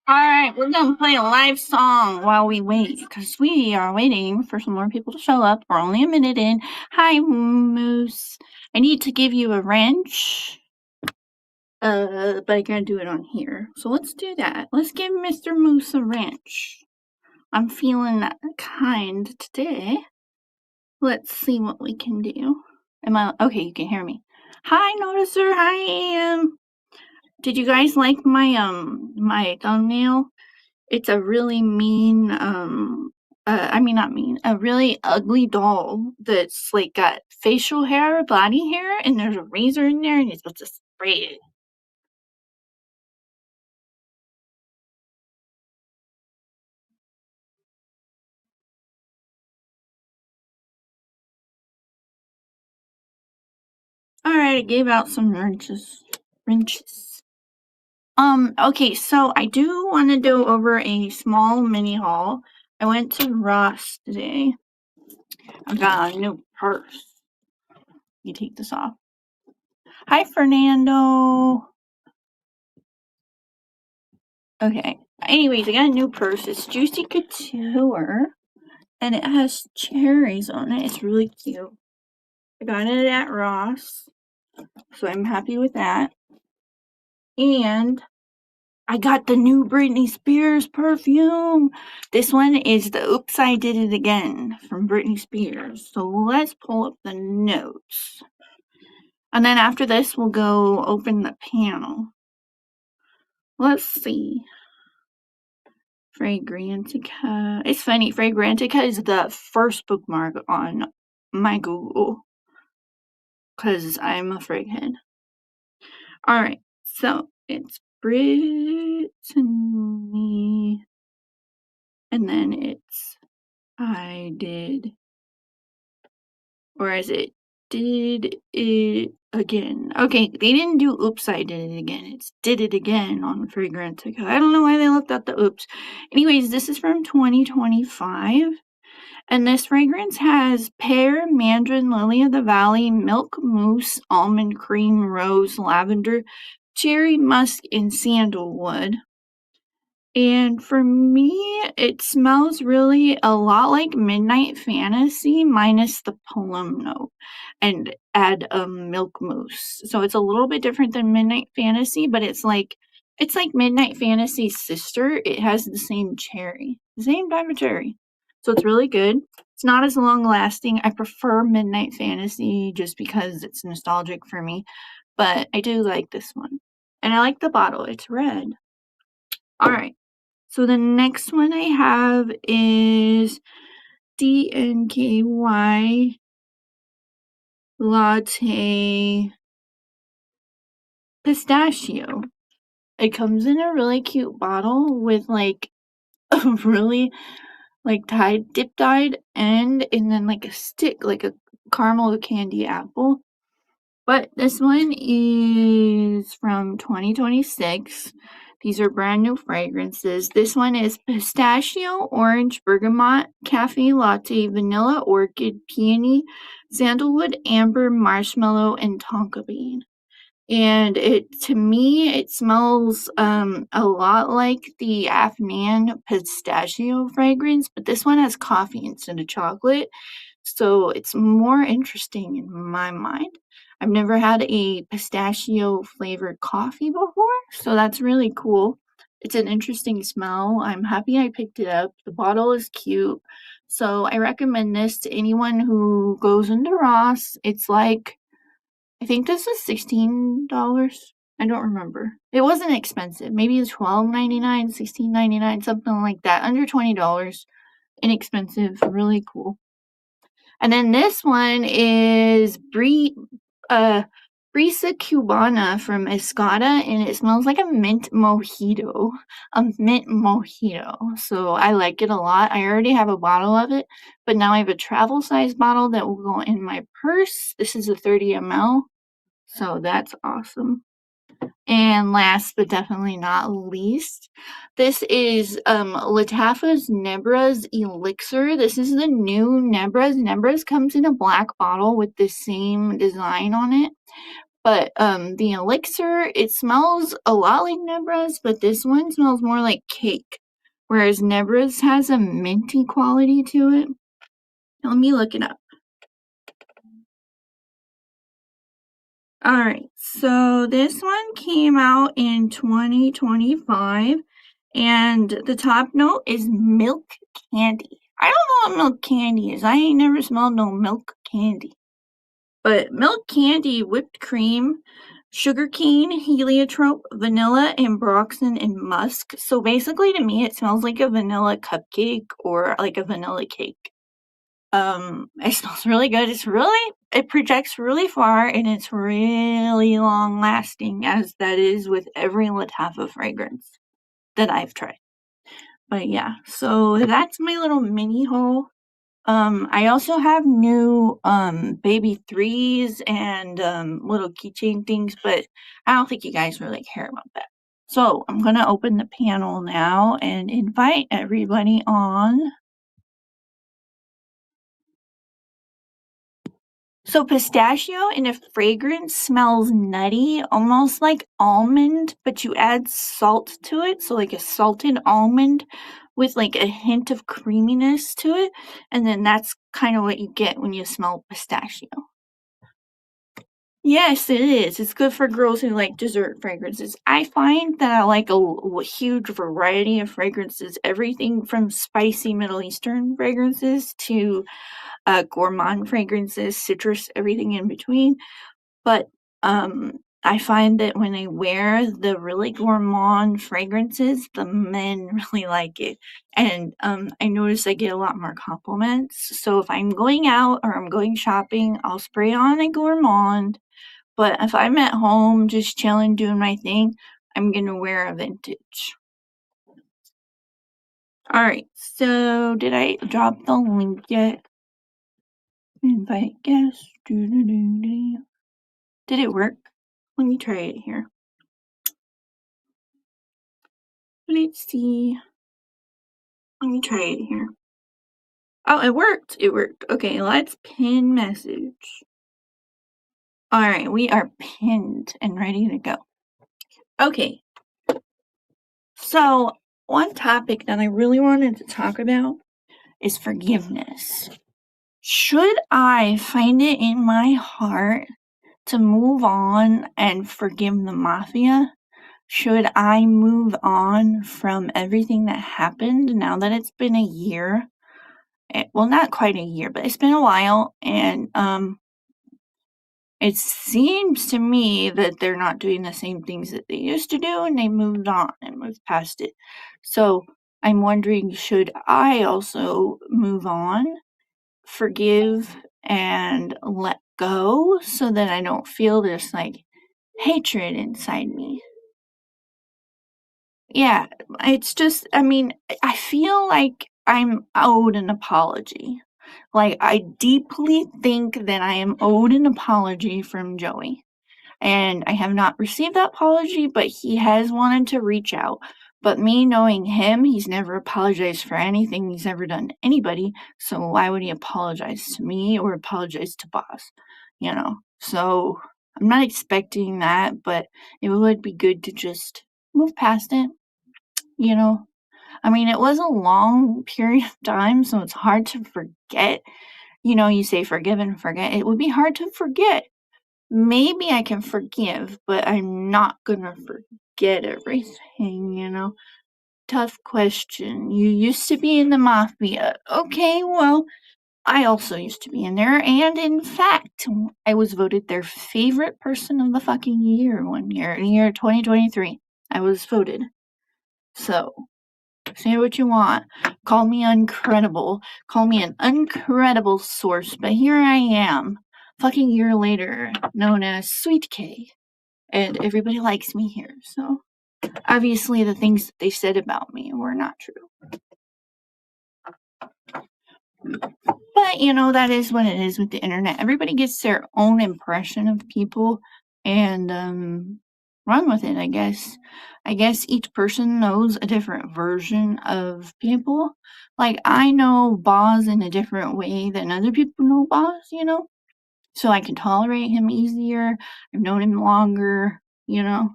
Alright, we're gonna play a live song while we wait, because we are waiting for some more people to show up. We're only a minute in. Hi, Moose. I need to give you a wrench. But I gotta do it on here. So let's do that. Let's give Mr. Moose a wrench. I'm feeling kind today. Let's see what we can do. Okay, you can hear me. Hi, Noticer. Hi, Did you guys like my thumbnail? It's a really mean, not mean, a really ugly doll that's like got facial hair, body hair, and there's a razor in there, and you're supposed to spray it. Alright, I gave out some wrenches. Okay, so I do want to go over a small mini haul. I went to Ross today. I got a new purse. You take this off. Hi, Fernando. Okay. Anyways, I got a new purse. It's Juicy Couture, and it has cherries on it. It's really cute. I got it at Ross, so I'm happy with that. And I got the new Britney Spears perfume. This one is the Oops, I Did It Again from Britney Spears. So let's pull up the notes. And then after this, we'll go open the panel. Let's see. Fragrantica. It's funny, Fragrantica is the first bookmark on my Google, because I'm a frighead. Alright, so it's Brittany, and then it's I did, or is it did it again? Okay, they didn't do oops, I did it again. It's did it again on Fragrantica. I don't know why they left out the oops. Anyways, this is from 2025. And this fragrance has pear, mandarin, lily of the valley, milk, mousse, almond cream, rose, lavender, cherry, musk, and sandalwood. And for me, it smells really a lot like Midnight Fantasy minus the plum note, and add milk mousse. So it's a little bit different than Midnight Fantasy, but it's like Midnight Fantasy's sister. It has the same cherry, the same type of cherry. So it's really good. It's not as long lasting. I prefer Midnight Fantasy just because it's nostalgic for me, but I do like this one. And I like the bottle. It's red. Alright. So the next one I have is DNKY Latte Pistachio. It comes in a really cute bottle with like a really like dip-dyed end, and then like a stick, like a caramel candy apple. But this one is from 2026. These are brand new fragrances. This one is pistachio, orange, bergamot, cafe latte, vanilla, orchid, peony, sandalwood, amber, marshmallow, and tonka bean. And to me, it smells a lot like the Afnan pistachio fragrance, but this one has coffee instead of chocolate. So it's more interesting in my mind. I've never had a pistachio flavored coffee before, so that's really cool. It's an interesting smell. I'm happy I picked it up. The bottle is cute. So I recommend this to anyone who goes into Ross. It's like, I think this was $16. I don't remember. It wasn't expensive. Maybe it's $12.99, $16.99, something like that. Under $20. Inexpensive, really cool. And then this one is Brisa Cubana from Escada, and it smells like a mint mojito. A mint mojito. So I like it a lot. I already have a bottle of it, but now I have a travel size bottle that will go in my purse. This is a 30 ml, so that's awesome. And last but definitely not least, this is Lattafa's Nebra's Elixir. This is the new Nebra's. Nebra's comes in a black bottle with the same design on it, But, the elixir, it smells a lot like Nebra's, but this one smells more like cake, whereas Nebra's has a minty quality to it. Let me look it up. Alright, so this one came out in 2025, and the top note is milk candy. I don't know what milk candy is. I ain't never smelled no milk candy. But milk candy, whipped cream, sugar cane, heliotrope, vanilla, ambroxan, and musk. So basically, to me, it smells like a vanilla cupcake or like a vanilla cake. It smells really good. It projects really far and it's really long lasting, as that is with every Lattafa fragrance that I've tried. But yeah, so that's my little mini haul. I also have new baby threes and little keychain things, but I don't think you guys really care about that. So I'm gonna open the panel now and invite everybody on. So pistachio in a fragrance smells nutty, almost like almond, but you add salt to it, so like a salted almond with like a hint of creaminess to it, and then that's kind of what you get when you smell pistachio. Yes, it is. It's good for girls who like dessert fragrances. I find that I like a huge variety of fragrances, everything from spicy Middle Eastern fragrances to gourmand fragrances, citrus, everything in between. But I find that when I wear the really gourmand fragrances, the men really like it. And I notice I get a lot more compliments. So if I'm going out or I'm going shopping, I'll spray on a gourmand. But if I'm at home just chilling, doing my thing, I'm gonna wear a vintage. Alright, so did I drop the link yet? Invite guests. Did it work? Let me try it here. Let's see. Let me try it here. Oh, it worked. It worked. Okay, let's pin message. Alright, we are pinned and ready to go. Okay. So, one topic that I really wanted to talk about is forgiveness. Should I find it in my heart to move on and forgive the mafia? Should I move on from everything that happened now that it's been a year? Well, not quite a year, but it's been a while, and it seems to me that they're not doing the same things that they used to do, and they moved on and moved past it. So I'm wondering, should I also move on, forgive, and let go so that I don't feel this like hatred inside me? Yeah, it's just, I mean, I feel like I'm owed an apology. Like, I deeply think that I am owed an apology from Joey. And I have not received that apology, but he has wanted to reach out. But me knowing him, he's never apologized for anything he's ever done to anybody. So why would he apologize to me or apologize to Boss? You know? So I'm not expecting that, but it would be good to just move past it, you know? I mean, it was a long period of time, so it's hard to forget. You know, you say forgive and forget. It would be hard to forget. Maybe I can forgive, but I'm not gonna forget everything, you know? Tough question. You used to be in the mafia. Okay, well, I also used to be in there, and in fact, I was voted their favorite person of the fucking year one year, in the year 2023. I was voted. So, say what you want. Call me uncredible. Call me an uncredible source, but here I am, fucking year later, known as Sweet K. And everybody likes me here, so obviously the things that they said about me were not true. But, you know, that is what it is with the internet. Everybody gets their own impression of people and run with it, I guess. I guess each person knows a different version of people. Like, I know Boz in a different way than other people know Boz, you know? so I can tolerate him easier. I've known him longer, you know?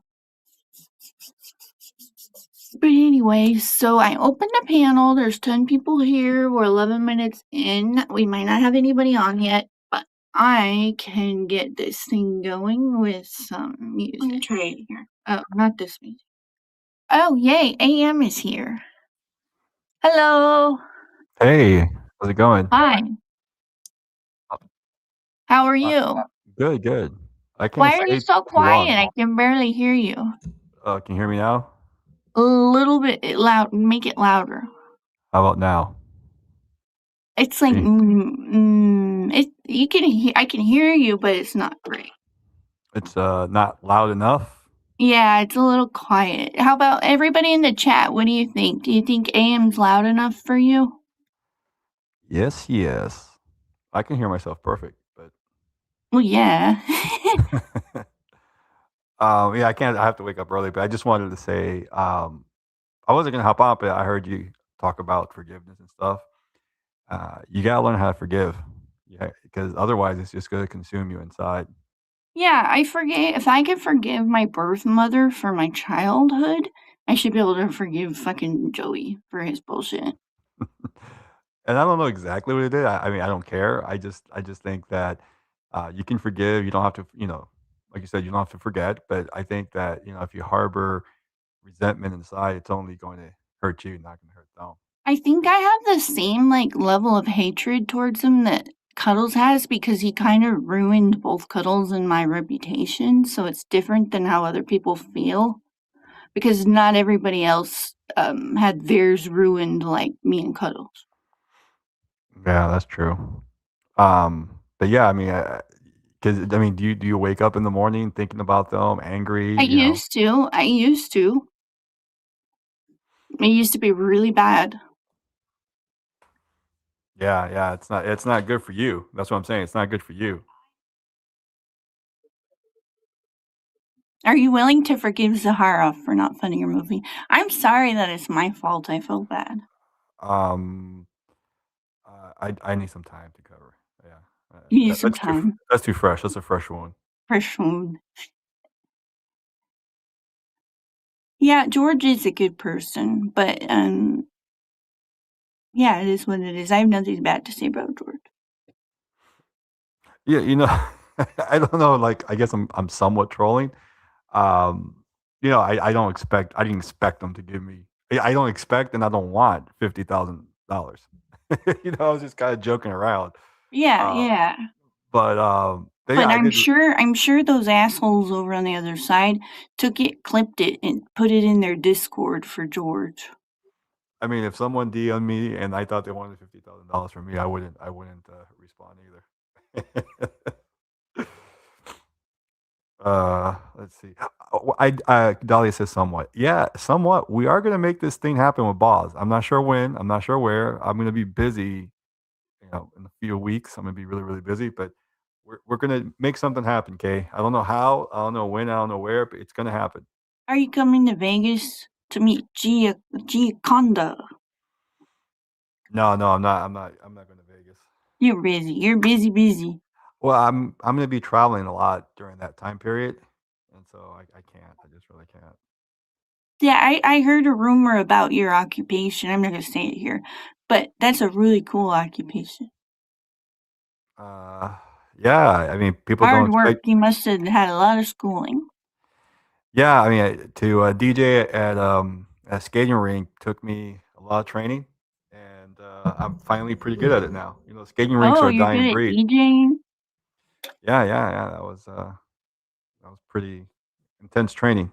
But anyway, so I opened a panel. There's 10 people here. We're 11 minutes in. We might not have anybody on yet, but I can get this thing going with some music. Let me try it here. Oh, not this music. Oh, yay. AM is here. Hello. Hey, how's it going? Hi. Uh, How are you? Good, good. I can't Why are you stay so too quiet? long. I can barely hear you. Can you hear me now? A little bit loud. Make it louder. How about now? It's like Can you- it. You can hear. I can hear you, but it's not great. It's not loud enough. Yeah, it's a little quiet. How about everybody in the chat? What do you think? Do you think AM's loud enough for you? Yes, yes. I can hear myself perfect, but Well, yeah. yeah, I can't. I have to wake up early. But I just wanted to say, I wasn't gonna hop on, but I heard you talk about forgiveness and stuff. You gotta learn how to forgive, yeah, because otherwise it's just gonna consume you inside. Yeah, I forget if I could forgive my birth mother for my childhood, I should be able to forgive fucking Joey for his bullshit. And I don't know exactly what it is. I mean, I don't care. I just think that you can forgive. You don't have to, like you said, you don't have to forget. But I think that if you harbor resentment inside, it's only going to hurt you, not going to hurt them. I think I have the same like level of hatred towards him that Cuddles has because he kind of ruined both Cuddles and my reputation, so it's different than how other people feel. Because not everybody else had theirs ruined like me and Cuddles. Yeah, that's true. But yeah, I mean, because I mean, do you wake up in the morning thinking about them, angry? I used to. I used to. It used to be really bad. Yeah, yeah. It's not good for you. That's what I'm saying. It's not good for you. Are you willing to forgive Zahara for not funding your movie? I'm sorry that it's my fault. I feel bad. Um, I need some time to cover. Yeah, You need that, some that's too time. that's too fresh. That's a fresh one. Fresh food. Yeah, George is a good person, but yeah, it is what it is. I have nothing bad to say about George. Yeah, I don't know. Like, I guess I'm somewhat trolling. Um, I didn't expect them to give me. I don't expect and I don't want $50,000. I was just kind of joking around. Yeah, Uh, yeah. but yeah, But I did. I'm sure those assholes over on the other side took it, clipped it, and put it in their Discord for George. I mean, if someone DM'd me and I thought they wanted $50,000 from me, I wouldn't respond either. Let's see. Dahlia says somewhat. Yeah, somewhat. We are gonna make this thing happen with Boz. I'm not sure when. I'm not sure where. I'm gonna be busy. In a few weeks, I'm gonna be really, really busy. But we're gonna make something happen. Kay. I don't know how. I don't know when. I don't know where. But it's gonna happen. Are you coming to Vegas to meet Giaconda? No, no, I'm not. I'm not. I'm not going to Vegas. You're busy. You're busy, busy. Well, I'm gonna be traveling a lot during that time period, and so I can't. I just really can't. Yeah, I heard a rumor about your occupation. I'm not going to say it here, but that's a really cool occupation. Uh, yeah. I mean, people don't Hard work. expect. You must have had a lot of schooling. Yeah, I mean, to DJ at a skating rink took me a lot of training, and I'm finally pretty good at it now. Skating rinks Oh, are a you're dying good at breed. DJing? Yeah, yeah, yeah. That was pretty intense training.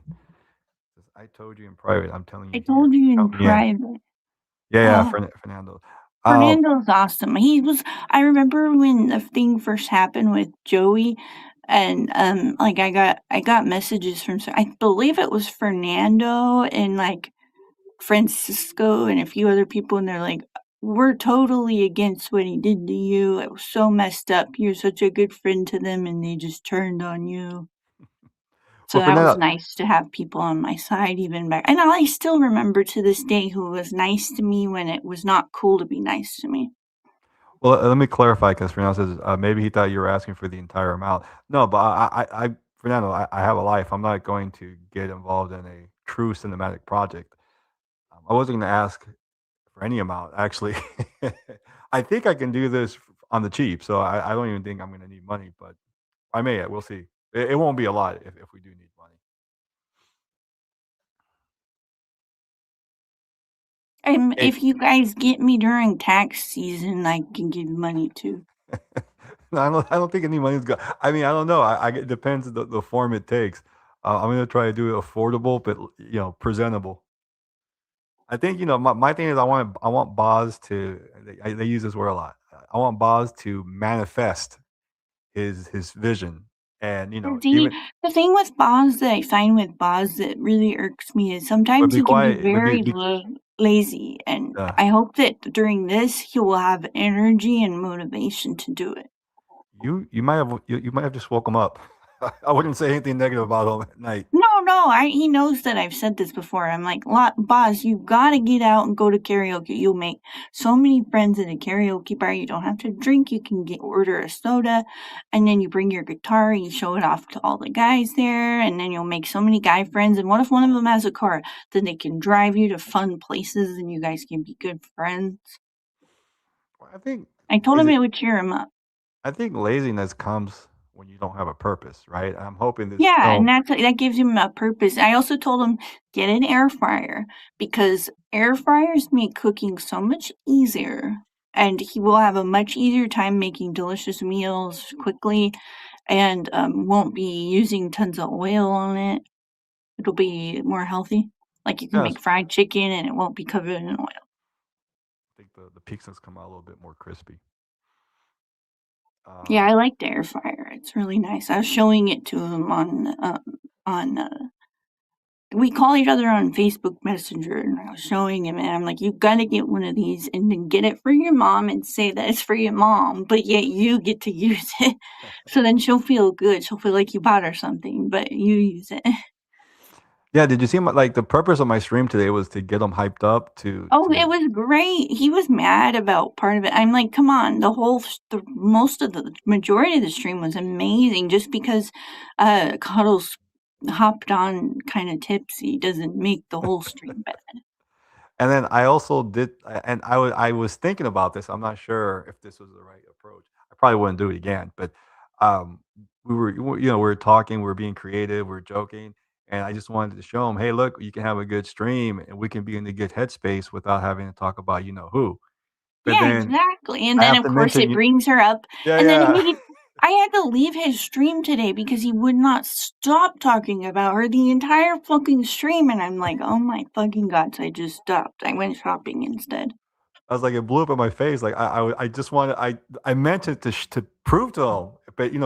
I told you in private. I'm telling I you here. told you in Count me in. private. Yeah, yeah, Oh, Fernando. Um, Fernando's awesome. I remember when the thing first happened with Joey, and like I got messages from I believe it was Fernando and like Francisco and a few other people, and they're like, "We're totally against what he did to you. It was so messed up. You're such a good friend to them, and they just turned on you." So well, that was Fernando, nice to have people on my side even back, and I still remember to this day who was nice to me when it was not cool to be nice to me. Well, let me clarify because Fernando says maybe he thought you were asking for the entire amount. No, but Fernando, I have a life. I'm not going to get involved in a true cinematic project. I wasn't going to ask for any amount, actually. I think I can do this on the cheap, so I don't even think I'm going to need money, but I may. We'll see. It won't be a lot if we do need money. Hey, If you guys get me during tax season, I can give money too. no, I don't think any money's go I mean, I don't know. It depends the form it takes. I'm gonna try to do it affordable, but presentable. I think my thing is I want Boz to they use this word a lot. I want Boz to manifest his vision, and See, even the thing with Boz that I find with Boz that really irks me is but sometimes be he can be quiet, but very lazy, and uh, I hope that during this he will have energy and motivation to do it. you might have just woke him up. I wouldn't say anything negative about him at night. No, he knows that I've said this before. I'm like, Boz, you gotta get out and go to karaoke. You'll make so many friends at a karaoke bar. You don't have to drink. You can order a soda, and then you bring your guitar. You show it off to all the guys there, and then you'll make so many guy friends. And what if one of them has a car? Then they can drive you to fun places, and you guys can be good friends. I think I told him lazy, it would cheer him up. I think laziness comes when you don't have a purpose, right? I'm hoping this Yeah, and film. that gives him a purpose. I also told him, "Get an air fryer," because air fryers make cooking so much easier, and he will have a much easier time making delicious meals quickly and, won't be using tons of oil on it. It'll be more healthy. Like, you can Yes, make fried chicken, and it won't be covered in oil. I think the pizzas come out a little bit more crispy. Yeah, Um, I like the air fryer. It's really nice. I was showing it to him on, we call each other on Facebook Messenger, and I was showing him, and I'm like, "You gotta get one of these, and then get it for your mom, and say that it's for your mom, but yet you get to use it, so then she'll feel good. She'll feel like you bought her something, but you use it." yeah, did you see the purpose of my stream today was to get them hyped up Oh, it was great. He was mad about part of it. I'm like, "Come on, the most of the majority of the stream was amazing. Just because Cuddles hopped on kind of tipsy doesn't make the whole stream bad." and then I also did, and I was thinking about this. I'm not sure if this was the right approach. I probably wouldn't do it again, but um, we were talking, we were being creative, we were joking, and I just wanted to show him, hey, look, you can have a good stream, and we can be in a good headspace without having to talk about who. But Yeah, then exactly, and I then, have of to course, mention it you. brings her up, Yeah, and then yeah. I had to leave his stream today because he would not stop talking about her the entire fucking stream, and I'm like, "Oh my fucking god," so I just stopped. I went shopping instead. I was like, it blew up in my face. Like I just wanted, I meant it to prove to him, but you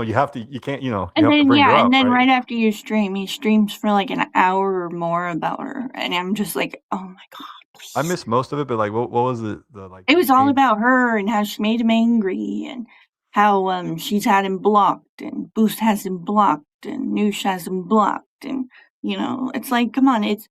can't, you And have to then bring her yeah, and up, then right? right after you stream, he streams for, like, an hour or more about her, and I'm just like, "Oh my god, I please." missed most of it, but like, what was the like It the was all main? about her and how she made him angry and how, she's had him blocked and Boost has him blocked and Noosh has him blocked and, it's like, come on, if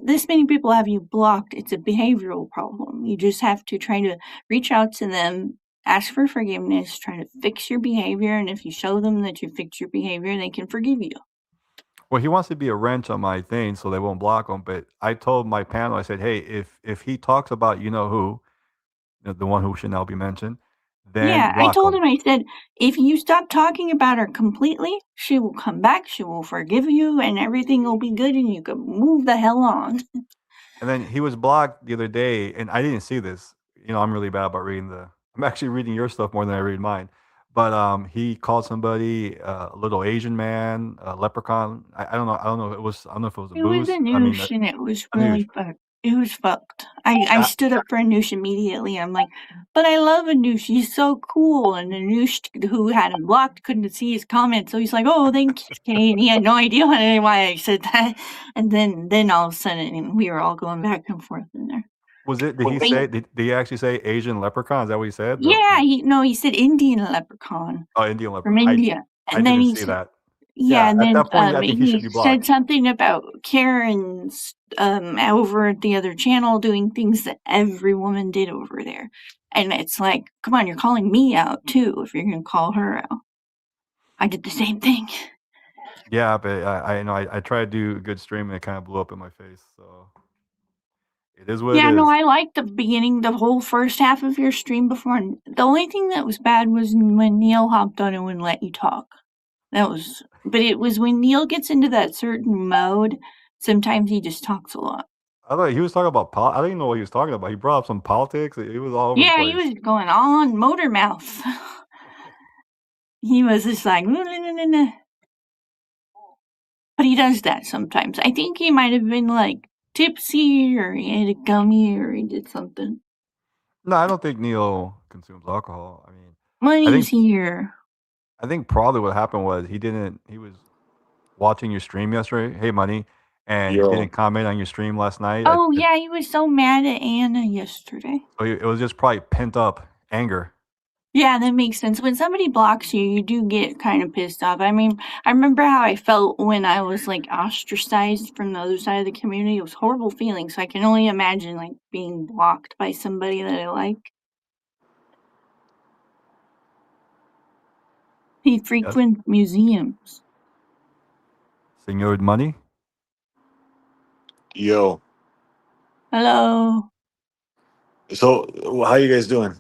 this many people have you blocked, it's a behavioral problem. You just have to try to reach out to them, ask for forgiveness, try to fix your behavior, and if you show them that you fix your behavior, they can forgive you. Well, he wants to be a wrench on my thing so they won't block him. But I told my panel, I said, hey, if he talks about who, the one who should now be mentioned, then Yeah, I block told him. him, I said, "If you stop talking about her completely, she will come back, she will forgive you, and everything will be good, and you can move the hell on." And then he was blocked the other day, and I didn't see this. I'm really bad about reading the. I'm actually reading your stuff more than I read mine. But he called somebody a little Asian man, a leprechaun. I don't know. I don't know if it was. I don't know if it was a It was moose. a I mean, noosh, and it was Anuj. really fucked. It was fucked. I stood up for Anoush immediately. I'm like, "But I love Anoush, he's so cool," and Anoush, who had him blocked, couldn't see his comments, so he's like, "Oh, thanks, Kay," and he had no idea why I said that, and then all of a sudden, we were all going back and forth in there. Was it? Did But he say? Did he actually say Asian leprechaun? Is that what he said? yeah, he said Indian leprechaun Oh, Indian from leprechaun. I India, I and then didn't he see said that. Yeah, Yeah, and at then that point, I think he should he be said blocked. something about Karen's over at the other channel doing things that every woman did over there. And it's like, come on, you're calling me out too if you're gonna call her out. I did the same thing. Yeah, but I know I tried to do a good stream and it kind of blew up in my face. So it is what it Yeah, no, is. I liked the beginning, the whole first half of your stream before. The only thing that was bad was when Neil hopped on and wouldn't let you talk. But it was when Neil gets into that certain mode, sometimes he just talks a lot. I thought he was talking about I didn't know what he was talking about. He brought up some politics. It was all over the Yeah, he place. was going on motor mouth. He was just like, "Nah." But he does that sometimes. I think he might have been like tipsy or he had a gummy or he did something. No, I don't think Neil consumes alcohol. I mean, When I he's think here. I think probably what happened was he was watching your stream yesterday. Hey, money, and he Yo, didn't comment on your stream last night. Oh, yeah, he was so mad at Anna yesterday. So it was just probably pent up anger. Yeah, that makes sense. When somebody blocks you, you do get kind of pissed off. I mean, I remember how I felt when I was like ostracized from the other side of the community. It was a horrible feeling. So I can only imagine like being blocked by somebody that I like. He frequents museums. Senor Money. yo. Hello. So, how you guys doing?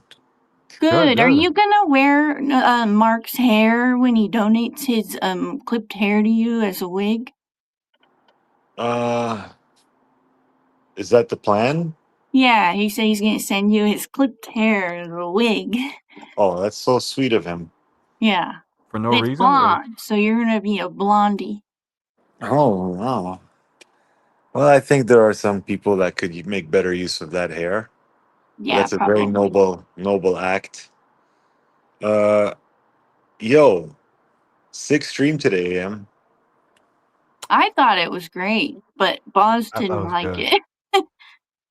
Good. Are Good. you gonna wear Mark's hair when he donates his clipped hair to you as a wig? Uh, is that the plan? Yeah, he said he's gonna send you his clipped hair as a wig. Oh, that's so sweet of him. Yeah. For no It's reason. Or, blonde, so you're gonna be a blondie. Oh, wow. Well, I think there are some people that could make better use of that hair. But Yeah, that's a very probably. noble act. Uh, yo, sixth stream today, AM. I thought it was great, but Boz I thought it didn't was like good. it.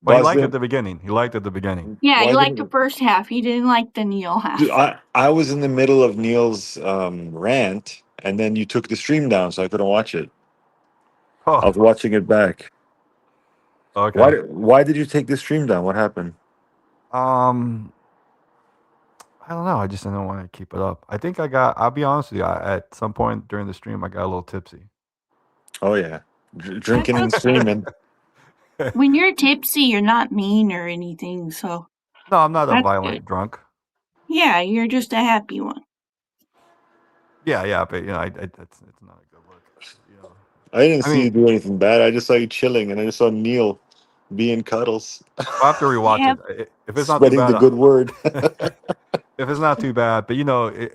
But he liked it at Boston, the beginning. He liked it at the beginning. Yeah, he why liked the didn't first half. He didn't like the Neil Dude, half. I was in the middle of Neil's rant, and then you took the stream down, so I couldn't watch it. I Oh, was watching it back. okay. Why did you take the stream down? What happened? I don't know. I just didn't want to keep it up. I think I'll be honest with you. At some point during the stream, I got a little tipsy. Oh yeah, drinking and That's streaming. when you're tipsy, you're not mean or anything, so No, I'm not a that's violent good. drunk. Yeah, you're just a happy one. Yeah, but it's not a good look. You know, I didn't I see mean, you do anything bad. I just saw you chilling, and I just saw Neil being cuddles, I'll have to rewatch Yep. it. If it's not too spreading the bad, good word. if it's not too bad, but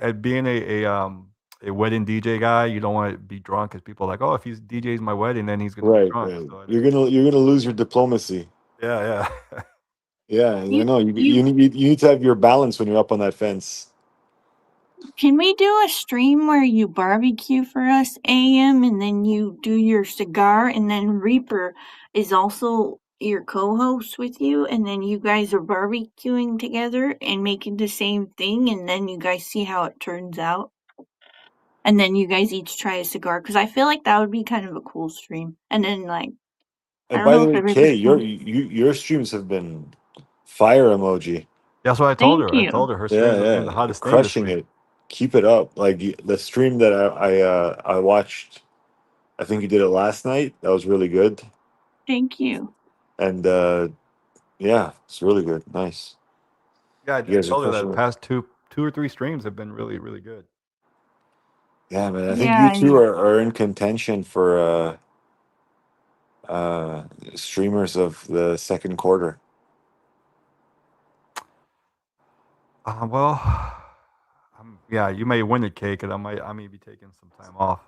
at being a wedding DJ guy, you don't want to be drunk because people are like, oh, if he's DJs my wedding, then he's gonna be Right, drunk. right. So I You're gonna lose your diplomacy. yeah. Yeah, You know. You you you need to have your balance when you're up on that fence. can we do a stream where you barbecue for us, AM, and then you do your cigar, and then Reaper is also your co-host with you, and then you guys are barbecuing together and making the same thing, and then you guys see how it turns out, and then you guys each try a cigar, because I feel like that would be kind of a cool stream. And then like I And don't by know the if way, Kay, everybody wants. your streams have been fire emoji. That's what I told Thank her. I you. told her her Yeah, streams have been the yeah, hottest thing this crushing week. it. Keep it up. Like the stream that I watched, I think you did it last night. That was really good. Thank you. And yeah, it's really good. Nice. Yeah, I You guys are told her that the crushing it. past two or three streams have been really, really good. Yeah, man. I think Yeah, you two are in contention for streamers of the second quarter. Well, yeah, you may win it, Kay, because I may be taking some time off.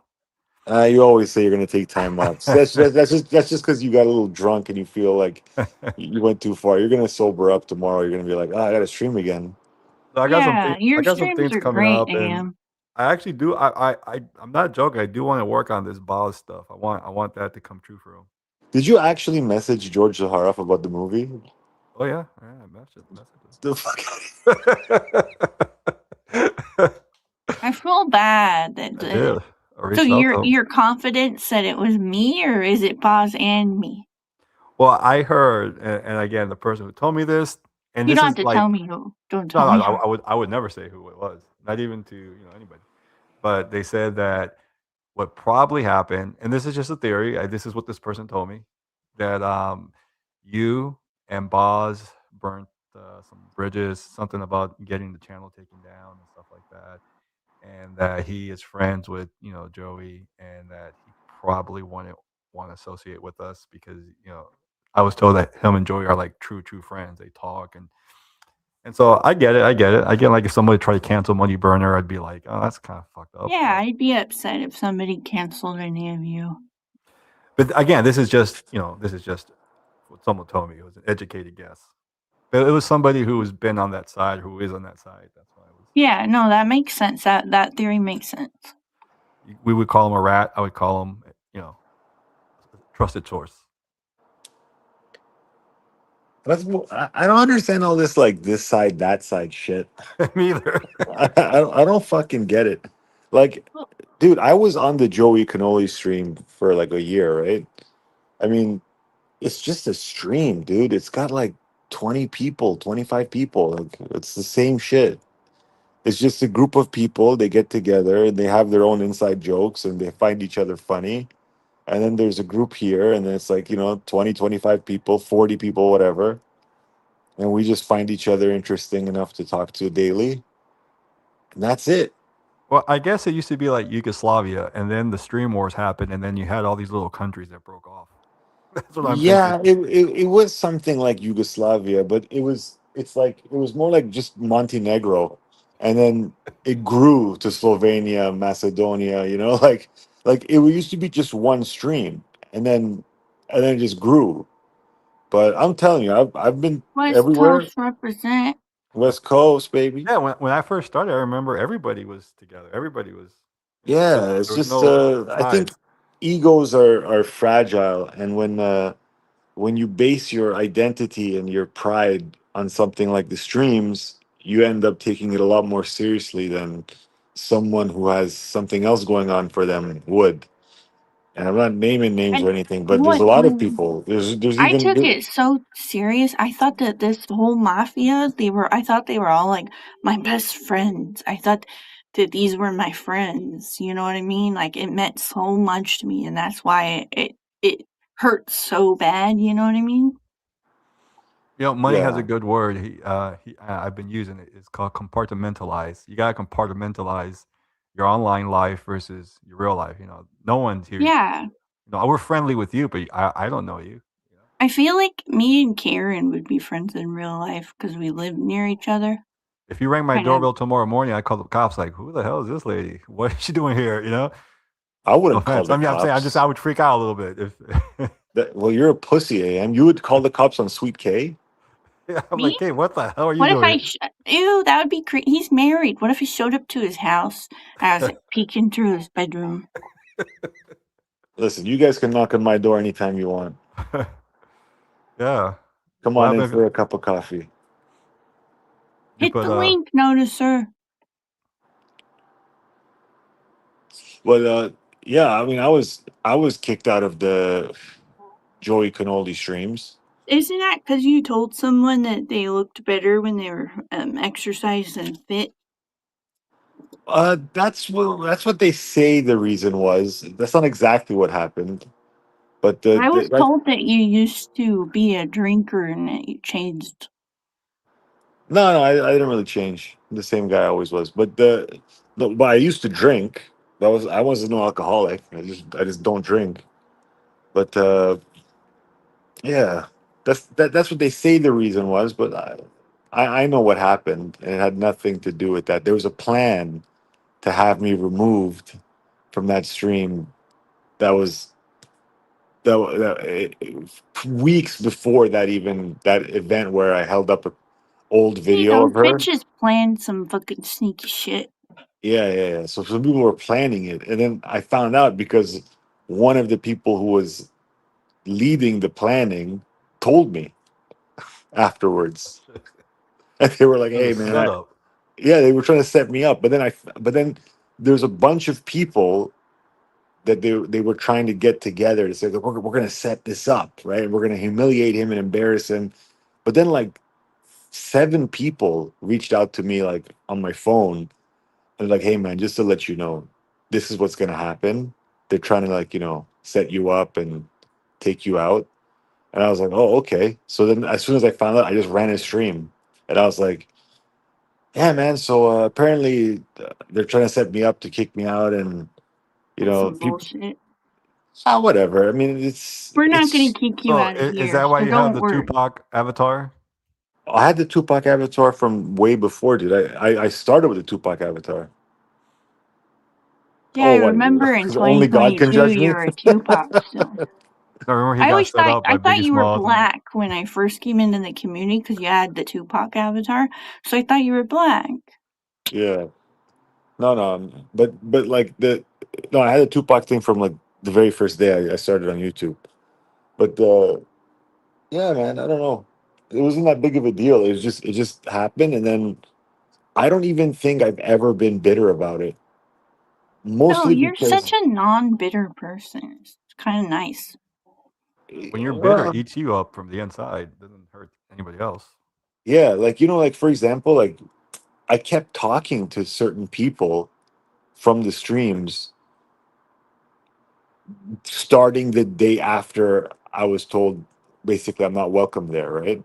You always say you're gonna take time off. So that's just because you got a little drunk and you feel like you went too far. You're gonna sober up tomorrow. You're gonna be like, I gotta stream again. So yeah, I your got some streams things are coming great, up, and AM. I actually do. I'm not joking. I do want to work on this Boz stuff. I want that to come true for him. Did you actually message George Zaharoff about the movie? Oh yeah, message The fuck? I feel bad that I did. I So reached out to him. you're confident that it was me, or is it Boz and me? Well, I heard, and again, the person who told me this, and You this don't have is to like, tell me who. Don't no, tell no, me I, who. I would never say who it was, not even to anybody. But they said that what probably happened, and this is just a theory. This is what this person told me, that you and Boz burnt some bridges, something about getting the channel taken down and stuff like that, and that he is friends with Joey, and that he probably want to associate with us because I was told that him and Joey are like true friends. They talk and so I get it. I get it. I get like if somebody tried to cancel Money Burner, I'd be like, oh, that's kind of fucked up. Yeah, I'd be upset if somebody canceled any of you. But again, this is just what someone told me. It was an educated guess. But it was somebody who has been on that side, who is on that side. That's why it was. Yeah, no, that makes sense. That theory makes sense. We would call him a rat. I would call him, trusted source. I don't understand all this like this side that side shit. Me either. I don't fucking get it. Like, dude, I was on the Joey Cannoli stream for like a year, right? I mean, it's just a stream, dude. It's got like 20 people, 25 people. Like, it's the same shit. It's just a group of people. They get together and they have their own inside jokes and they find each other funny. And then there's a group here, and then it's like, 20, 25 people, 40 people, whatever. And we just find each other interesting enough to talk to daily. And that's it. Well, I guess it used to be like Yugoslavia, and then the stream wars happened, and then you had all these little countries that broke off. That's what I'm thinking. Yeah, it was something like Yugoslavia, but it was more like just Montenegro. And then it grew to Slovenia, Macedonia, like it used to be just one stream, and then it just grew. But I'm telling you, I've been West everywhere. Coast represent. West Coast, baby. Yeah, when I first started, I remember everybody was together. Everybody was. Yeah, it's There was just no I think sides. egos are fragile, and when you base your identity and your pride on something like the streams, you end up taking it a lot more seriously than someone who has something else going on for them would. And I'm not naming names And or anything, but there's a what lot of people. There's I even took it so serious. I thought that this whole mafia, I thought they were all like my best friends. I thought that these were my friends. You know what I mean? Like it meant so much to me, and that's why it hurt so bad. You know what I mean? Money has a yeah. good word. I've been using it. It's called compartmentalize. You gotta compartmentalize your online life versus your real life. No one's here. Yeah. We're friendly with you, but I don't know you. I feel like me and Karen would be friends in real life because we live near each other. If you rang my Kind of. doorbell tomorrow morning, I call the cops. Like, who the hell is this lady? What is she doing here? I No wouldn't call offense. the I'm saying, cops. I would freak out a little bit if. Well, you're a pussy, AM. You would call the cops on Sweet K? Yeah, I'm Me? like, hey, what the hell are you What if doing? ew, that would be he's married. What if he showed up to his house and I was like peeking through his bedroom? Listen, you guys can knock on my door anytime you want. Yeah. Come What on in happened for a cup of coffee. you Hit put the link, noticer. But yeah, I mean, I was kicked out of the Joey Cannoli streams. Isn't that because you told someone that they looked better when they were exercised and fit? That's what they say the reason was. That's not exactly what happened, but I was told that you used to be a drinker and that you changed. no, I didn't really change. I'm the same guy I always was. But but I used to drink. I wasn't no alcoholic. I just don't drink. But yeah, that's what they say the reason was. But I know what happened, and it had nothing to do with that. There was a plan to have me removed from that stream. That was weeks before that event where I held up an old Hey, video those of her. bitches planned some fucking sneaky shit. Yeah. So some people were planning it, and then I found out because one of the people who was leading the planning told me afterwards, and they were like, It was "Hey, a man, setup. yeah, they were trying to set me up." But then there's a bunch of people that they were trying to get together to say that we're going to set this up, right? We're going to humiliate him and embarrass him. But then like 7 people reached out to me like on my phone and like, hey man, just to let you know, this is what's going to happen. They're trying to like, set you up and take you out. And I was like, oh, okay. So then as soon as I found out, I just ran a stream. And I was like, yeah, man. So apparently they're trying to set me up to kick me out. And, That's some people, bullshit. whatever. I mean, it's, We're not gonna it's, kick you So out of is here, that why so you have don't the worry. Tupac avatar? I had the Tupac avatar from way before, dude. I started with the Tupac avatar. Yeah, Oh, I what? remember in Because only God can 2022 judge you me? were a Tupac still. No, remember he I got always set thought up by Biggie you were Smalls and black when I first came into the community because you had the Tupac avatar, so I thought you were black. Yeah. No, no. But like no, I had a Tupac thing from like the very first day I started on YouTube. But yeah, man, I don't know. It wasn't that big of a deal. It just happened, and then I don't even think I've ever been bitter about it. No, Mostly you're such because a non-bitter person. It's kind of nice. when you're bitter, well, it eats you up from the inside. Doesn't hurt anybody else. yeah, like like for example, like I kept talking to certain people from the streams starting the day after I was told basically I'm not welcome there, right?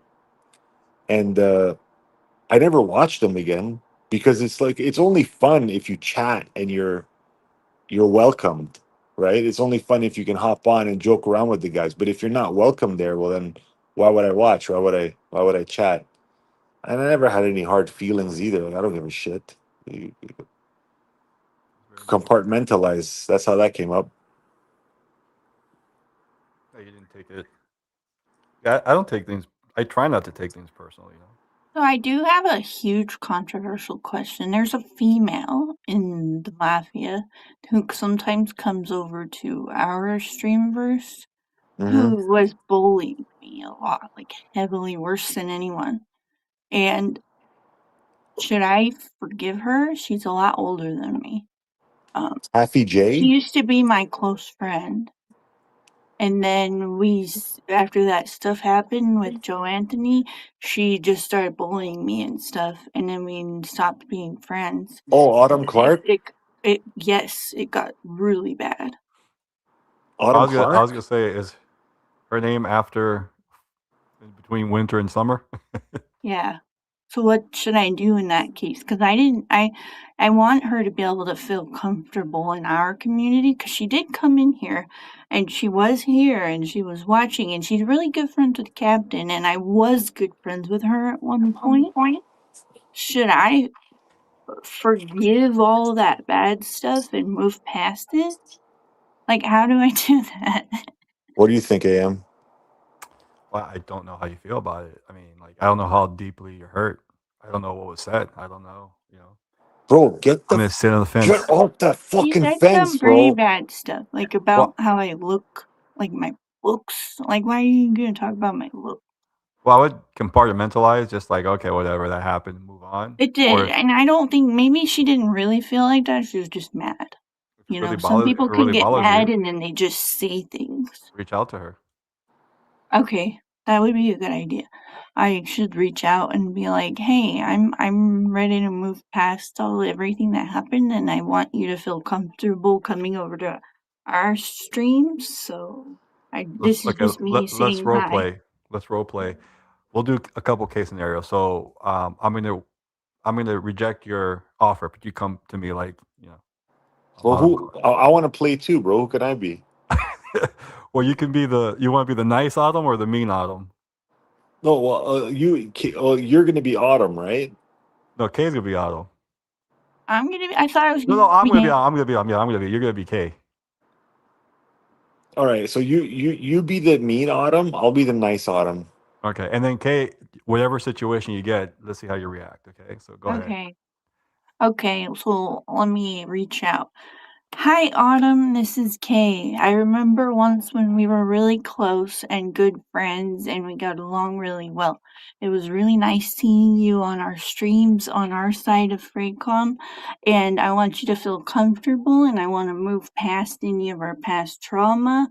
And I never watched them again because it's like it's only fun if you chat and you're welcomed, right? It's only fun if you can hop on and joke around with the guys. But if you're not welcome there, well then why would I watch? Why would I chat? And I never had any hard feelings either. Like, I don't give a shit. You Very good. compartmentalize. That's how that came up. Yeah, you didn't take it. Yeah, I don't take things. I try not to take things personally. So I do have a huge controversial question. There's a female in the mafia who sometimes comes over to our streamverse Hmm. who was bullying me a lot, like heavily worse than anyone. And should I forgive her? She's a lot older than me. Taffy She J. used to be my close friend. And then after that stuff happened with Joe Anthony, she just started bullying me and stuff, and then we stopped being friends. Oh, Autumn And Clark. yes, it got really bad. Autumn I was Clark. gonna say, is her name after in between winter and summer? Yeah. So what should I do in that case? Because I want her to be able to feel comfortable in our community because she did come in here and she was here and she was watching and she's really good friends with Captain and I was good friends with her at one point. Should I forgive all that bad stuff and move past it? Like, how do I do that? What do you think, AM? Well, I don't know how you feel about it. I mean, like, I don't know how deeply you're hurt. I don't know what was said. I don't know. Bro, get I'm the gonna sit on the get fence. off the She fucking said fence, some pretty bro. bad stuff, like Well, about how I look, like my looks. Like, why are you gonna talk about my look? I would compartmentalize, just like, okay, whatever that happened, move on. It Or did, and I don't think maybe she didn't really feel like that. She was just mad. if it Some people can really get bothers mad you, and then they just say things. reach out to her. Okay, that would be a good idea. I should reach out and be like, "Hey, I'm ready to move past everything that happened, and I want you to feel comfortable coming over to our streams." So, this is just me Let's saying role hi. play. Let's role play. We'll do a couple case scenarios. So I'm gonna reject your offer, but you come to me like Well, Autumn who? Clark. I want to play too, bro. Who can I be? Well, you want to be the nice Autumn or the mean Autumn? No, well, you're gonna be Autumn, right? No, K's gonna be Autumn. I thought I was No, gonna be you're gonna be K. All right. So you be the mean Autumn. I'll be the nice Autumn. Okay, and then K, whatever situation you get, let's see how you react. Okay, so go ahead. okay. Okay, so let me reach out. Hi, Autumn. This is Kay. I remember once when we were really close and good friends and we got along really well. It was really nice seeing you on our streams on our side of Freecom, and I want you to feel comfortable and I want to move past any of our past trauma.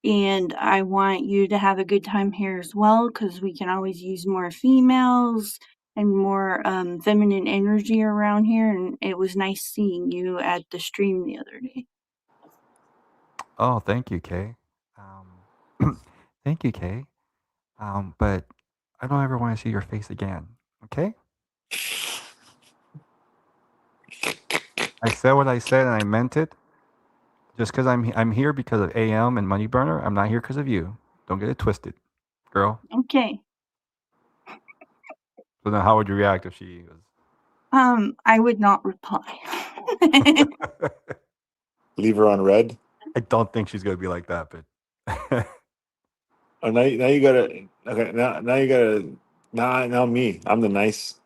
And I want you to have a good time here as well because we can always use more females and more feminine energy around here. And it was nice seeing you at the stream the other day. Oh, thank you, Kay. Thank you, Kay. But I don't ever want to see your face again. Okay? I said what I said and I meant it. Just because I'm here because of AM and Money Burner, I'm not here because of you. Don't get it twisted, girl. Okay. So then, how would you react if she was? I would not reply. Leave her on red. I don't think she's gonna be like that, but Oh, now you gotta. Okay, now you gotta. Now me. I'm the nice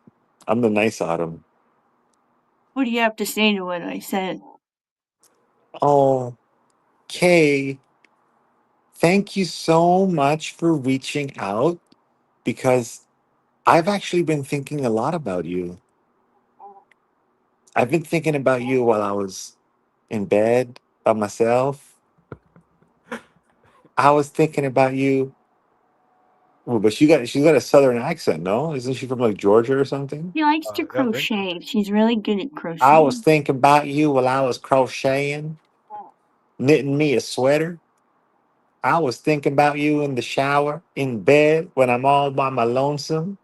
Autumn. What do you have to say to what I said? Oh, Kay, thank you so much for reaching out because I've actually been thinking a lot about you. I've been thinking about you while I was in bed by myself. I was thinking about you. Well, but she's got a southern accent, no? Isn't she from like Georgia or something? She likes to yeah, I think so. crochet. She's really good at I was crocheting. thinking about you while I was crocheting, knitting me a sweater. I was thinking about you in the shower, in bed, when I'm all by my lonesome.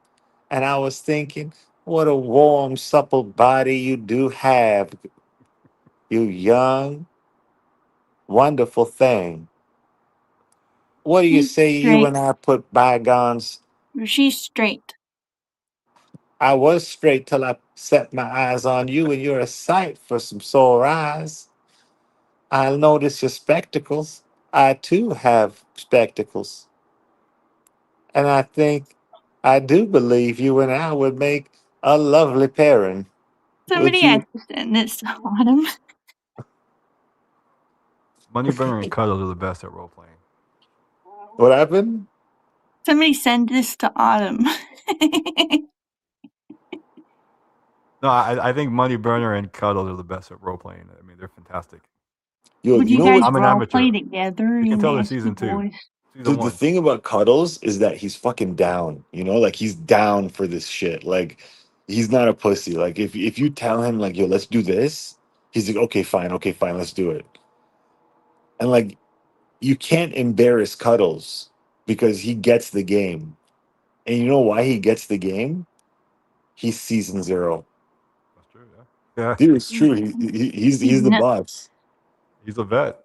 And I was thinking, what a warm, supple body you do have, you young, wonderful thing. What do you She's say you straight. and I put bygones? She's straight. I was straight till I set my eyes on you, and you're a sight for some sore eyes. I notice your spectacles. I too have spectacles. And I think I do believe you and I would make a lovely pairing. Would Somebody you? has to send this to Autumn. Money Burner and Cuddles are the best at role playing. What happened? Somebody send this to Autumn. No, I think Money Burner and Cuddles are the best at role playing. I mean, they're fantastic. Yo, Would you you know guys what? I'm an role play amateur. together You can in tell the they're ST season 2, Boys? season The 1. thing about Cuddles is that he's fucking down. You know, like he's down for this shit. Like he's not a pussy. Like if you tell him like, yo, let's do this, he's like, okay, fine, let's do it. And like you can't embarrass Cuddles because he gets the game. And you know why he gets the game? He's season 0. That's true. Yeah. Dude, it's true. He's He's the nuts. boss. He's a vet.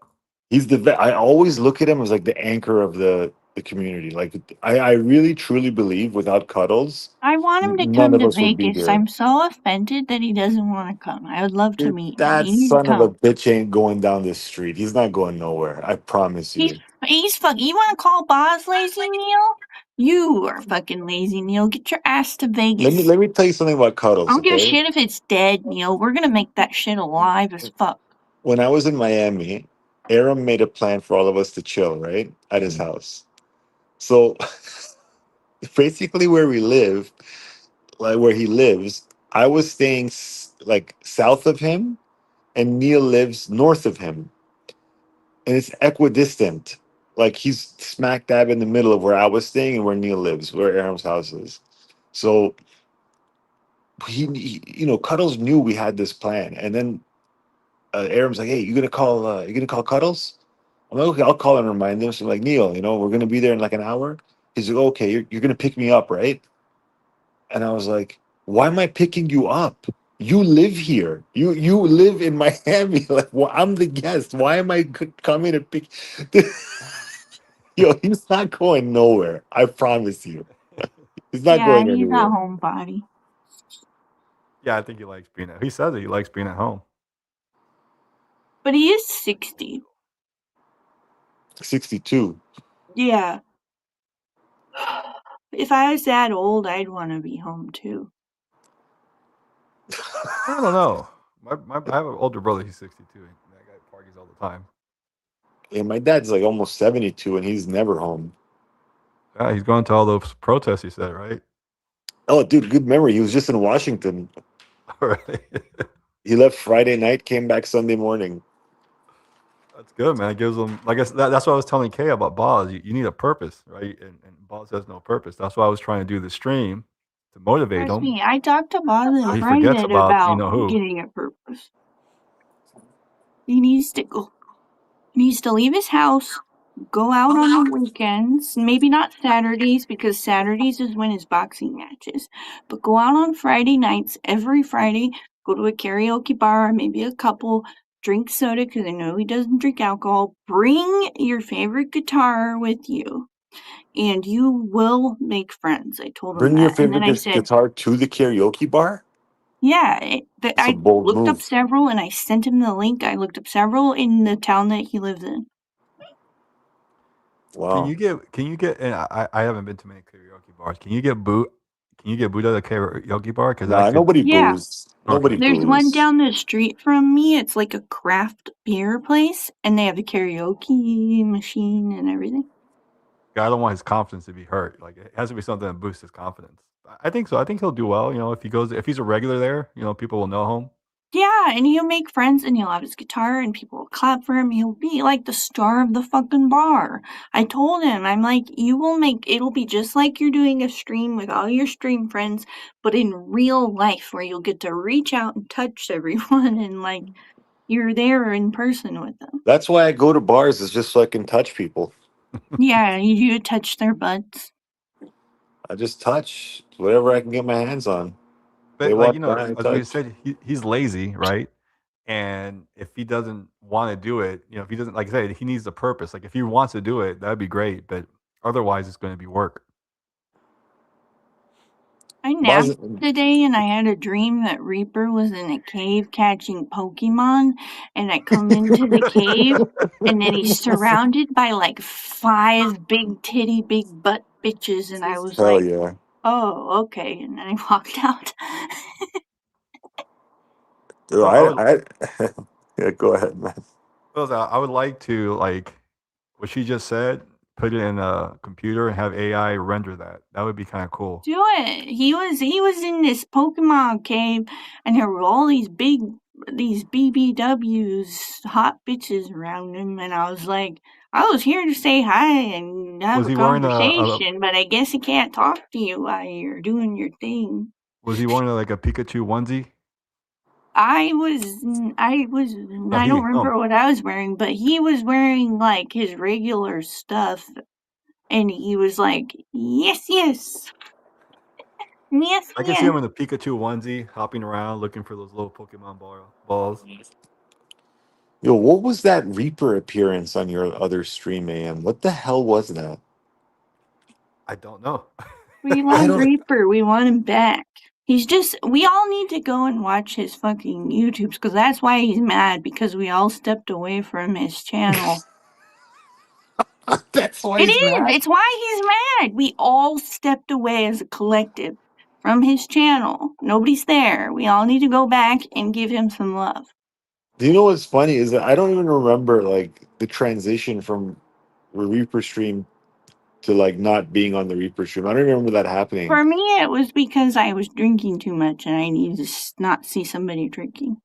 He's the vet. I always look at him as like the anchor of the community. Like I really truly believe without Cuddles, I want him to none come of to us would be Vegas. here. I'm so offended that he doesn't want to come. I would love to Dude, meet him. that He needs to son of a come. bitch ain't going down this street. He's not going nowhere. I promise you. He's fuck. You want to call Boz lazy, Neil? You are fucking lazy, Neil. Get your ass to Vegas. Let me tell you something about I Cuddles, don't give a okay? shit if it's dead, Neil. We're gonna make that shit alive as fuck. When I was in Miami, Aram made a plan for all of us to chill, right? At his house. So basically where we live, like where he lives, I was staying like south of him and Neil lives north of him. And it's equidistant. Like he's smack dab in the middle of where I was staying and where Neil lives, where Aram's house is. So you know, Cuddles knew we had this plan, and then Aram's like, "Hey, you gonna call Cuddles?" I'm like, "Okay, I'll call and remind him." So I'm like, Neil, you know, we're gonna be there in like an hour. He's like, "Okay, you're gonna pick me up, right?" And I was like, "Why am I picking you up? You live here. You live in Miami. Like, well, I'm the guest. Why am I coming to pick?" Yo, he's not going nowhere. I promise you. He's not Yeah, going he's a anywhere. homebody. Yeah, I think he likes being at. He says that he likes being at home. But he is 60. 62. Yeah. If I was that old, I'd want to be home too. I don't know. I have an older brother. He's 62. That guy all the time. And my dad's like almost 72 and he's never home. Yeah, he's going to all those protests. You said, right? Oh, dude, good memory. He was just in Washington. Right. He left Friday night, came back Sunday morning. That's good, man. It gives them, like I said, that's what I was telling Kay about Boz. You need a purpose, right? And Boz has no purpose. That's why I was trying to do the stream to motivate Trust him. me, I talked to Boz But and he forgets Brendan about you about know who. getting a purpose. He needs to go. He needs to leave his house, go out on the weekends, maybe not Saturdays, because Saturdays is when his boxing matches. But go out on Friday nights, every Friday, go to a karaoke bar, maybe a couple, drink soda, because I know he doesn't drink alcohol. Bring your favorite guitar with you, and you will make friends. I told him Bring your that. And then favorite I said, guitar to the karaoke bar? yeah, That's a I bold looked up move. several and I sent him the link. I looked up several in the town that he lives in. Can Wow. you get? And I haven't been to many karaoke bars. Can you get boot? Can you get boot at a karaoke bar? Because Nah, I could. nobody Yeah. boos. Nobody Okay. There's one boos. down the street from me. It's like a craft beer place, and they have a karaoke machine and everything. I don't want his confidence to be hurt. Like it has to be something that boosts his confidence. I think so. I think he'll do well. You know, if he's a regular there, you know, people will know him. Yeah, and he'll make friends and he'll have his guitar and people will clap for him. He'll be like the star of the fucking bar. I told him, I'm like, it'll be just like you're doing a stream with all your stream friends, but in real life where you'll get to reach out and touch everyone and like you're there in person with them. That's why I go to bars, is just so I can touch people. Yeah, you touch their butts. I just touch whatever I can get my hands on. They But like walk you know, by, I as we touch. said, he's lazy, right? And if he doesn't want to do it, you know, if he doesn't, like I said, he needs a purpose. Like if he wants to do it, that'd be great. But otherwise, it's going to be work. I Bars, napped today and I had a dream that Reaper was in a cave catching Pokemon, and I come into the cave and then he's surrounded by like 5 big titty, big butt bitches, and I was hell like, yeah. oh, okay, and then I walked out. Dude, Well, yeah, go ahead, man. I would like to like what she just said, put it in a computer and have AI render that. That would be kind of cool. Do it. He was in this Pokemon cave, and there were all these BBWs, hot bitches around him, and I was like, I was here to say hi and have Was a he wearing conversation, but I guess I can't talk to you while you're doing your thing. was he wearing like a Pikachu onesie? I No, don't remember what I was wearing, but he was wearing like his regular stuff, and he was like, yes, yes. Yes, I can see him in a Pikachu onesie, hopping around looking for those little Pokemon balls. Yo, what was that Reaper appearance on your other stream, AM? What the hell was that? I don't know. We I love don't- Reaper. We want him back. We all need to go and watch his fucking YouTubes, because that's why he's mad, because we all stepped away from his channel. That's why It he's is. mad. It's why he's mad. We all stepped away as a collective from his channel. Nobody's there. We all need to go back and give him some love. Do you know what's funny is that I don't even remember like the transition from the Reaper stream to like not being on the Reaper stream. I don't remember that happening. For me, it was because I was drinking too much and I needed to not see somebody drinking.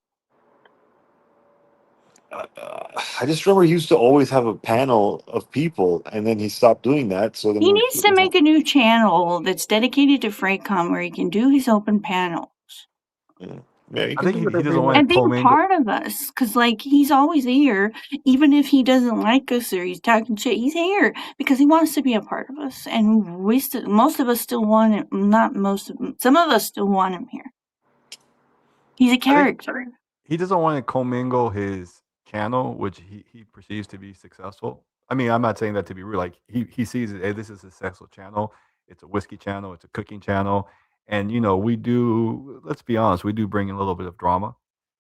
I just remember he used to always have a panel of people, and then he stopped doing that. So then He needs to make a new channel that's dedicated to Fraycom where he can do his open panels. Yeah, I think he doesn't want And to be commingle. part of us, because like he's always here, even if he doesn't like us or he's talking shit. He's here because he wants to be a part of us, and most of us still want him. Not most of them. Some of us still want him here. He's a character. He doesn't want to commingle his channel, which he perceives to be successful. I mean, I'm not saying that to be rude. Like he sees it, hey, this is a successful channel. It's a whiskey channel. It's a cooking channel. And, you know, let's be honest, we do bring in a little bit of drama.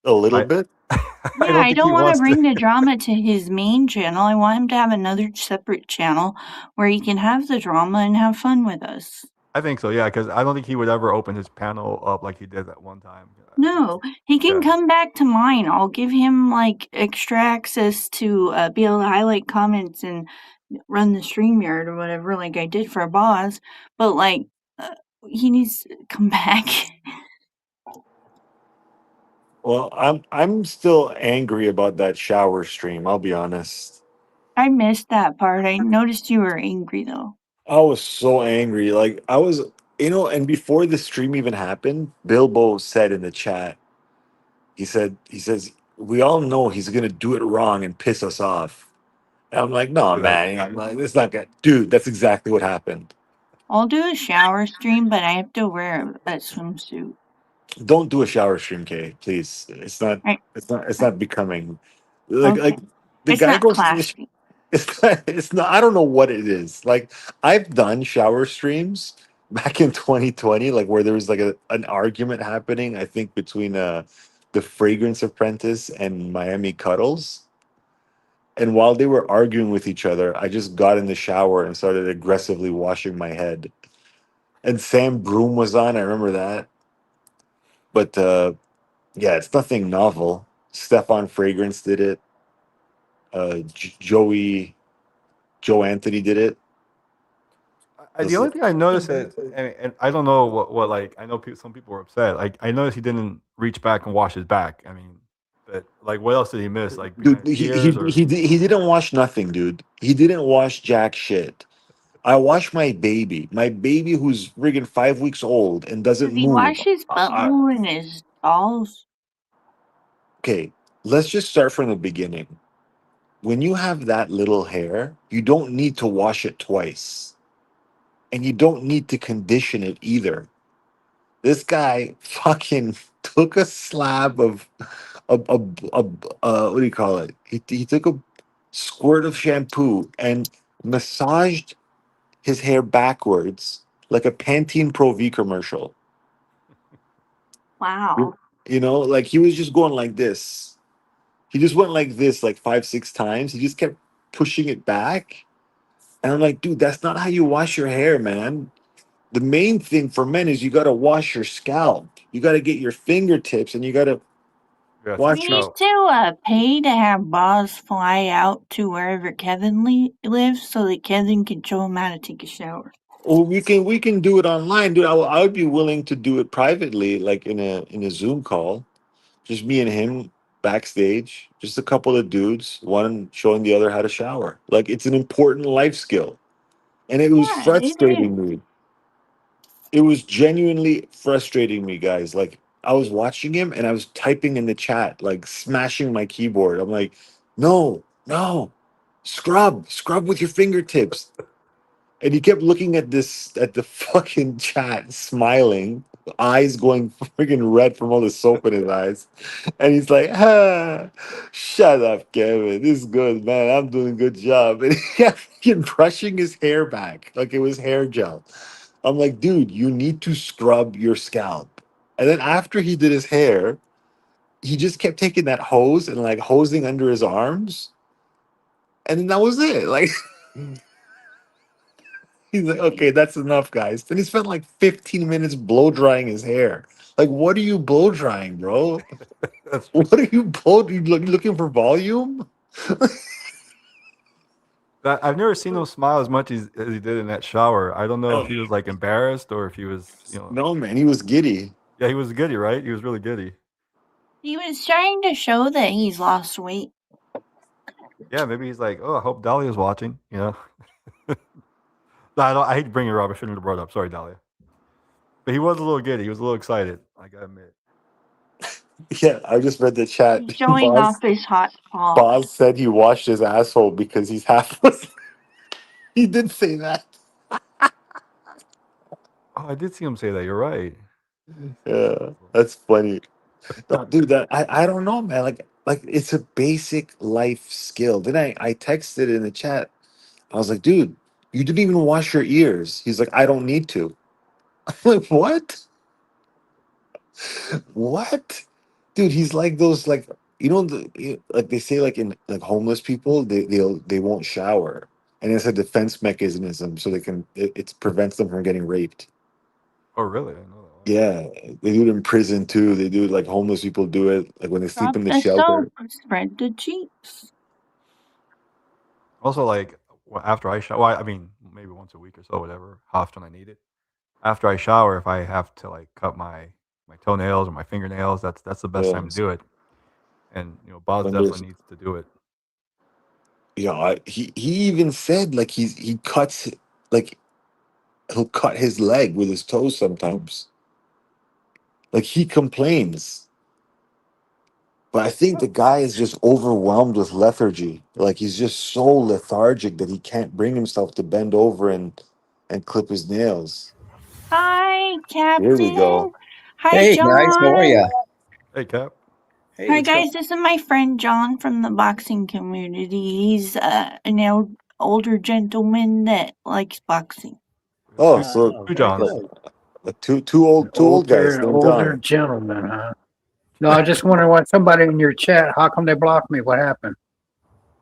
A little bit? Yeah, I don't want to bring the drama to his main channel. I want him to have another separate channel where he can have the drama and have fun with us. I think so. Yeah, because I don't think he would ever open his panel up like he did that one time. No, he can Yeah. come back to mine. I'll give him like extra access to be able to highlight comments and run the StreamYard or whatever, like I did for Boz. But like, he needs to come back. Well, I'm still angry about that shower stream. I'll be honest. I missed that part. I noticed you were angry though. I was so angry. Like I was, and before the stream even happened, Bilbo said in the chat, he says, we all know he's gonna do it wrong and piss us off. And I'm like, no, Do that. man. I'm like, it's not good, dude. That's exactly what happened. I'll do a shower stream, but I have to wear a swimsuit. Don't do a shower stream, Kay. Please. It's not. Right. It's not becoming. Like Okay. the It's guy not goes to the. classy. It's not. I don't know what it is. Like I've done shower streams back in 2020, like where there was like an argument happening. I think between the Fragrance Apprentice and Miami Cuddles. And while they were arguing with each other, I just got in the shower and started aggressively washing my head. And Sam Broom was on. I remember that. But yeah, it's nothing novel. Stefan Fragrance did it. Joe Anthony did it. The only thing I noticed is, and I don't know what like I know some people were upset. Like I noticed he didn't reach back and wash his back. I mean, but like what else did he miss? Like Dude, behind his ears or he didn't wash nothing, dude. He didn't wash jack shit. I washed my baby who's friggin' 5 weeks old and doesn't Does he move. wash his butthole and his balls? Okay, let's just start from the beginning. When you have that little hair, you don't need to wash it twice, and you don't need to condition it either. This guy fucking took a slab of what do you call it? He took a squirt of shampoo and massaged his hair backwards like a Pantene Pro V commercial. Wow. Like he was just going like this. He just went like this like 5, 6 times. He just kept pushing it back. And I'm like, dude, that's not how you wash your hair, man. The main thing for men is you got to wash your scalp. You got to get your fingertips and you got to yes, wash We your. need to pay to have Boz fly out to wherever Kevin lives so that Kevin can show him how to take a shower. Oh, we can do it online, dude. I would be willing to do it privately, like in a Zoom call, just me and him backstage, just a couple of dudes, one showing the other how to shower. Like it's an important life skill, and it was Yeah, it frustrating is. me. It was genuinely frustrating me, guys. Like I was watching him and I was typing in the chat, like smashing my keyboard. I'm like, no, no, scrub with your fingertips. And he kept looking at the fucking chat, smiling, eyes going freaking red from all the soap in his eyes. And he's like, shut up, Kevin. This is good, man. I'm doing a good job. And he kept freaking brushing his hair back like it was hair gel. I'm like, dude, you need to scrub your scalp. And then after he did his hair, he just kept taking that hose and like hosing under his arms. And then that was it. Like, he's like, okay, that's enough, guys. Then he spent like 15 minutes blow drying his hair. Like, what are you blow drying, bro? What are you looking for volume? I've never seen him smile as much as he did in that shower. I don't know if he was like embarrassed or if he was, No, man, he was giddy. Yeah, he was giddy, right? He was really giddy. He was trying to show that he's lost weight. Yeah, maybe he's like, oh, I hope Dahlia's watching. No, I hate bringing her up. I shouldn't have brought it up. Sorry, Dahlia. But he was a little giddy. He was a little excited. I gotta admit. Yeah, I just read the chat. He's showing off his hot paw. Boz said he washed his asshole because he's half. He did say that. Oh, I did see him say that. You're right. Yeah, that's funny. No, dude, I don't know, man. Like it's a basic life skill. Then I texted in the chat. I was like, dude, you didn't even wash your ears. He's like, I don't need to. I'm like, what? What? Dude, he's like those like like they say like in like homeless people they won't shower, and it's a defense mechanism so they can it prevents them from getting raped. Oh, really? I didn't know that. Yeah, they do it in prison too. They do it like homeless people do it, like when they sleep Drop in the the shelter. soap, spread the cheeks. Also, like after I shower, well, I mean, maybe once a week or so, whatever, how often I need it. After I shower, if I have to like cut my toenails or my fingernails, that's the best time to Yes. do it. And Boz When there's, definitely needs to do it. he even said like he cuts, like he'll cut his leg with his toes sometimes. Like he complains, but I think the guy is just overwhelmed with lethargy. Like he's just so lethargic that he can't bring himself to bend over and clip his nails. Hi, Here we Captain. go. Hi, Hey guys, how are John. ya? Hey, Cap. Hey, Hi, what's going? guys. This is my friend John from the boxing community. He's an older gentleman that likes boxing. Oh, Two, so Oh, two very Johns. good. two old guys named Older John. gentleman, huh? No, I just wonder why somebody in your chat, how come they blocked me? What happened?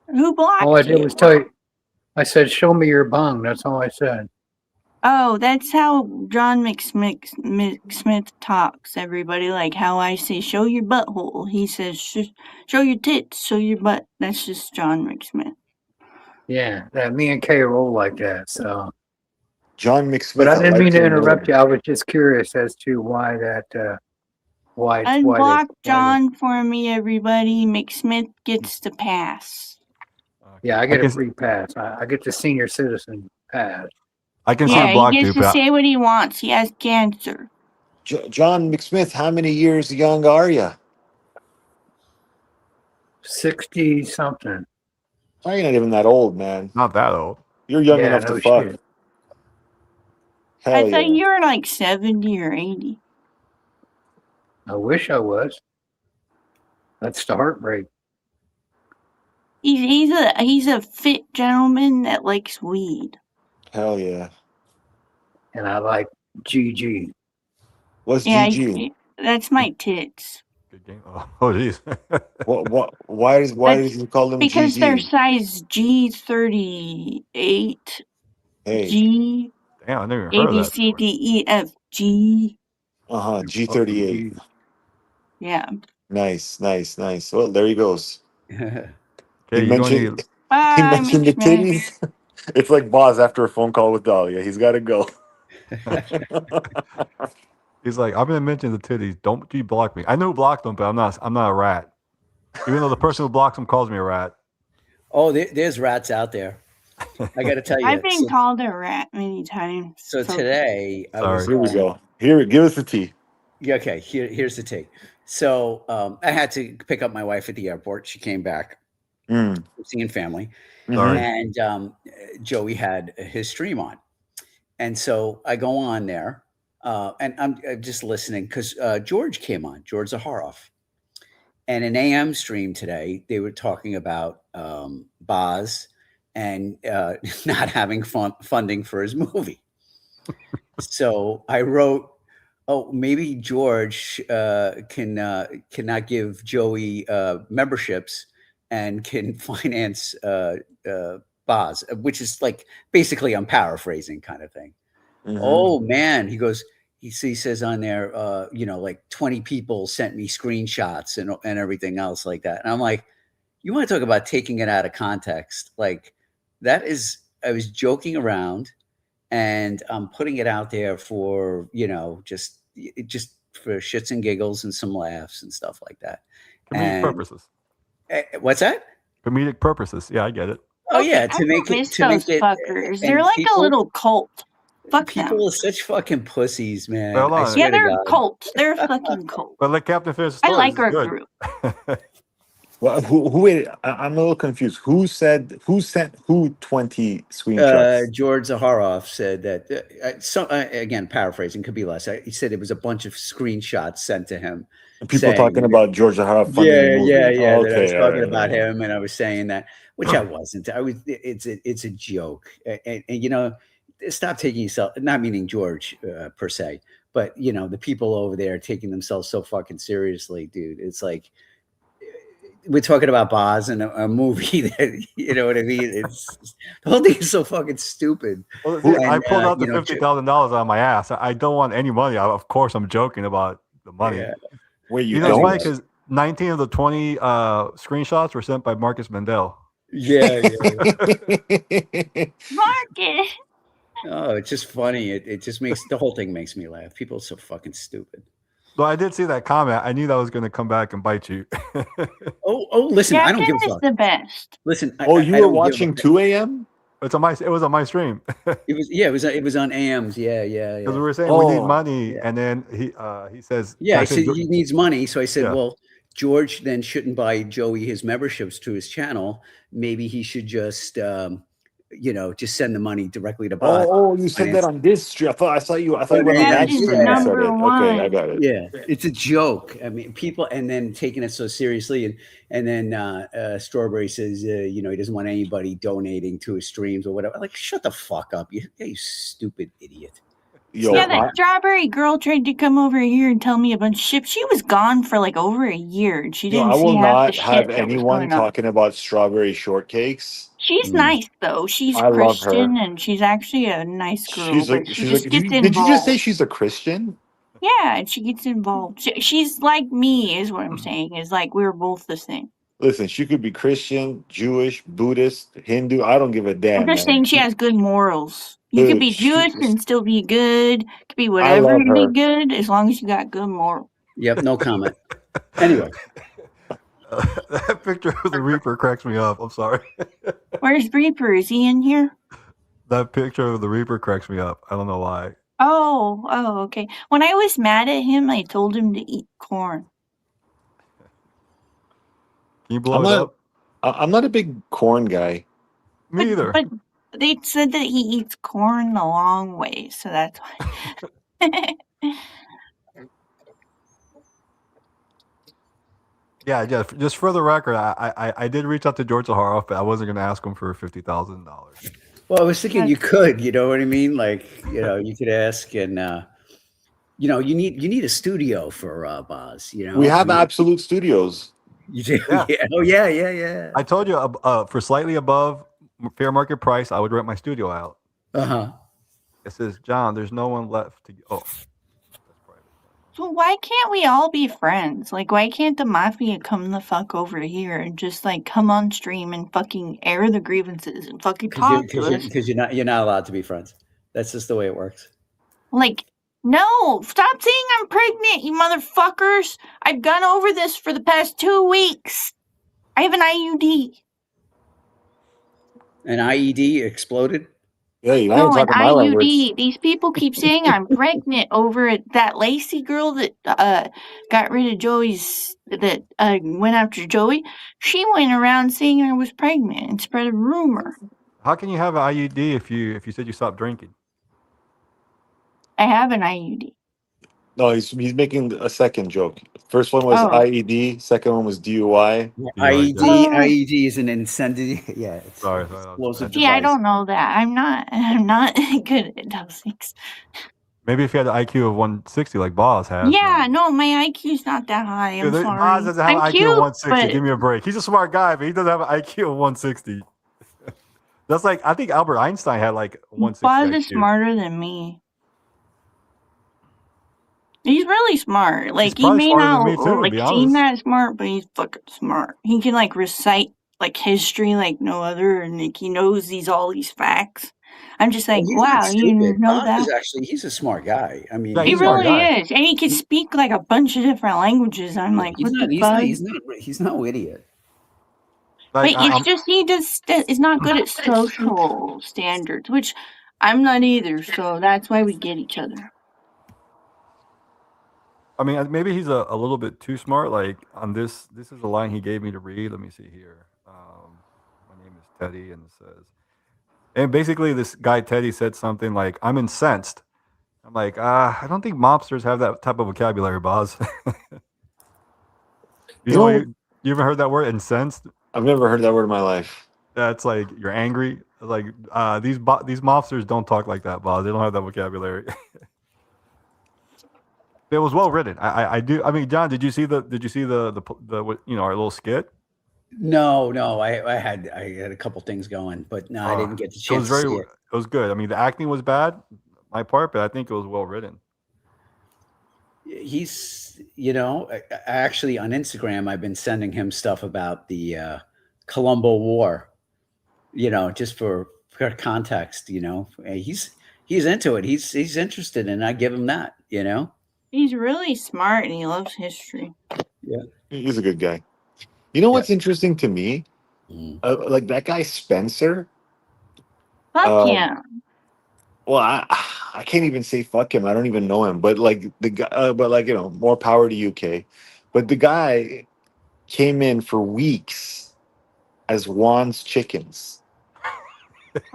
Who blocked All I did you? was tell you, I said, show me your bung. That's all I said. Oh, that's how John McSmith talks, everybody. Like how I say, show your butthole. He says, show your tits, show your butt. That's just John McSmith. Yeah, that me and Kay roll like that. So, John McSmith. but I didn't like mean to your interrupt name. you. I was just curious as to why that, why Unblock John for me, everybody. McSmith gets the pass. Yeah, I I get a can free pass. I get the senior citizen pass. I can see Yeah, him he blocked gets you, to but say what he wants. He has cancer. John McSmith, how many years young are you? 60 something. Oh, you're not even that old, man. not that old. You're young Yeah, enough to no fuck. shit. Hell I yeah. thought you were like 70 or 80. I wish I was. That's the heartbreak. He's a fit gentleman that likes weed. Hell yeah. And I like GG. What's Yeah, GG? that's my tits. Good game. Oh, jeez. What? Why does he call them Because they're GG? size G38, Hey. G, Damn, I never even A, heard of B, that C, before. D, E, F, G. G38. Yeah. Nice. Well, there he goes. Okay, He you don't mentioned need. he Bye, mentioned the McSmith. titties. It's like Boz after a phone call with Dahlia. He's got to go. He's like, I'm gonna mention the titties. Don't you block me? I know who blocked them, but I'm not a rat. Even though the person who blocks them calls me a rat. Oh, there's rats out there. I got to tell you. I've been called a rat many times. So today I was. Here we go. Here, give us the tea. Okay, here's the take. So I had to pick up my wife at the airport. She came back, seeing family, Sorry. and Joey had his stream on, and so I go on there, and I'm just listening because George came on, George Zaharoff, and an AM stream today. They were talking about Boz and not having funding for his movie. So I wrote, oh, maybe George cannot give Joey memberships and can finance Boz, which is like basically I'm paraphrasing kind of thing. Oh man, he goes. He says on there, like 20 people sent me screenshots and everything else like that, and I'm like, you want to talk about taking it out of context? Like that is, I was joking around. And I'm putting it out there for, just for shits and giggles and some laughs and stuff like that. Comedic purposes. What's that? Comedic purposes. Yeah, I get it. Oh yeah, I to make miss it those fuckers. They're like people, a little cult. Fuck people them. are such fucking pussies, man. Well, I swear Yeah, they're to God. cults. They're a fucking cult. But let Captain finish the I story. like This is our good. group. Well, who wait? I'm a little confused. Who sent who 20 screenshots? George Zaharoff said that. Again, paraphrasing, could be less. He said it was a bunch of screenshots sent to him. People talking about George Zaharoff funding the movie. Yeah. Oh, That I was okay, talking all about right. him, and I was saying that, which I wasn't. It's a joke, and stop taking yourself. Not meaning George per se, but the people over there taking themselves so fucking seriously, dude. It's like we're talking about Boz and a movie that, you know what I mean? It's the whole thing is so fucking stupid. Well, see, I And, pulled out the you know, $50,000 out of my ass. I don't want any money. Of course, I'm joking about the money. Yeah. Wait, you You know, it's funny don't? because 19 of the 20 screenshots were sent by Marcus Mendel. Yeah. Marcus. Oh, it's just funny. It just makes the whole thing makes me laugh. People are so fucking stupid. Though I did see that comment. I knew that was going to come back and bite you. Oh, listen, I don't give a Jacken is fuck. the best. Listen, Oh, you I were don't give a watching fuck. 2 a.m.? It was on my stream. It was on AMs. Yeah. Because we were saying we need Oh, money, yeah. and then he says, Yeah, I said, said he needs money. So I said, Yeah. well, George then shouldn't buy Joey his memberships to his channel. Maybe he should just, just send the money directly to Boz. Oh, you said that on this stream. I thought you went on That that is stream and said number it. Okay, I one. got it. Yeah, it's a joke. I mean, people, and then taking it so seriously, and then Strawberry says, he doesn't want anybody donating to his streams or whatever. Like, shut the fuck up, you stupid idiot. Yo, Yeah, that strawberry girl tried to come over here and tell me a bunch of shit. She was gone for like over a year, and she didn't I will see half not the shit have that was anyone going on. talking about strawberry shortcakes. She's nice though. She's I love her. Christian, and she's actually a nice girl. She's but like, she just gets did you just say involved. she's a Christian? Yeah, and she gets involved. She's like me, is what I'm saying. Is like we're both the same. Listen, she could be Christian, Jewish, Buddhist, Hindu. I don't give a damn. I'm just man. saying she has good morals. You could Dude, be Jewish and still be good. Could be I whatever love and be her. good as long as you got good morals. Yep, no comment. Anyway, that picture of the Reaper cracks me up. I'm sorry. Where's Reaper? Is he in here? That picture of the Reaper cracks me up. I don't know why. Oh, okay. When I was mad at him, I told him to eat corn. Can you blow it up? I'm not a big corn guy. Me either. But they said that he eats corn the long way, so that's why. Yeah. Just for the record, I did reach out to George Zaharoff, but I wasn't going to ask him for $50,000. well, I was thinking you could, you know what I mean? Like, you could ask, and you need a studio for Boz. We have Absolute Studios. You do? Yeah. Yeah. Oh yeah. I told you for slightly above fair market price, I would rent my studio out. It says, John, there's no one left to. Oh, that's private. So why can't we all be friends? Like, why can't the mafia come the fuck over here and just like come on stream and fucking air the grievances and fucking talk to us? Because you're not allowed to be friends. That's just the way it works. Like, no, stop saying I'm pregnant, you motherfuckers. I've gone over this for the past 2 weeks. I have an IUD. An IED exploded. Yeah, you No, ain't an talking my language. IUD. These people keep saying I'm pregnant over it. That Lacey girl that got rid of Joey's, that went after Joey. She went around saying I was pregnant and spread a rumor. How can you have an IUD if you said you stopped drinking? I have an IUD. No, he's making a second joke. First one was Oh. IED. Second one was DUI. IED is an incendiary. Yeah. It's Sorry. explosive Yeah, I device. don't know that. I'm not good at those things. Maybe if you had an IQ of 160 like Boz has. Yeah, then- no, my IQ's not that high. I'm Dude, sorry. Boz doesn't have I'm an IQ cute, of 160. but Give me a break. He's a smart guy, but he doesn't have an IQ of 160. That's like, I think Albert Einstein had like 160 Buzz IQ. is smarter than me. He's really smart. Like, he probably may smarter not than me too, to like be seem honest. that smart, but he's fucking smart. He can like recite like history like no other, and like he knows all these facts. I'm just like, He's not wow, you stupid. know Boz that? is actually, he's a smart guy. I mean, Yeah, He he's a smart really guy. is, and he can speak like a bunch of different languages. I'm like, he's what not, the he's fuck? not, he's no idiot. Like, But it's just he just is not good at social standards, which I'm not either. So that's why we get each other. I mean, maybe he's a little bit too smart. Like on this is a line he gave me to read. Let me see here. My name is Teddy, and it says, and basically this guy Teddy said something like, "I'm incensed." I'm like, I don't think mobsters have that type of vocabulary, Boz. You ever heard that word, incensed? I've never heard that word in my life. That's like you're angry. Like these mobsters don't talk like that, Boz. They don't have that vocabulary. It was well written. I do. I mean, John, did you see the our little skit? No, I had a couple things going, but no, I didn't get the It was chance to see it. It was good. I mean, the acting was bad, my part, but I think it was well written. He's, I actually on Instagram, I've been sending him stuff about the Colombo War, just for context. He's into it. He's interested, and I give him that. He's really smart and he loves history. Yeah. He's a good guy. You know Yeah. what's interesting to me? Mm. Like that guy Spencer. Fuck Um, yeah. Well, I can't even say fuck him. I don't even know him. But like the guy, but like more power to UK. But the guy came in for weeks as Juan's chickens,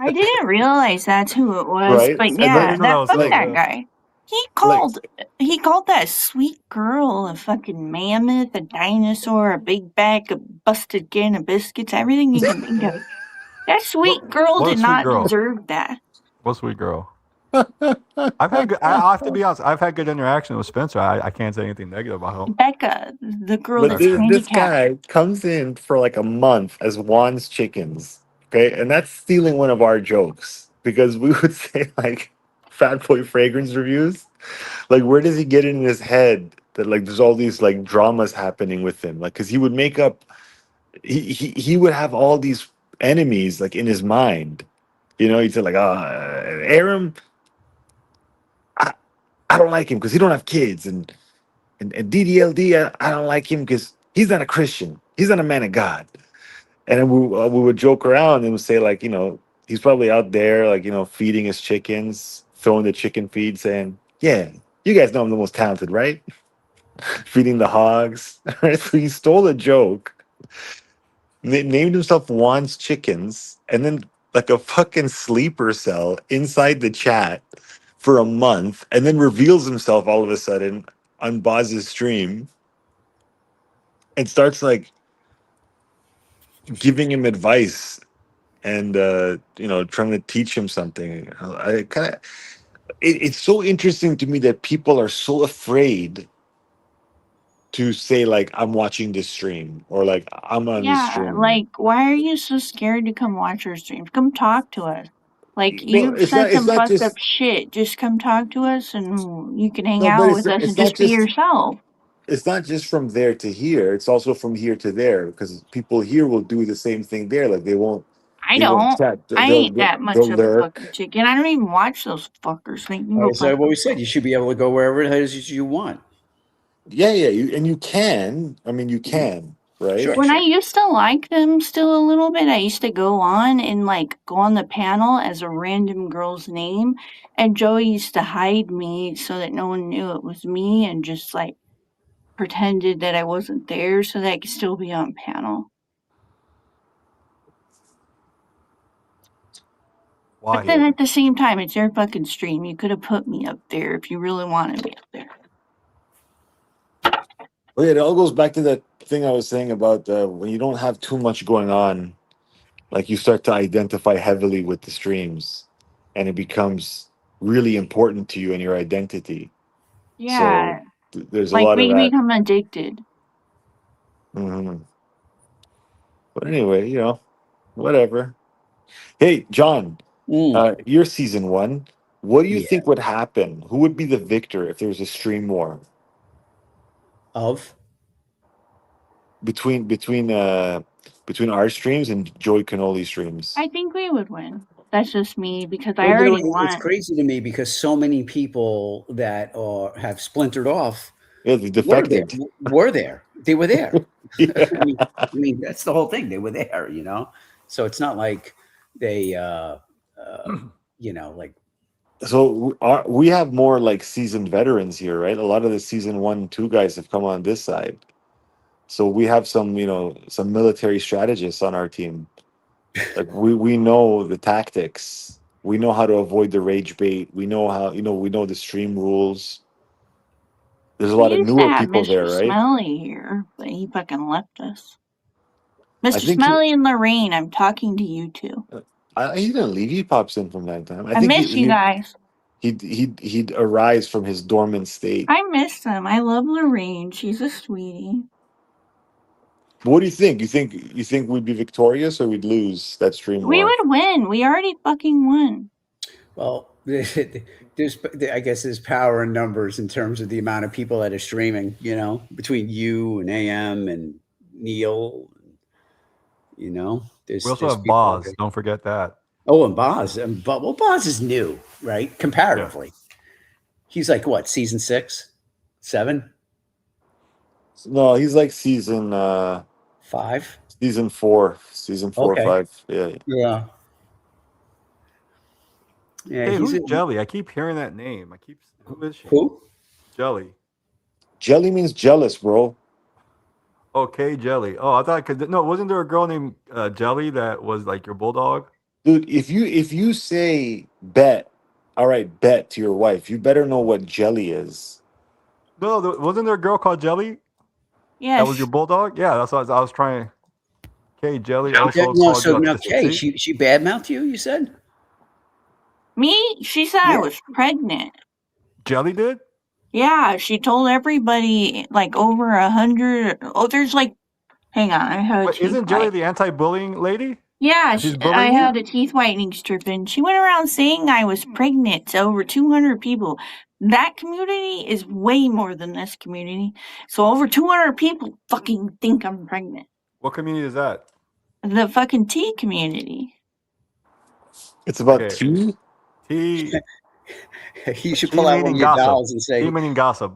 I didn't realize that's who it was, right? but And I yeah, didn't know that was fuck him, that yeah. guy. He like called that sweet girl a fucking mammoth, a dinosaur, a big bag of busted can of biscuits, everything you can think of. That sweet girl What a did sweet not girl. deserve that. What a sweet girl. I've had good, I have to be honest. I've had good interaction with Spencer. I can't say anything negative about him. Becca, the girl But that's Okay. this handicapped. guy comes in for like a month as Juan's chickens. Okay. And that's stealing one of our jokes because we would say like Fat Boy Fragrance reviews. Like, where does he get in his head that like there's all these like dramas happening with him? Like, because he would make up, he would have all these enemies like in his mind. He'd say like, Aram, I, I don't like him because he don't have kids. And DDLD, I don't like him because he's not a Christian. He's not a man of God. And then we would joke around and would say like, he's probably out there like, feeding his chickens, throwing the chicken feed, saying, yeah, you guys know I'm the most talented, right? Feeding the hogs. So he stole a joke, named himself Juan's Chickens, and then like a fucking sleeper cell inside the chat for a month, and then reveals himself all of a sudden on Boz's stream and starts like giving him advice and trying to teach him something. I kind of it's so interesting to me that people are so afraid to say like I'm watching this stream or like I'm on this Yeah, stream. like, why are you so scared to come watch our streams? Come talk to us. Like, No, you've said it's some not fucked up just shit. Just come talk to us and you can hang no, but out with us and just be yourself. it's not just from there to here. It's also from here to there because people here will do the same thing there. Like I they won't don't. chat. I ain't that much They'll of a lurk. fucking chicken. I don't even watch those fuckers. They can go As I've fuck always said, themselves. you should be able to go wherever it is you want. Yeah, you can. I mean, you can, right? Sure. When I used to like them still a little bit, I used to go on and like go on the panel as a random girl's name, and Joey used to hide me so that no one knew it was me and just like pretended that I wasn't there so that I could still be on panel. Why? But then at the same time, it's your fucking stream. You could have put me up there if you really wanted me up there. Well, yeah, it all goes back to that thing I was saying about when you don't have too much going on, like you start to identify heavily with the streams, and it becomes really important to you and your identity. So Yeah, there's a like lot of we that. become addicted. Hmm. But anyway, whatever. Hey, John, Mm. you're season one. What do you Yeah. think would happen? Who would be the victor if there was a stream war Of between our streams and Joey Canoli streams? I think we would win. That's just me because I well, already it's won. crazy to me because so many people that have splintered off Yeah, they defected. were there. They were there. Yeah. I mean, that's the whole thing. They were there, So it's not like they, like So we have more like seasoned veterans here, right? A lot of the season 1, 2 guys have come on this side. So we have some, some military strategists on our team. Like we know the tactics. We know how to avoid the rage bait. We know how, we know the stream rules. There's a We lot of used to newer have people there, Mr. right? Smelly here, but he fucking left us. I Mr. think Smelly and Lorraine, I'm talking to you two. he didn't leave. He pops in from time to time. I I think miss you guys. he'd arise from his dormant state. I miss them. I love Lorraine. She's a sweetie. What do you think? You think we'd be victorious or we'd lose that stream We war? would win. We already fucking won. Well, I guess there's power in numbers in terms of the amount of people that are streaming. You know, between you and AM and Neil. You know, We also there's have people. Boz. Don't forget that. Oh, and Boz, well, Boz is new, right? Comparatively, he's like what, season 6, 7, No, he's like season 5. season 4, season 4 Okay. or 5. Yeah. Yeah. Yeah. Hey, He's who's Jelly? I keep hearing that name. Who is she? who? Jelly. Jelly means jealous, bro. Okay, Jelly. Oh, I thought no, wasn't there a girl named Jelly that was like your bulldog? Dude, if you say bet, all right, bet to your wife, you better know what jelly is. No, wasn't there a girl called Jelly Yes. that was your bulldog? Yeah, that's what I was trying. Okay, Jelly. Also Yeah, no, called so now Kay, See? she badmouthed you. You said Me? She said I Yeah. was pregnant. Jelly did? Yeah, she told everybody like over 100. Oh, there's like, hang on, I had a Wait, teeth isn't Jelly white. the anti-bullying lady? Yeah, She's I bullying had you? a teeth whitening strip, and she went around saying I was pregnant to over 200 people. That community is way more than this community. So over 200 people fucking think I'm pregnant. What community is that? The fucking tea community. It's about Okay. tea. Tea you should Tea pull out one meaning of your gossip. dolls and say, Tea meaning gossip,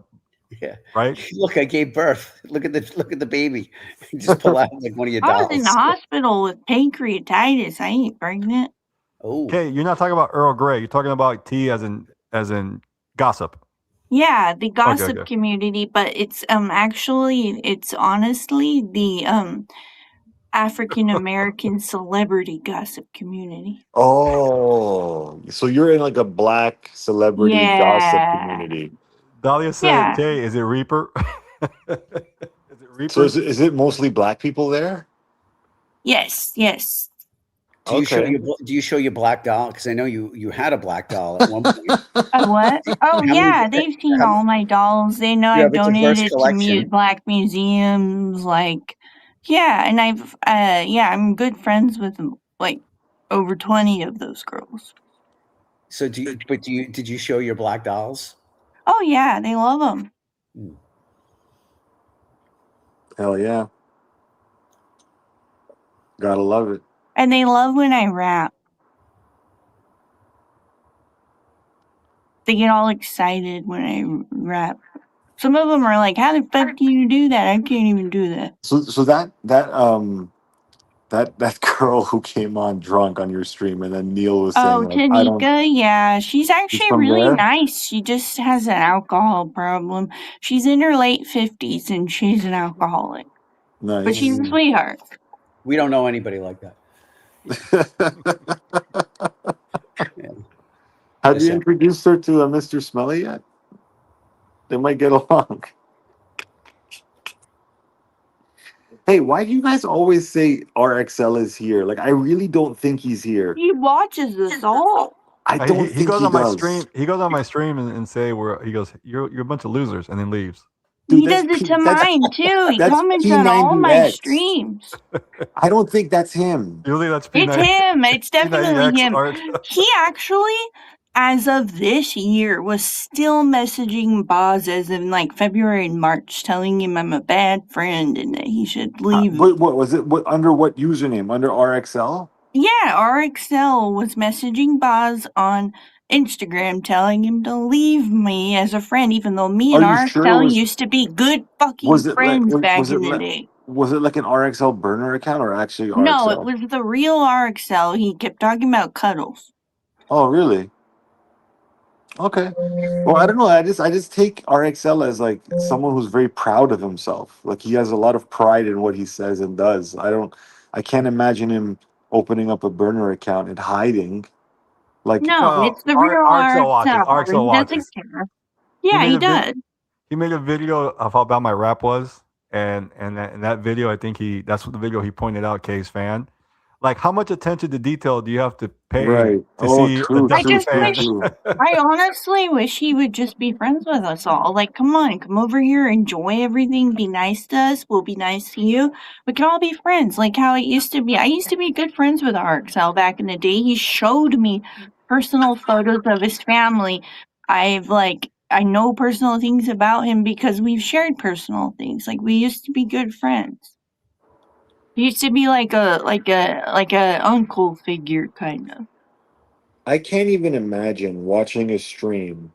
"Yeah, right? look, I gave birth. Look at the baby." Just pull out like one of your I dolls. was in the hospital with pancreatitis. I ain't pregnant. Oh, Okay, you're not talking about Earl Grey. You're talking about tea as in gossip. Yeah, the gossip okay. community, but it's actually it's honestly the African American celebrity gossip community. Oh, so you're in like a black celebrity gossip Yeah. community. Dahlia said, Yeah. "Okay, is it Reaper? Is it Reaper? So is it mostly black people there? Yes, yes. do Okay. you show your black doll? Because I know you had a black doll at one point. A what? Oh many- yeah, they've seen how- all my dolls. They know You I've have a diverse donated to collection. black museums. Like, yeah, and I'm good friends with like over 20 of those girls. So did you show your black dolls? Oh yeah, they love them. Hell yeah. Gotta love it. And they love when I rap. They get all excited when I rap. Some of them are like, "How the fuck do you do that? I can't even do that." So that girl who came on drunk on your stream and then Neil was saying Oh, like, I don't Tanika, yeah, she's actually from really there? nice. She just has an alcohol problem. She's in her late 50s and she's an alcoholic, Nice. but she's a sweetheart. We don't know anybody like that. Have you Listen. introduced her to a Mr. Smelly yet? They might get along. Hey, why do you guys always say RXL is here? Like, I really don't think he's here. He watches us all. I don't He think goes he on my does. stream. He goes on my stream and say you're a bunch of losers, and then leaves. Dude, He does that's it to P- that's- mine too. He that's comments on all my P90X. streams. I don't think that's him. Usually that's It's P90. him. It's definitely him. P90X. He actually, as of this year, was still messaging Boz as in like February and March, telling him I'm a bad friend and that he should leave. But what was it? Under what username? Under RXL? Yeah, RXL was messaging Boz on Instagram telling him to leave me as a friend, even though me and Are you sure it RXL was- used to be good fucking Was it like- friends back was it in the like- day. Was it like an RXL burner account or actually RXL? No, it was the real RXL. He kept talking about cuddles. Oh, really? Okay. Well, I don't know. I just take RXL as like someone who's very proud of himself. Like he has a lot of pride in what he says and does. I can't imagine him opening up a burner account and hiding. Like No, No, it's the R- real RXL watches, RXL. RXL He watches. doesn't care. Yeah, made he a vid- does. He made a video of how bad my rap was, and in that video, I think that's what the video he pointed out. K's fan, Like, how much attention to detail do you have to pay Right. to Oh, see a true, I Dusty just fan? wish, I honestly wish he would just be friends with us all. Like, come on, come over here, enjoy everything, be nice to us, we'll be nice to you. We can all be friends, like how it used to be. I used to be good friends with RXL back in the day. He showed me personal photos of his family. I know personal things about him because we've shared personal things. Like, we used to be good friends. He used to be like a uncle figure, kind of. I can't even imagine watching a stream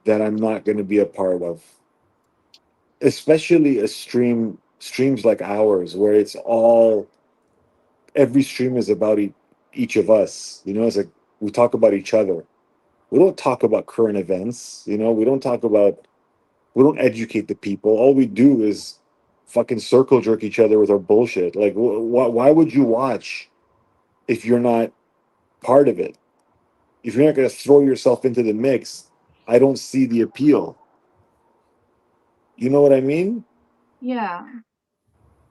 that I'm not going to be a part of, especially streams like ours where it's all every stream is about each of us. You know, it's like we talk about each other. We don't talk about current events. You know, we don't educate the people. All we do is fucking circle jerk each other with our bullshit. Like, why would you watch if you're not part of it? If you're not going to throw yourself into the mix, I don't see the appeal. You know what I mean? Yeah.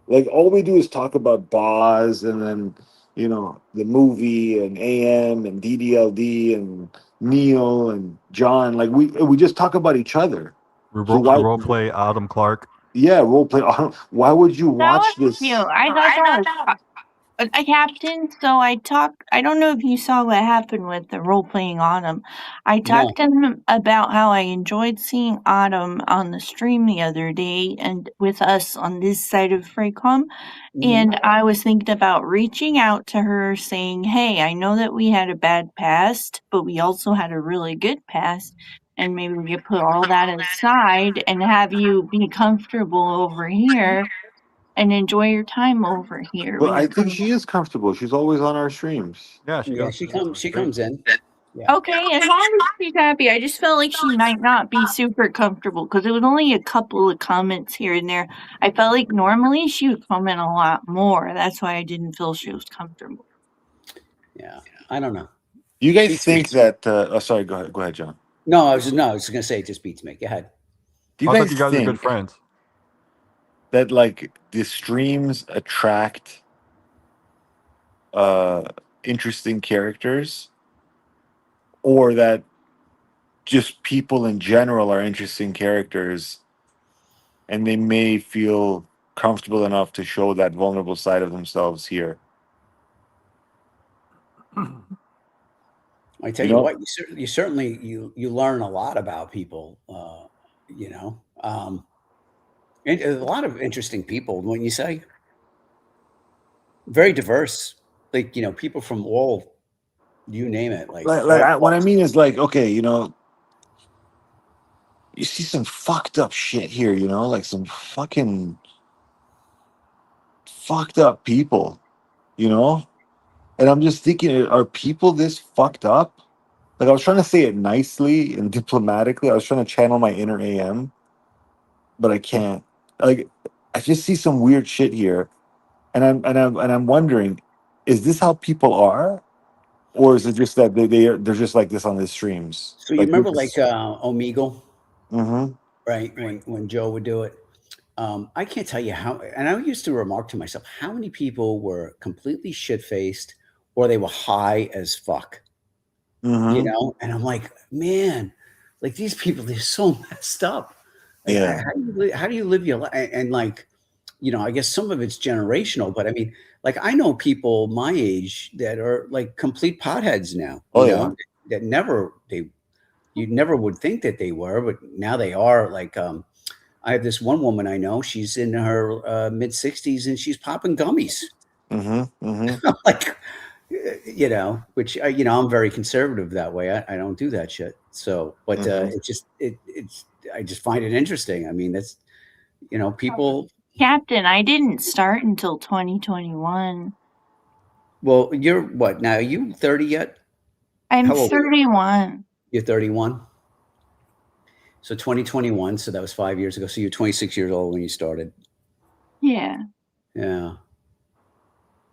Like, all we do is talk about Boz and then, you know, the movie and AM and DDLD and Neil and John. Like, we just talk about each other. We So why? role play Adam Clark. Yeah, role play. Why would you That watch was this? cute. I thought that was a captain. So I don't know if you saw what happened with the role playing Autumn. I No. talked to him about how I enjoyed seeing Autumn on the stream the other day and with us on this side of Fraycom. And I was thinking about reaching out to her saying, hey, I know that we had a bad past, but we also had a really good past. And maybe we could put all that aside and have you be comfortable over here and enjoy your time over here Well, when I you think come. she is comfortable. She's always on our streams. Yeah, she Yeah, goes. she Great. comes in. Yeah. Okay, as long as she's happy. I just felt like she might not be super comfortable because it was only a couple of comments here and there. I felt like normally she would comment a lot more. That's why I didn't feel she was comfortable. Yeah. I don't know. You guys Beats think me. that? Oh, sorry. Go ahead, John. No, I was gonna say it just beats me. Go ahead. Do you I thought guys you guys are good think friends. that like the streams attract interesting characters, or that just people in general are interesting characters, and they may feel comfortable enough to show that vulnerable side of themselves here? I tell You you know, what, you certainly you learn a lot about people. You know, and a lot of interesting people. When you say very diverse, like people from all, you name it, like all what I walks. mean is like, okay, you know, you see some fucked up shit here. You know, like some fucking fucked up people. You know, and I'm just thinking, are people this fucked up? Like, I was trying to say it nicely and diplomatically. I was trying to channel my inner AM, but I can't. Like, I just see some weird shit here, and I'm wondering, is this how people are, or is it just that they're just like this on the streams? So you Like, remember like Omegle, mm-hmm. right? When Joe would do it. I can't tell you how, and I used to remark to myself how many people were completely shit faced or they were high as fuck, Mm-hmm. And I'm like, man, like these people, they're so messed up. Like, Yeah. how do you live your life? And like, I guess some of it's generational, but I mean, like I know people my age that are like complete potheads now, Oh yeah. that you never would think that they were, but now they are. Like, I have this one woman I know, she's in her mid 60s and she's popping gummies. Mm-hmm. Mm-hmm. I'm like, which I'm very conservative that way. I don't do that shit. So, but it's I just find it interesting. I mean, that's people. Captain, I didn't start until 2021. Well, you're what now? Are you 30 yet? I'm How old are you? 31. You're 31. So 2021. So that was 5 years ago. So you're 26 years old when you started. Yeah. Yeah.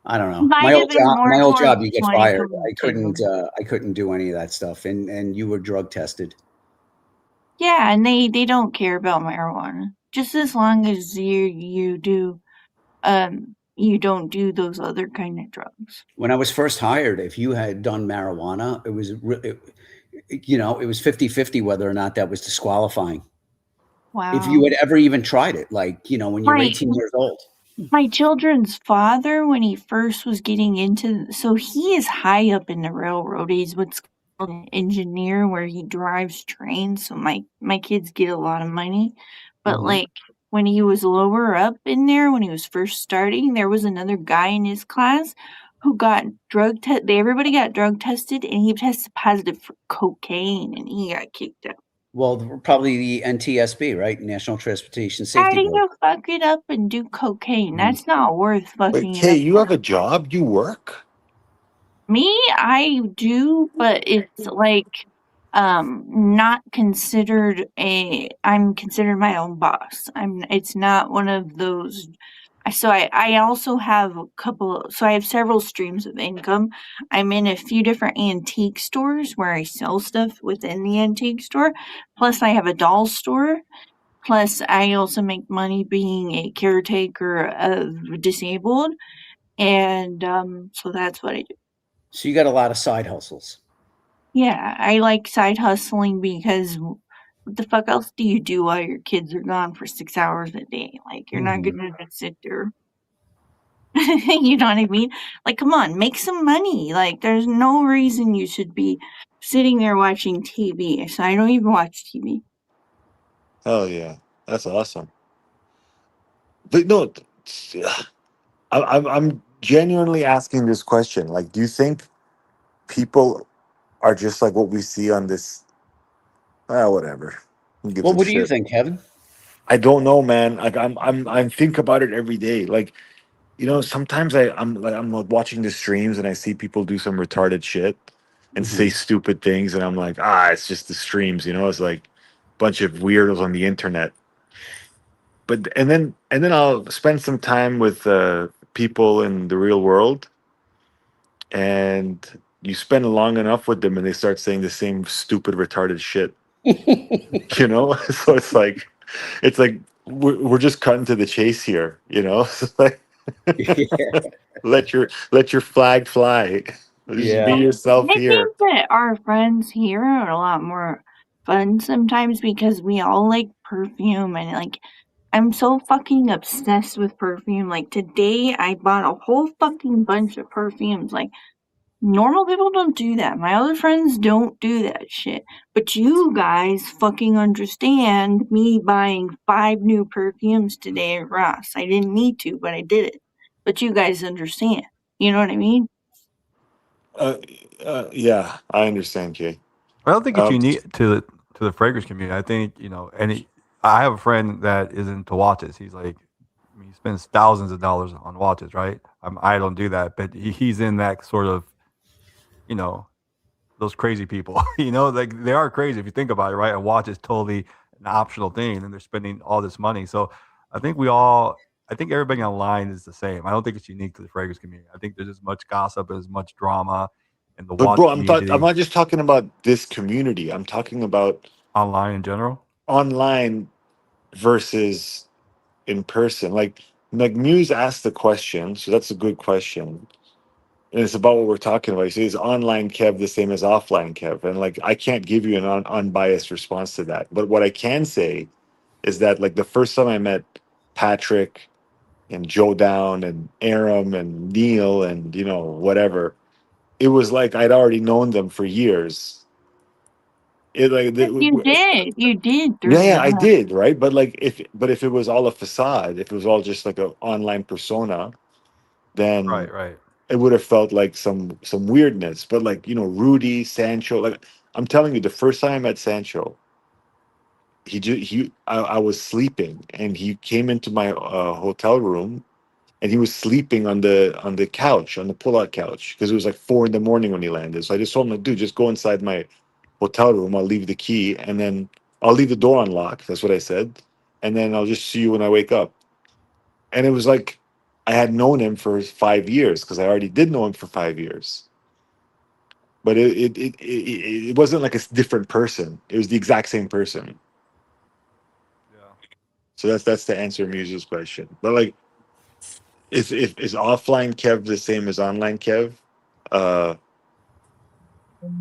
I don't know. Might have been more My old towards job, you get fired. I 2022. couldn't do any of that stuff. And you were drug tested. Yeah, and they don't care about marijuana. Just as long as you do you don't do those other kind of drugs. When I was first hired, if you had done marijuana, it was it was 50-50 whether or not that was disqualifying. If you Wow. had ever even tried it, like, when you're My 18 years old. my children's father, when he first was getting into, so he is high up in the railroad. He's what's called an engineer, where he drives trains. So my kids get a lot of money, but Mhm. like when he was lower up in there, when he was first starting, there was another guy in his class who got drug test. Everybody got drug tested, and he tested positive for cocaine, and he got kicked out. Well, probably the NTSB, right? National Transportation How Safety do Board. you fuck it up and do cocaine? Mhm. That's not worth Wait, fucking it Kay, up you for. have a job? You work? Me, I do, but it's like not considered I'm considered my own boss. It's not one of those. I also have I have several streams of income. I'm in a few different antique stores where I sell stuff within the antique store. Plus I have a doll store. Plus I also make money being a caretaker of disabled, and so that's what I do. So you got a lot of side hustles. Yeah, I like side hustling because what the fuck else do you do while your kids are gone for 6 hours a day? Like, you're not Mhm. gonna just sit there. You know what I mean? Like, come on, make some money. Like, there's no reason you should be sitting there watching TV. So I don't even watch TV. Hell yeah, that's awesome. But no, I'm genuinely asking this question. Like, do you think people are just like what we see on this? Whatever. Who gives Well, a what do you shit? think, Kevin? I don't know, man. Like, I'm think about it every day. Like, sometimes I'm like watching the streams and I see people do some retarded shit and say Mhm. stupid things, and I'm like, it's just the streams. It's like a bunch of weirdos on the internet. But and then I'll spend some time with people in the real world, and you spend long enough with them, and they start saying the same stupid, retarded shit. So it's like we're just cutting to the chase here. It's like Yeah. let your flag fly. Just be Yeah. yourself I here. think that our friends here are a lot more fun sometimes because we all like perfume, and like I'm so fucking obsessed with perfume. Like today I bought a whole fucking bunch of perfumes. Like normal people don't do that. My other friends don't do that shit. But you guys fucking understand me buying 5 new perfumes today at Ross. I didn't need to, but I did it. But you guys understand. You know what I mean? Uh, yeah, I understand, Kay. I don't think it's Um, unique to the fragrance community. I think I have a friend that is into watches. He's like, he spends thousands of dollars on watches, right? I don't do that, but he's in that sort of, you know, those crazy people. Like they are crazy if you think about it, right? A watch is totally an optional thing, and they're spending all this money. So I think I think everybody online is the same. I don't think it's unique to the fragrance community. I think there's as much gossip, as much drama in the but watch bro, I'm community not just talking about this community. I'm talking about online in general. online versus in person. Like Muse asked the question, so that's a good question. And it's about what we're talking about. You say, is online Kev the same as offline Kev? And like, I can't give you an unbiased response to that. But what I can say is that like the first time I met Patrick and Joe Down and Aram and Neil and whatever, it was like I'd already known them for years. It like Yes, you did. You did yeah, through yeah, I the did, right? But like if it was all a facade, if it was all just like an online persona, then Right, right. it would have felt like some weirdness. But like Rudy, Sancho, like I'm telling you, the first time I met Sancho, I was sleeping, and he came into my hotel room, and he was sleeping on the couch, on the pull-out couch, because it was like 4 a.m. when he landed. So I just told him, like, dude, just go inside my hotel room. I'll leave the key, and then I'll leave the door unlocked. That's what I said, and then I'll just see you when I wake up. And it was like I had known him for 5 years, because I already did know him for 5 years. But it wasn't like a different person. It was the exact same person. Yeah. So that's to answer Muse's question. But like, is offline Kev the same as online Kev? Uh,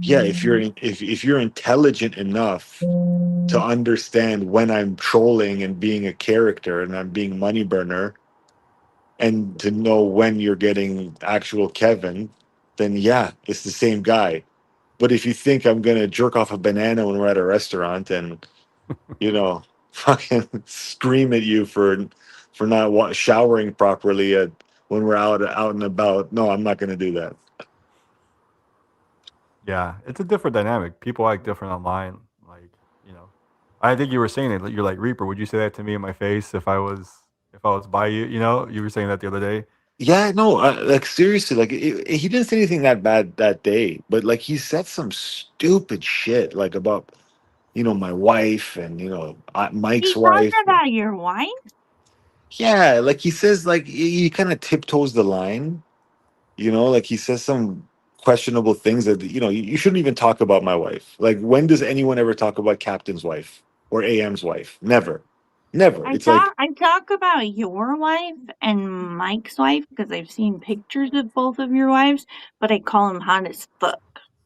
yeah, if you're intelligent enough to understand when I'm trolling and being a character and I'm being money burner, and to know when you're getting actual Kevin, then yeah, it's the same guy. But if you think I'm gonna jerk off a banana when we're at a restaurant and fucking scream at you for not showering properly when we're out and about, no, I'm not gonna do that. Yeah, it's a different dynamic. People act different online. Like, you know, I think you were saying it. You're like, Reaper, would you say that to me in my face if I was by you? You know, you were saying that the other day. Yeah, no, like seriously, like he didn't say anything that bad that day, but like he said some stupid shit like about my wife and Mike's He talked wife. about your wife? Yeah, like he says, like he kind of tiptoes the line, like he says some questionable things that you shouldn't even talk about my wife. Like, when does anyone ever talk about Captain's wife or AM's wife? Never, never. It's like, I talk about your wife and Mike's wife because I've seen pictures of both of your wives, but I call him hot as fuck.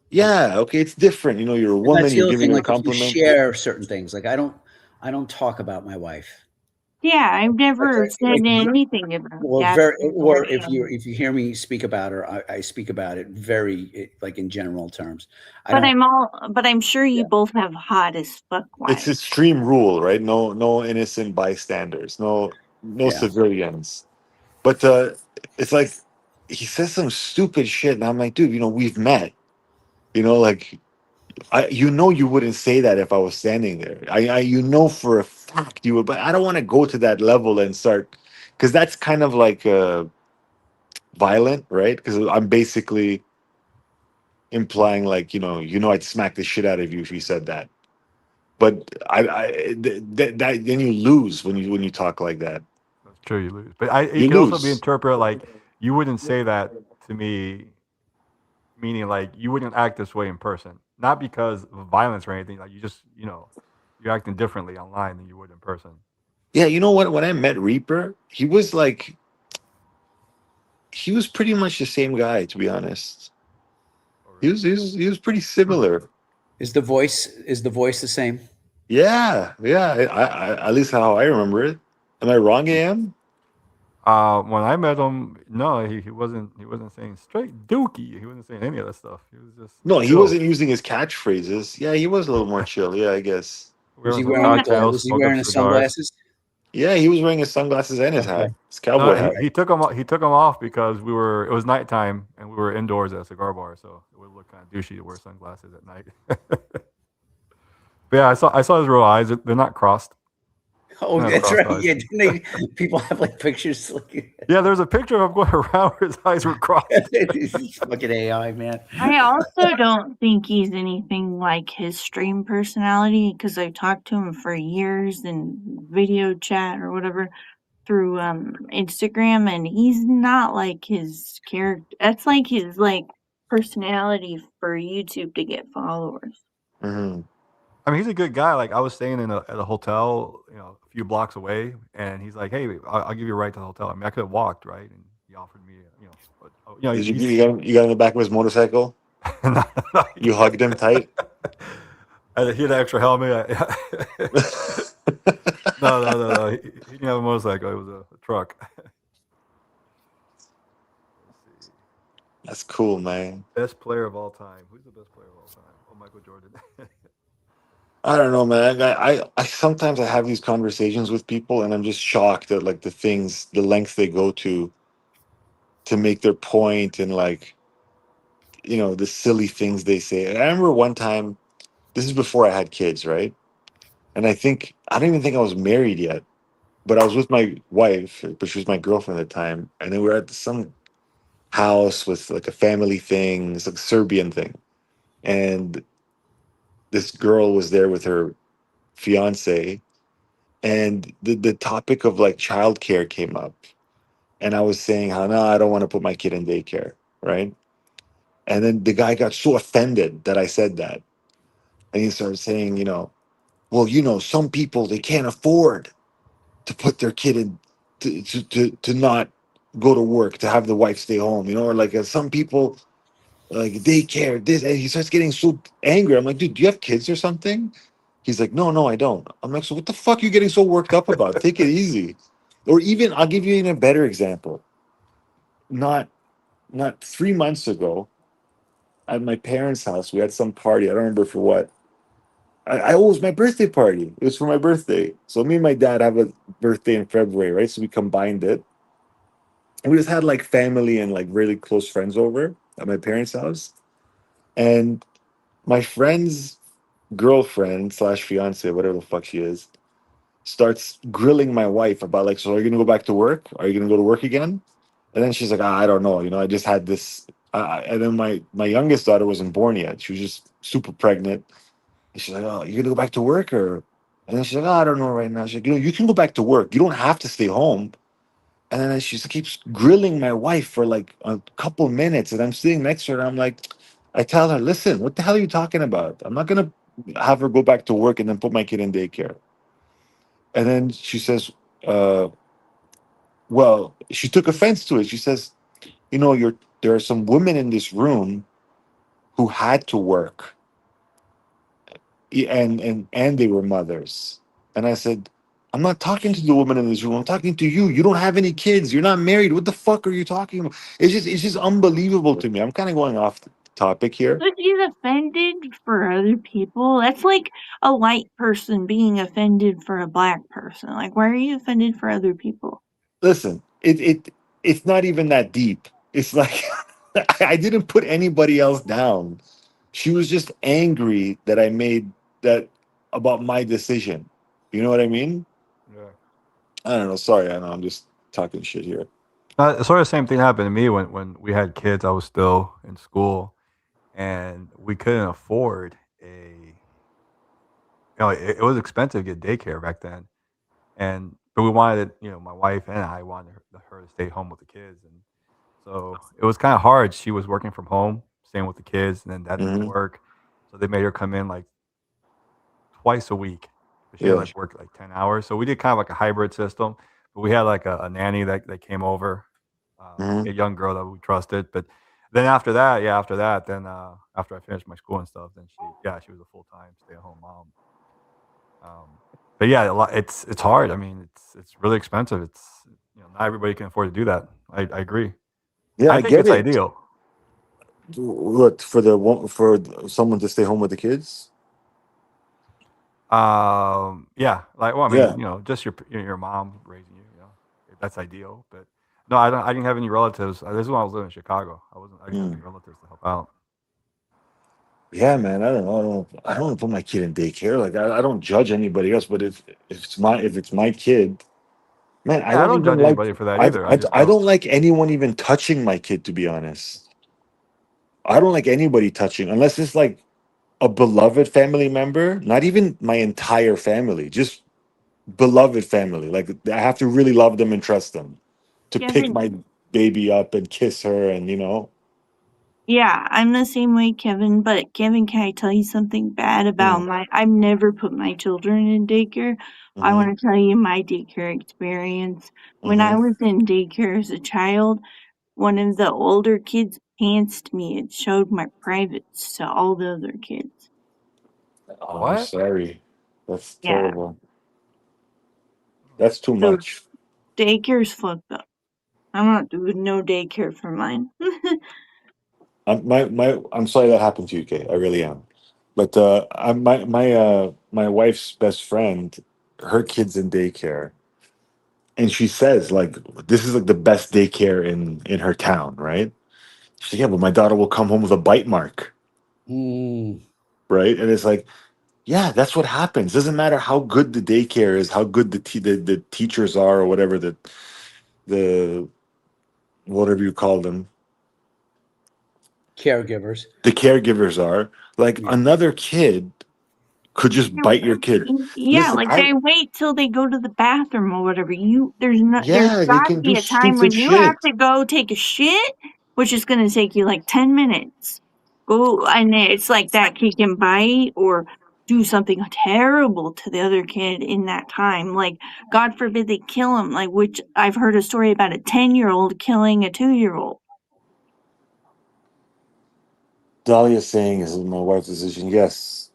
yeah, okay, it's different. You're a And woman. that's the You're other giving thing. a Like if you compliment. share certain things, like I don't talk about my wife. Yeah, I've never said Like anything about or Captain or or him. if you hear me speak about her, I speak about it like in general terms. I But don't. I'm sure you Yeah, both have hot as fuck It's wives. extreme rule, right? No innocent bystanders. No yeah. civilians. But it's like he says some stupid shit, and I'm like, dude, we've met. Like, you wouldn't say that if I was standing there. For a fact you would, but I don't want to go to that level and start, because that's kind of like violent, right? Because I'm basically implying like I'd smack the shit out of you if you said that. But that then you lose when you talk like that. That's true, you lose. But You it could also be lose. interpreted like you wouldn't say that to me, meaning like you wouldn't act this way in person, not because of violence or anything. Like you just, you're acting differently online than you would in person. Yeah, you know what? When I met Reaper, he was pretty much the same guy, to be honest. Oh, He really? was he was, he was pretty similar. Is the voice the same? Yeah, yeah. At least how I remember it. Am I wrong, AM? When I met him, no, he wasn't. He wasn't saying straight dookie. He wasn't saying any of that stuff. He was just No, he chill. wasn't using his catchphrases. Yeah, he was a little more chill. Yeah, I guess. We were having some cocktails, Was he smoking wearing his cigars. sunglasses? Yeah, he was wearing his sunglasses and his Okay. hat, his cowboy No, hat. he took them. He took them off because it was nighttime and we were indoors at a cigar bar, so it would look kind of douchey to wear sunglasses at night. But yeah, I saw his real eyes. They're not crossed. Oh, They don't have that's crossed right. eyes. Yeah, didn't they, people have like pictures like Yeah, there's a picture of him going around where his eyes were crossed. fucking AI, man. I also don't think he's anything like his stream personality because I've talked to him for years in video chat or whatever through Instagram, and he's not like his character. That's like his personality for YouTube to get followers. Hmm. I mean, he's a good guy. Like I was staying at a hotel, a few blocks away, and he's like, "Hey, I'll give you a ride to the hotel." I mean, I could have walked, right? And he offered me, but, Did you, he's you got him, you got in the back of his motorcycle? You hugged him tight? And he had an extra helmet. No. He didn't have a motorcycle. It was a truck. Let's see. That's cool, man. Best player of all time. Who's the best player of all time? Oh, Michael Jordan. I don't know, man. I sometimes I have these conversations with people, and I'm just shocked at like the lengths they go to make their point, and like the silly things they say. And I remember one time, this is before I had kids, right? And I don't even think I was married yet, but I was with my wife, but she was my girlfriend at the time, and then we were at some house with like a family thing, it's like a Serbian thing, and this girl was there with her fiance, and the topic of like childcare came up, and I was saying how no, I don't want to put my kid in daycare, right? And then the guy got so offended that I said that, and he started saying, well, some people they can't afford to put their kid in to not go to work, to have the wife stay home, or like some people like daycare, this, and he starts getting so angry. I'm like, dude, do you have kids or something? He's like, no, I don't. I'm like, so what the fuck are you getting so worked up about? Take it easy. Or even, I'll give you even a better example. Not 3 months ago, at my parents' house, we had some party. I don't remember for what. It was my birthday party. It was for my birthday. So me and my dad have a birthday in February, right? So we combined it. And we just had like family and like really close friends over at my parents' house. And my friend's girlfriend slash fiance, whatever the fuck she is, starts grilling my wife about like, so are you gonna go back to work? Are you gonna go to work again? And then she's like, I don't know. I just had this. And then my youngest daughter wasn't born yet. She was just super pregnant. And she's like, oh, you gonna go back to work or? And then she's like, oh, I don't know right now. She's like, you can go back to work. You don't have to stay home. And then she just keeps grilling my wife for like a couple minutes. And I'm sitting next to her and I'm like, I tell her, listen, what the hell are you talking about? I'm not gonna have her go back to work and then put my kid in daycare. And then she says, well, she took offense to it. She says, there are some women in this room who had to work and they were mothers. And I said, I'm not talking to the woman in this room. I'm talking to you. You don't have any kids. You're not married. What the fuck are you talking about? It's just unbelievable to me. I'm kind of going off the topic here. But she's offended for other people. That's like a white person being offended for a black person. Like, why are you offended for other people? Listen, it's not even that deep. It's like I didn't put anybody else down. She was just angry that I made that about my decision. You know what I mean? Yeah. I don't know. Sorry, I know I'm just talking shit here. Sort of the same thing happened to me when we had kids. I was still in school, and we couldn't afford it was expensive to get daycare back then, but we wanted it. My wife and I wanted her to stay home with the kids, and so it was kind of hard. She was working from home, staying with the kids, and then dad didn't Mhm. work, so they made her come in like twice a week. But she had Yeah. like work like 10 hours, so we did kind of like a hybrid system. But we had like a nanny that came over, Mhm. a young girl that we trusted. But then after that, then after I finished my school and stuff, then she was a full time stay at home mom. But yeah, it's hard. I mean, it's really expensive. It's not everybody can afford to do that. I agree. Yeah, I I think get it's it. ideal. What for someone to stay home with the kids? Yeah, like I Yeah. mean, just your mom raising you. That's ideal. But no, I didn't have any relatives. This is when I was living in Chicago. I didn't have any relatives to help out. Yeah, man. I don't know. I don't want to put my kid in daycare. Like I don't judge anybody else, but if it's my kid, man, I Yeah, I don't don't even judge like anybody for that I either. I I, just I don't. don't like anyone even touching my kid, to be honest. I don't like anybody touching unless it's like a beloved family member, not even my entire family, just beloved family. Like I have to really love them and trust them to pick Kevin, my baby up and kiss her and yeah, I'm the same way, Kevin. But Kevin, can I tell you something bad about Mm, I've never put my children in daycare. I mhm, want to tell you my daycare experience. When I mhm. was in daycare as a child, one of the older kids pantsed me and showed my privates to all the other kids. Oh, I'm What? sorry. That's Yeah, terrible. That's too so much. daycare's fucked up. I'm not doing no daycare for mine. I'm sorry that happened to you, Kay. I really am. But my wife's best friend, her kid's in daycare, and she says like this is like the best daycare in her town, right? She's like, yeah, but my daughter will come home with a bite mark, Mm. right? And it's like, yeah, that's what happens. Doesn't matter how good the daycare is, how good the teachers are, or whatever the whatever you call them, Caregivers. the caregivers are. Like Yeah. another kid could just bite your kid. Yeah, Listen, like they wait till they go to the bathroom or whatever. There's yeah, they got to can be do a time stupid when you have shit. to go take a shit, which is going to take you like 10 minutes. Go, and it's like that kid can bite, or do something terrible to the other kid in that time. Like, God forbid they kill him. Like, which I've heard a story about a 10-year-old killing a 2-year-old. Dahlia saying, "Is it my wife's decision?" Yes,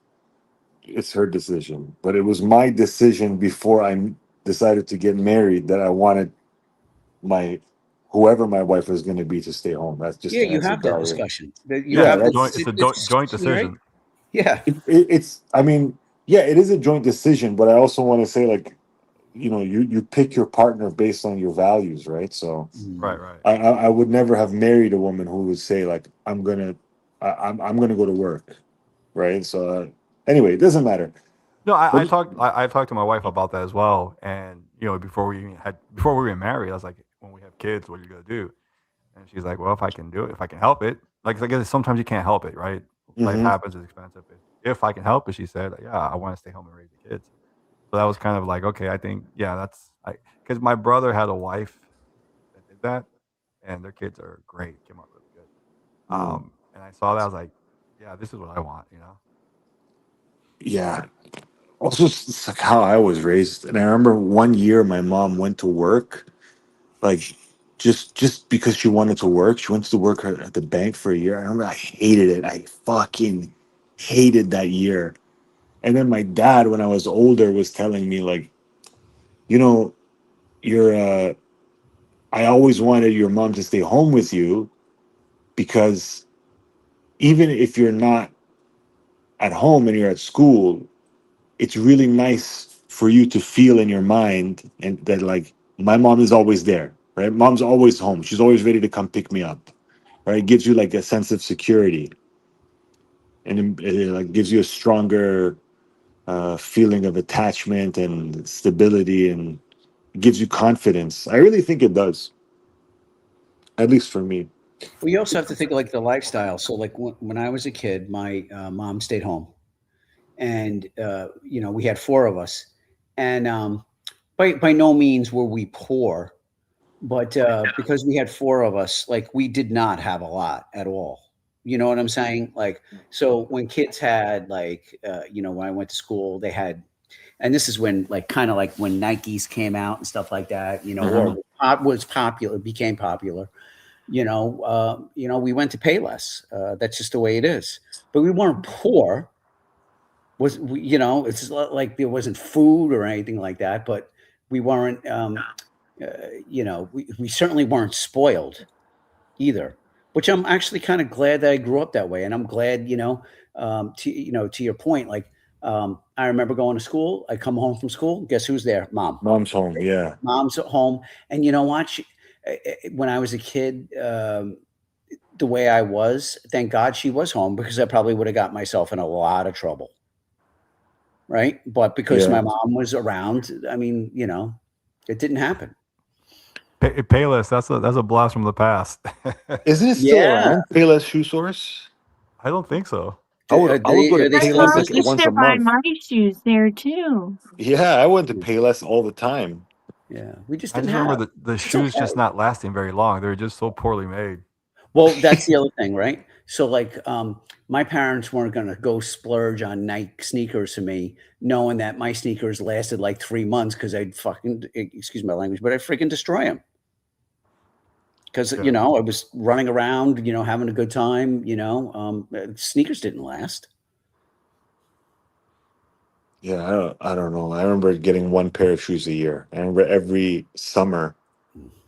it's her decision, but it was my decision before I decided to get married that I wanted my whoever my wife was going to be to stay home. That's just Yeah, to you answer have that Dahlia. discussion. You Yeah, Yeah, have it's a the that's joint. It's a joint discussion, right? decision. Yeah. it's. I mean, yeah, it is a joint decision, but I also want to say, like, you pick your partner based on your values, right? So Right, Mm. right. I would never have married a woman who would say like I'm gonna go to work, right? So anyway, it doesn't matter. No, I But talked. I talked to my wife about that as well. And before we were married, I was like, when we have kids, what are you gonna do? And she's like, well, if I can do it, if I can help it, like I guess sometimes you can't help it, right? Life Mhm. happens, it's expensive. If I can help it, she said, yeah, I want to stay home and raise the kids. So that was kind of like, okay, I think, yeah, because my brother had a wife that did that, and their kids are great, came out really good. Mm. And I saw that, I was like, yeah, this is what I want. Yeah. Also, it's like how I was raised, and I remember one year my mom went to work, like just because she wanted to work. She went to work at the bank for a year. I remember I hated it. I fucking hated that year. And then my dad, when I was older, was telling me like, you know, you're. I always wanted your mom to stay home with you because even if you're not at home and you're at school, it's really nice for you to feel in your mind and that like my mom is always there, right? Mom's always home. She's always ready to come pick me up, right? It gives you like a sense of security, and it like gives you a stronger feeling of attachment and stability, and gives you confidence. I really think it does, at least for me. Well, you also have to think of like the lifestyle. So, like when I was a kid, my mom stayed home, and we had four of us, and by no means were we poor, but because we had four of us, like we did not have a lot at all. You know what I'm saying? Like, so when kids had like, when I went to school, they had, and this is when like kind of like when Nikes came out and stuff like that, Mhm. or was popular, became popular. We went to Payless. That's just the way it is. But we weren't poor. It's not like there wasn't food or anything like that, but we weren't. We certainly weren't spoiled either. Which I'm actually kind of glad that I grew up that way, and I'm glad, to your point, like I remember going to school. I come home from school. Guess who's there? Mom. Mom's home, yeah. Mom's at home, and you know what? When I was a kid, the way I was, thank God she was home because I probably would have got myself in a lot of trouble, right? But because Yeah. my mom was around, I mean, it didn't happen. Payless, that's a blast from the past. Isn't it still Yeah. around, Payless Shoe Source? I don't think so. I would go to Are they My still in Payless mom like used business? once to a buy month. my shoes there too. Yeah, I went to Payless all the time. Yeah, we just I didn't just have. remember the It's shoes just okay. not lasting very long. They were just so poorly made. Well, that's the other thing, right? So, like, my parents weren't going to go splurge on Nike sneakers for me, knowing that my sneakers lasted like 3 months because I'd fucking, excuse my language, but I'd freaking destroy them. Because, Yeah. I was running around, having a good time, sneakers didn't last. Yeah, I don't know. I remember getting one pair of shoes a year. I remember every summer,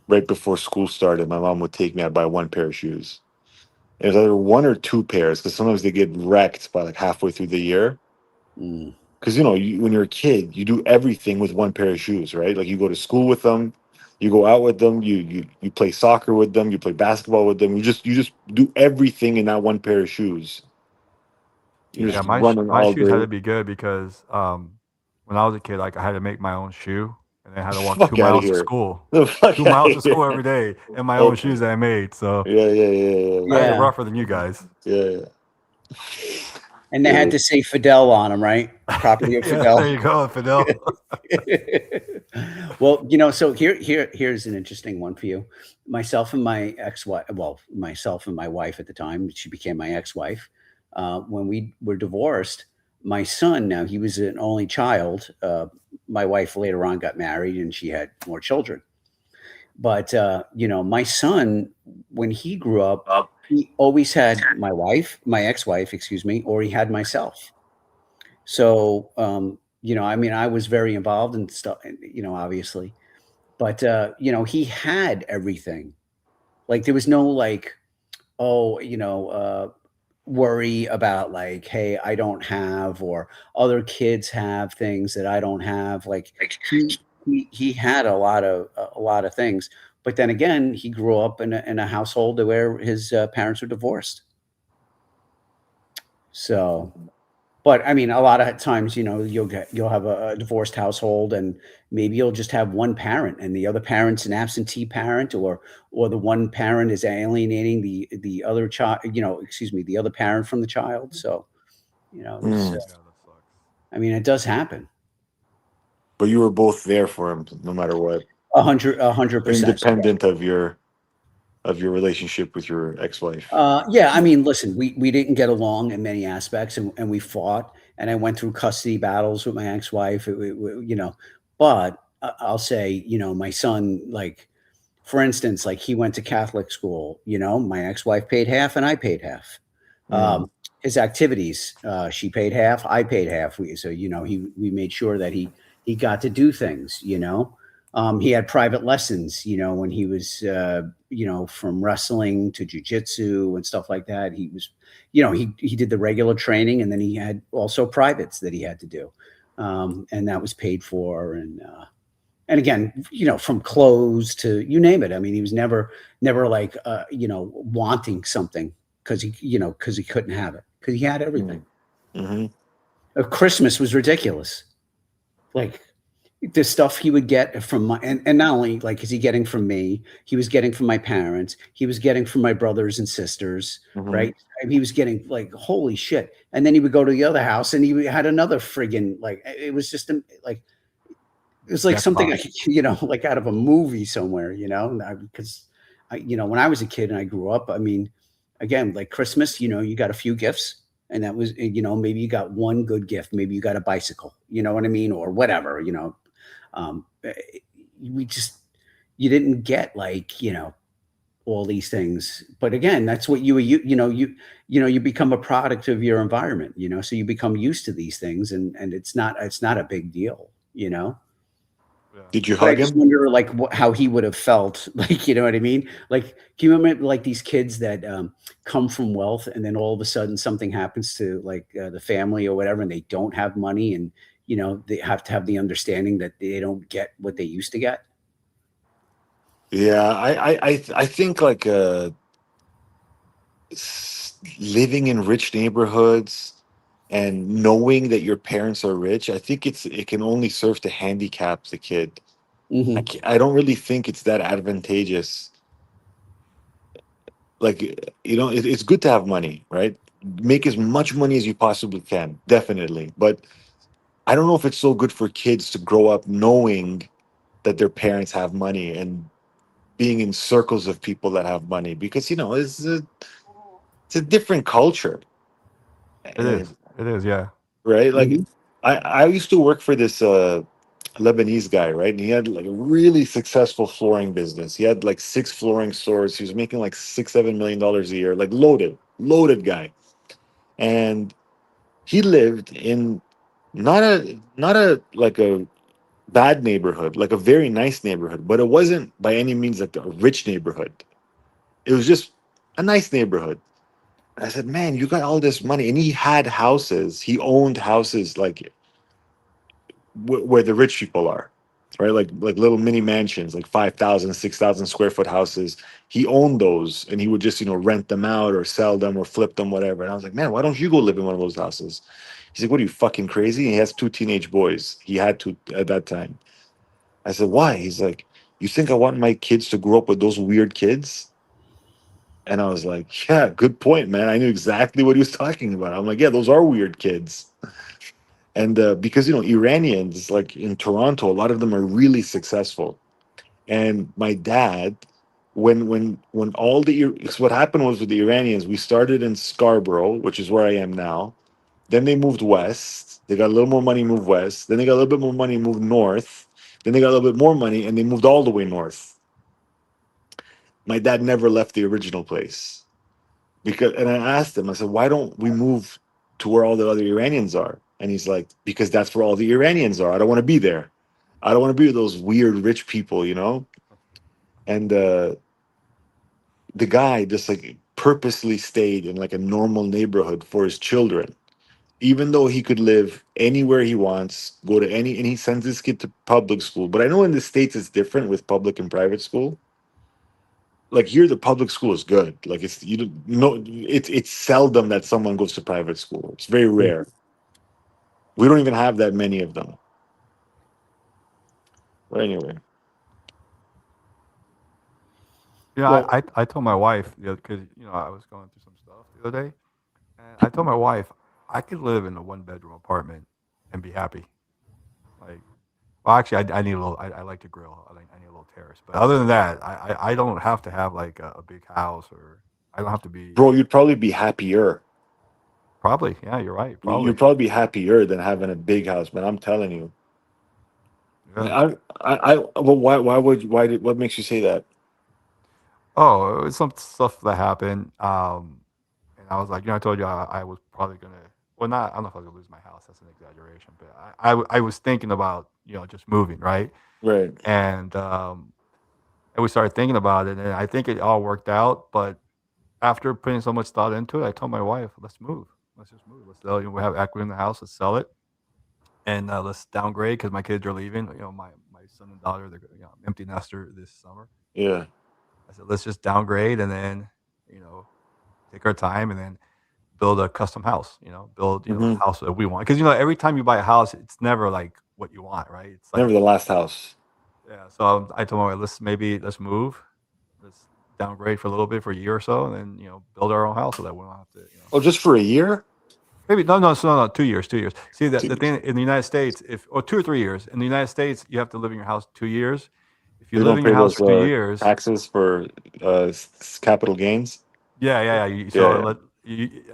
right before school started, my mom would take me out buy one pair of shoes. It was either one or two pairs because sometimes they get wrecked by like halfway through the year. Mm. Because when you're a kid, you do everything with one pair of shoes, right? Like you go to school with them, you go out with them, you play soccer with them, you play basketball with them. You just do everything in that one pair of shoes. You're Yeah. Yeah, just my running my all shoes had to day. be good because when I was a kid, like I had to make my own shoe, and then I had to walk two Fuck out of miles to here. school, The fuck two out miles of to here. school every day in my own Okay. shoes that I made. So Yeah, yeah, yeah, I had it Yeah. rougher than you guys. yeah. And they Yeah. had to say Fidel on them, right? Property of Yeah, Fidel. there you go, Fidel. Well, so here's an interesting one for you. Myself and my ex-wife, well, myself and my wife at the time, she became my ex-wife. When we were divorced, my son, now he was an only child. My wife later on got married and she had more children. But my son, when he grew up, he always had my ex-wife, excuse me, or he had myself. So, I mean, I was very involved in stuff, obviously, but he had everything. Like there was no like, oh, worry about like, hey, I don't have, or other kids have things that I don't have. Like he had a lot of things, but then again, he grew up in a household where his parents were divorced. So, but I mean, a lot of times, you'll have a divorced household, and maybe you'll just have one parent, and the other parent's an absentee parent, or the one parent is alienating the other child, excuse me, the other parent from the child. So, Mm. Yeah, that sucks. I mean, it does happen. But you were both there for him, no matter what, 100%. independent of your relationship with your ex-wife. Yeah, I mean, listen, we didn't get along in many aspects, and we fought, and I went through custody battles with my ex-wife. But I'll say, my son, like, for instance, like he went to Catholic school. My ex-wife paid half, and I paid half. Mm. His activities, she paid half, I paid half. We made sure that he got to do things. He had private lessons, when he was, from wrestling to jujitsu and stuff like that. He was, he did the regular training, and then he had also privates that he had to do, and that was paid for. And again, from clothes to you name it. I mean, he was never like, wanting something because he couldn't have it, because he had everything. Mm-hmm. Christmas was ridiculous. Like the stuff he would get from and not only like is he getting from me, he was getting from my parents, he was getting from my brothers and sisters, Mm-hmm. right? And he was getting like holy shit. And then he would go to the other house and he had another friggin' like it was just like it was like something like out of a movie somewhere, because when I was a kid and I grew up, I mean, again, like Christmas, you got a few gifts, and that was, maybe you got one good gift, maybe you got a bicycle, you know what I mean, or whatever, um, eh, we just you didn't get like all these things, but again, that's what you become a product of your environment, so you become used to these things, and it's not a big deal, Yeah. Did you but I hug just him? wonder, like, how he would have felt, like, you know what I mean? Like, can you remember, like, these kids that come from wealth, and then all of a sudden something happens to, like, the family or whatever, and they don't have money, and they have to have the understanding that they don't get what they used to get. Yeah, I think like living in rich neighborhoods and knowing that your parents are rich, I think it can only serve to handicap the kid. Hmm. I don't really think it's that advantageous. Like it's good to have money, right? Make as much money as you possibly can, definitely. But I don't know if it's so good for kids to grow up knowing that their parents have money and being in circles of people that have money, because it's a different culture. It is. It is. Yeah. Right? Like Hmm. I used to work for this Lebanese guy, right? And he had like a really successful flooring business. He had like 6 flooring stores. He was making like $6-7 million a year, like loaded guy. And he lived in not a like a bad neighborhood, like a very nice neighborhood, but it wasn't by any means like a rich neighborhood. It was just a nice neighborhood. I said, man, you got all this money. And he had houses. He owned houses like where the rich people are, right? Like little mini mansions, like 5,000, 6,000 square foot houses. He owned those, and he would just rent them out or sell them or flip them, whatever. And I was like, man, why don't you go live in one of those houses? He's like, what are you, fucking crazy? And he has 2 teenage boys. He had to at that time. I said, why? He's like, you think I want my kids to grow up with those weird kids? And I was like, yeah, good point, man. I knew exactly what he was talking about. I'm like, yeah, those are weird kids. And because Iranians, like in Toronto, a lot of them are really successful. And my dad, when all the so what happened was with the Iranians, we started in Scarborough, which is where I am now, Then they moved west. They got a little more money, moved west. Then they got a little bit more money, moved north. Then they got a little bit more money, and they moved all the way north. My dad never left the original place because, and I asked him, I said, why don't we move to where all the other Iranians are? And he's like, because that's where all the Iranians are. I don't want to be there. I don't want to be with those weird rich people, you know? And the guy just like purposely stayed in like a normal neighborhood for his children, even though he could live anywhere he wants, go to any, and he sends his kid to public school. But I know in the States it's different with public and private school. Like here, the public school is good. Like it's you don't know it's seldom that someone goes to private school. It's very rare. We don't even have that many of them. But anyway, Yeah, well, I told my wife because I was going through some stuff the other day, and I told my wife I could live in a 1 bedroom apartment and be happy. Like, well, actually, I need a little. I like to grill. I need a little terrace. But other than that, I don't have to have like a big house, or I don't have to be. bro, you'd probably be happier. Probably, yeah, you're right. You'd Probably, probably be happier than having a big house, man. I'm telling you. yeah. Well, what makes you say that? Oh, it was some stuff that happened. And I was like, I told you I was probably gonna. Well, not. I don't know if I was gonna lose my house. That's an exaggeration, but I was thinking about just moving, right? Right. And we started thinking about it, and I think it all worked out. But after putting so much thought into it, I told my wife, "Let's move. Let's just move. Let's sell. We have equity in the house. Let's sell it, and let's downgrade because my kids are leaving. My son and daughter, they're empty nester this summer. Yeah. I said, let's just downgrade and then, take our time and then build a custom house. Build a Hmm. house that we want because every time you buy a house, it's never like what you want, right? It's like Never the last house. yeah. So I told my wife, let's move, let's downgrade for a little bit for a year or so, and then build our own house so that we don't have to Oh, just for a year? maybe no 2 years 2 years. See that the 2 years. thing in the United States, if or 2 or 3 years in the United States, you have to live in your house 2 years. If you They live don't in pay your house those 2 years, taxes for capital gains. yeah. Yeah, yeah.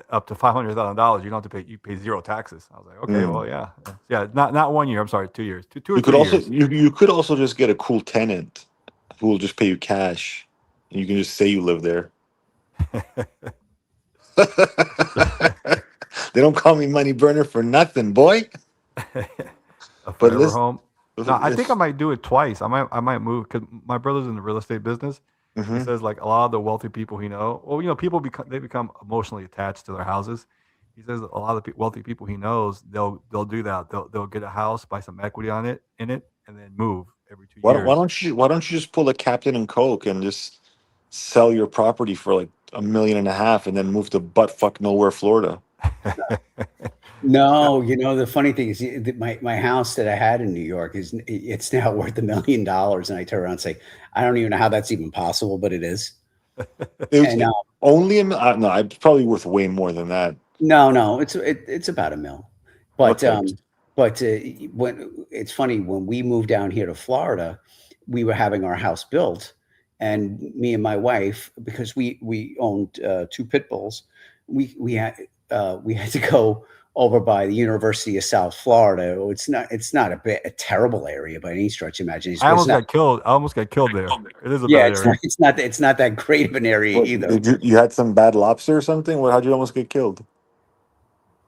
Up to $500,000, you don't have to pay. You pay zero taxes. I was like, okay, Mm. well, yeah. Not 1 year. I'm sorry, 2 years, two or You could three also years. you could also just get a cool tenant who will just pay you cash, and you can just say you live there. They don't call me money burner for nothing, boy. A But forever listen, home. No, I think I might do it twice. I might move because my brother's in the real estate business. He hmm says like a lot of the wealthy people he know. Well, people become emotionally attached to their houses. He says a lot of the wealthy people he knows they'll do that. They'll get a house, buy some equity on it and then move every two why years. don't you just pull a Captain and Coke and just sell your property for like 1.5 million and then move to buttfuck nowhere, Florida? No, the funny thing is my house that I had in New York it's now worth $1 million, and I turn around and say, I don't even know how that's even possible, but it is. It was And only no, it's probably worth way more than that. no, it's about $1 million. But Okay. when it's funny, when we moved down here to Florida, we were having our house built, and me and my wife, because we owned two pit bulls, we had to go over by the University of South Florida. It's not a terrible area by any stretch of imagination, I but it's almost not. got killed. I almost got killed there. It is a Yeah, bad area. it's not that great of an area What, either. did you had some bad lobster or something? How'd you almost get killed?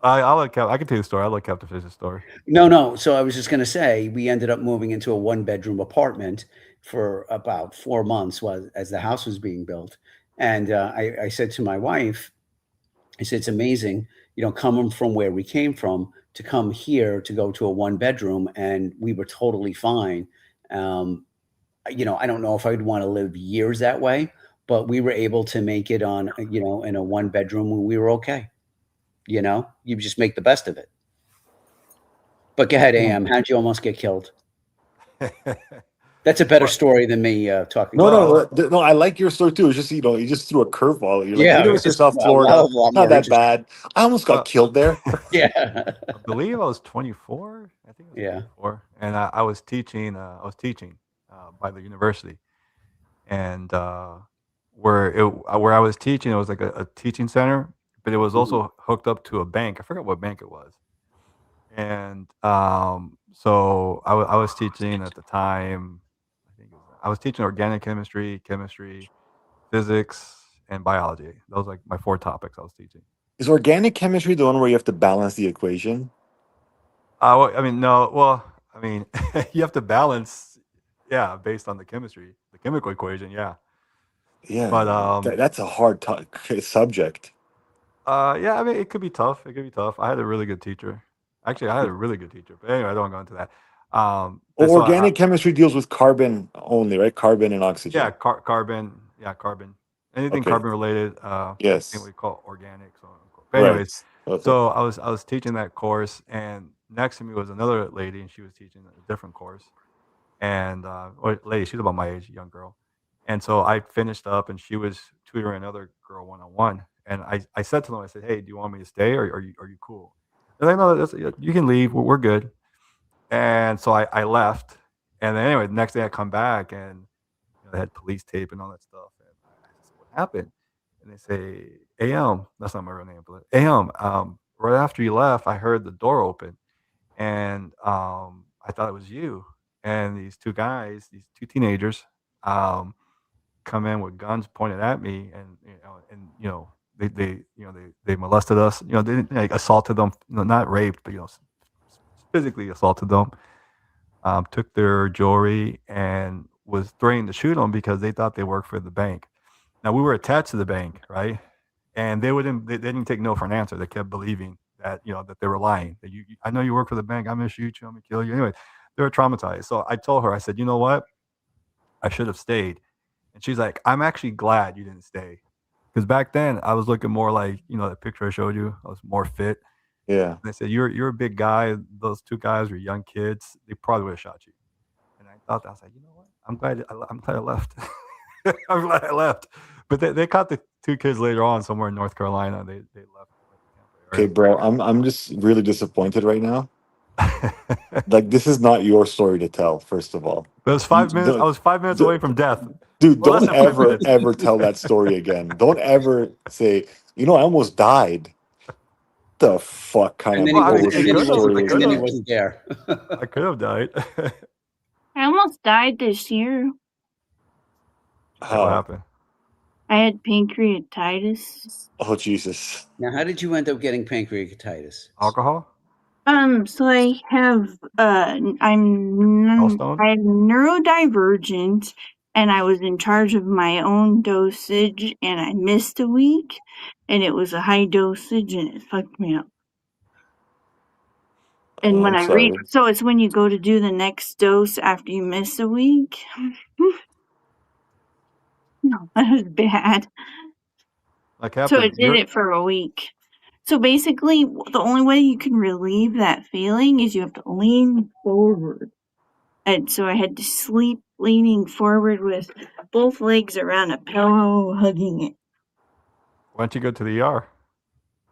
I can tell you the story. I like Captain Fish's story. No. So I was just going to say we ended up moving into a one-bedroom apartment for about 4 months as the house was being built. And I said to my wife, I said, it's amazing, coming from where we came from to come here to go to a one-bedroom, and we were totally fine. Um, I don't know if I'd want to live years that way, but we were able to make it on, in a one-bedroom when we were okay. You just make the best of it. But go ahead, AM. How'd you almost get killed? That's a better Well, story than me talking No, about. well, no. I like your story too. It's just you just threw a curveball. You're like Yeah, University of it's South a Florida, lot not more that interesting. bad. I almost got well, killed there. Yeah, I believe I was 24. I think I was yeah. 24, and I was teaching. By the university, and where I was teaching, it was like a teaching center, but it was Mhm. also hooked up to a bank. I forgot what bank it was. And so I was teaching at the time. I was teaching organic chemistry, physics, and biology. Those were like my 4 topics I was teaching. Is organic chemistry the one where you have to balance the equation? I mean, no. Well, I mean, you have to balance, yeah, based on the chemistry, the chemical equation, yeah. Yeah, But that's a hard subject. yeah, I mean, it could be tough. It could be tough. I had a really good teacher. Actually, I had a really good teacher. But anyway, I don't want to go into that. But so Organic chemistry deals with carbon only, right? Carbon and oxygen. yeah, carbon. Yeah, carbon. Anything Okay. carbon related. Yes. I think we call organic. So, but Right. anyways, Okay. so I was teaching that course, and next to me was another lady, and she was teaching a different course. And or lady, she's about my age, young girl. And so I finished up, and she was tutoring another girl 1-on-1. And I said to them, I said, "Hey, do you want me to stay, or are you cool?" They're like, "No, you can leave. We're good." And so I left. And then anyway, the next day I come back, and they had police tape and all that stuff. And I said, "What happened?" And they say, "AM." That's not my real name, but AM. Right after you left, I heard the door open, and I thought it was you. And these 2 guys, these 2 teenagers, come in with guns pointed at me, and they molested us. They didn't, like, assaulted them, not raped, but physically assaulted them. Took their jewelry and was threatening to shoot them because they thought they worked for the bank. Now we were attached to the bank, right? And they didn't take no for an answer. They kept believing that that they were lying. That I know you work for the bank. I'm gonna shoot you. I'm gonna kill you. Anyway, they were traumatized. So I told her, I said, you know what? I should have stayed. And she's like, I'm actually glad you didn't stay, because back then I was looking more like the picture I showed you. I was more fit. Yeah. And they said, you're a big guy. Those 2 guys were young kids. They probably would have shot you. And I was like, you know what? I'm glad I left. I'm glad I left. But they caught the 2 kids later on somewhere in North Carolina. They left the Okay, bro. I'm just really disappointed right now. Like, this is not your story to tell. First of all, It was 5 minutes. I was 5 minutes away from death. dude. Well, less Don't than 5 ever minutes. ever tell that story again. Don't ever say, I almost died. The fuck kind And of then he Well, I mean, wasn't, bullshit story is and then he that? wasn't there. I could have died. I almost died this year. What How? happened? I had pancreatitis. Oh, Jesus. Now, how did you end up getting pancreatitis? Alcohol? So I have I'm Gallstone? neurodivergent, and I was in charge of my own dosage, and I missed a week, and it was a high dosage, and it fucked me up. And when I'm I read, sorry. so it's when you go to do the next dose after you miss a week. No, that was bad. Like, So Captain, it did it for a week. So basically, the only way you can relieve that feeling is you have to lean forward. And so I had to sleep leaning forward with both legs around a pillow, hugging it. why don't you go to the ER?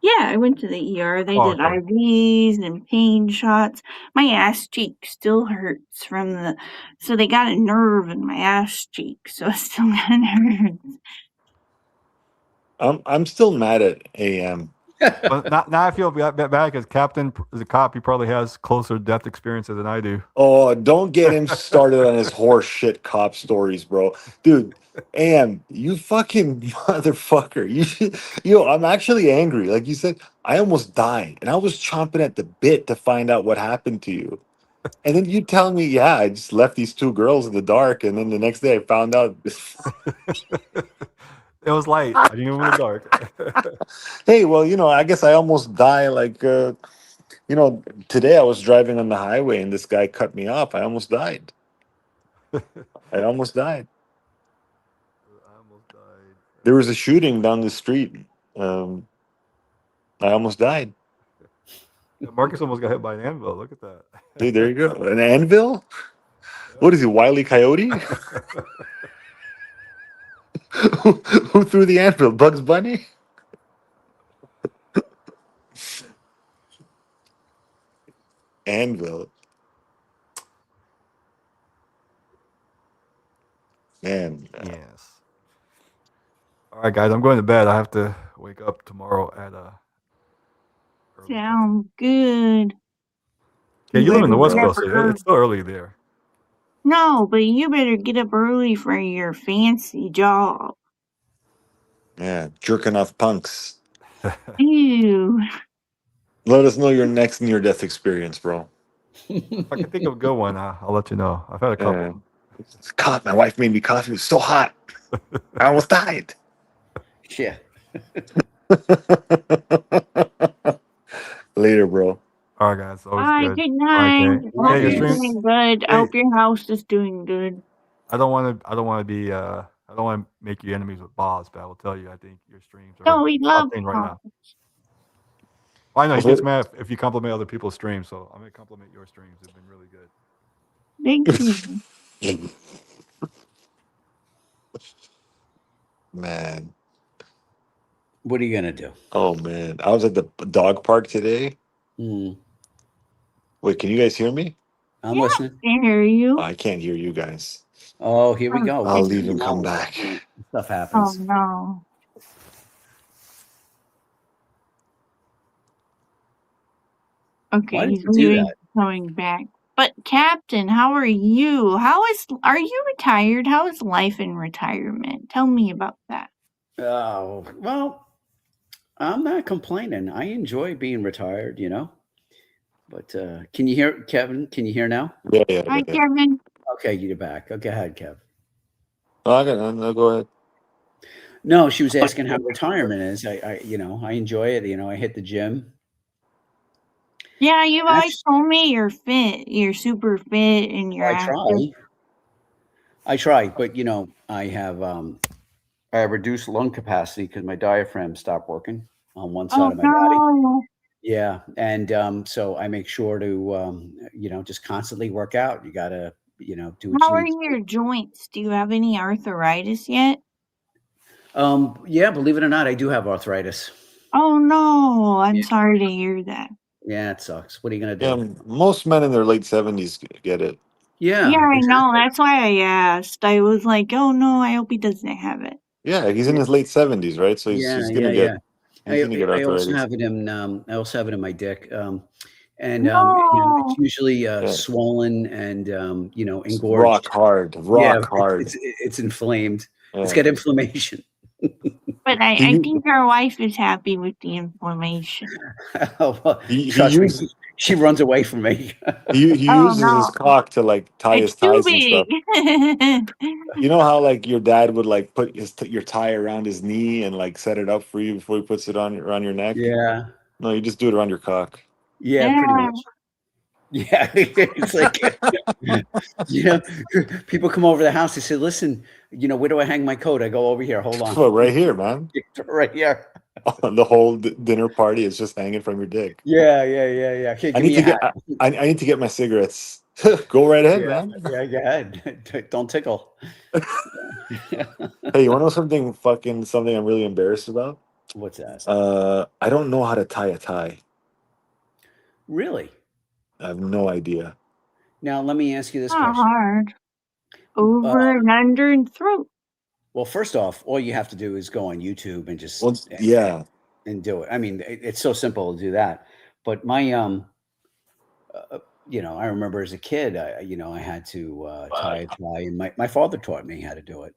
Yeah, I went to the ER. They Oh, did okay. IVs and pain shots. My ass cheek still hurts so they got a nerve in my ass cheek, so it still kind of hurts. I'm still mad at AM. Well, now I feel bad because Captain is a cop. He probably has closer death experiences than I do. Oh, don't get him started on his horse shit cop stories, bro. Dude, AM, you fucking motherfucker. I'm actually angry. Like you said, I almost died, and I was chomping at the bit to find out what happened to you. And then you tell me, yeah, I just left these 2 girls in the dark, and then the next day I found out. It was light. I didn't even in the dark. Hey, well, I guess I almost die. Like, today I was driving on the highway and this guy cut me off. I almost died. I almost died. I almost died. There was a shooting down the street. I almost died. Marcus almost got hit by an anvil. Look at that. Dude, there you go. An anvil? What is he, Wile E. Coyote? Who threw the anvil? Bugs Bunny? Anvil. Man. Yes. All right, guys, I'm going to bed. I have to wake up tomorrow at early time. Sounds good. Yeah, you live in the better West get up Coast, so early. it's still early there. No, but you better get up early for your fancy job. Yeah, jerking off punks. Ew. Let us know your next near-death experience, bro. If I can think of a good one, I'll let you know. I've had a couple. Yeah. God, my wife made me coffee. It was so hot. I almost died. Yeah. Later, bro. All right, guys. Always Bye, good. good Bye, night. Kay. Hope Kay, your you're stream. doing good. I Hey. hope your house is doing good. I don't want to be. I don't want to make you enemies with Boz, but I will tell you, I think your streams are No, we love top thing right now. Boz. I know he Also- gets mad if you compliment other people's streams, so I'm gonna compliment your streams. They've been really good. Thank you. Man. What are you gonna do? Oh, man. I was at the dog park today. Mm, Wait, can you guys hear me? I'm Yeah. listening. I hear you. I can't hear you guys. Oh, here we go. I'll We- leave and you come know, back. Stuff Oh happens. no. Why Okay, did he's you do leaving, that? coming back. But Captain, how are you? Are you retired? How is life in retirement? Tell me about that. Oh, well, I'm not complaining. I enjoy being retired, you know. But can you hear, Kevin? Can you hear now? Yeah. Hi, Kevin. Okay, you're back. Oh, go ahead, Kev. No, go ahead. No, she was asking how retirement is. I enjoy it. You know, I hit the gym. Yeah, you've always told me you're fit. You're super fit and you're I active. try, but you know, I have reduced lung capacity because my diaphragm stopped working on one side Oh of my body. no. Yeah, and so I make sure to just constantly work out. You gotta do what How you are need. your joints? Do you have any arthritis yet? Yeah, believe it or not, I do have arthritis. Oh no. I'm Yeah. sorry to hear that. Yeah, it sucks. What are you gonna do? Yeah, most men in their late 70s get it. Yeah, Yeah, I know. exactly. That's why I asked. I was like, oh no, I hope he doesn't have it. Yeah, he's in his late 70s, right? So he's gonna get he's gonna get I also arthritis. have it in my dick, and No. it's usually swollen and It's engorged. rock hard. It's inflamed. Yeah. It's got inflammation. But I He- think your wife is happy with the inflammation. Oh, well, He trust me, uses- she runs away from me. He Oh, uses no. his cock to like tie It's his too ties and big. stuff. You know how like your dad would like put your tie around his knee and like set it up for you before he puts it on around your neck? Yeah, No, you just do it around your cock. yeah, pretty much. Yeah, it's like people come over the house. They say, "Listen, where do I hang my coat?" I go over here. Hold on, Oh, right here, man. right here. The whole dinner party is just hanging from your dick. Yeah. Here, give me a hat. I need to get my cigarettes. Go right ahead, man. Yeah, go ahead. Don't tickle. Hey, you want to know something I'm really embarrassed about? What's that? I don't know how to tie a tie. Really? I have no idea. Now, let me ask you this Not question. hard. Over and under and through. Well, first off, all you have to do is go on YouTube and just Yeah. and do it. I mean, it's so simple to do that. But my I remember as a kid, I had to tie a tie, and my father taught me how to do it.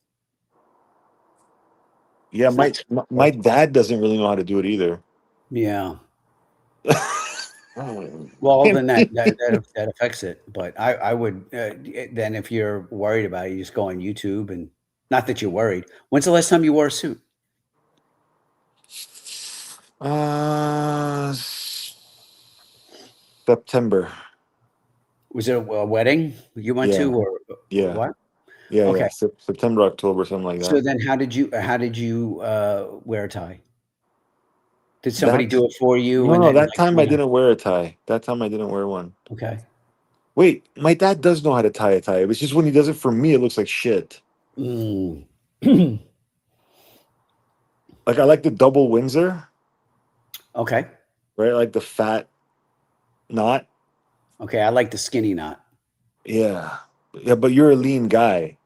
Yeah, my dad doesn't really know how to do it either. Yeah. Well, then that affects it. But I would then, if you're worried about it, you just go on YouTube, and not that you're worried. When's the last time you wore a suit? September. Was it a wedding you went to, or Yeah. what? Yeah, Okay. yeah. September, October, something like that. So then, how did you wear a tie? Did somebody do it for you? No, then, that time I didn't wear a tie. That time I didn't wear one. Okay. Wait, my dad does know how to tie a tie. It's just when he does it for me, it looks like shit. Mm. Like I like the double Windsor, Okay. right? Like the fat knot. Okay. I like the skinny knot. Yeah. Yeah, but you're a lean guy.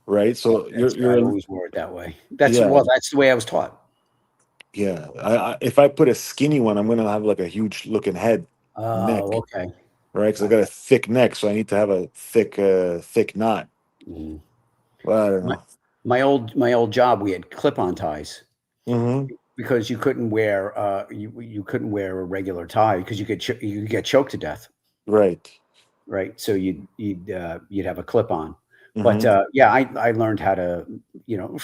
right? So I you're always wore it that way. yeah, That's the way I was taught. yeah. If I put a skinny one, I'm gonna have like a huge looking head neck, Oh, okay. right? Because I got a thick neck, so I need to have a thick knot. Mhm. Well, I don't My, know. my old job, we had clip-on ties Mm-hmm. because you couldn't wear you couldn't wear a regular tie because you could get choked to death, Right. right? So you'd have a clip on. But Mm-hmm. yeah, I learned how to,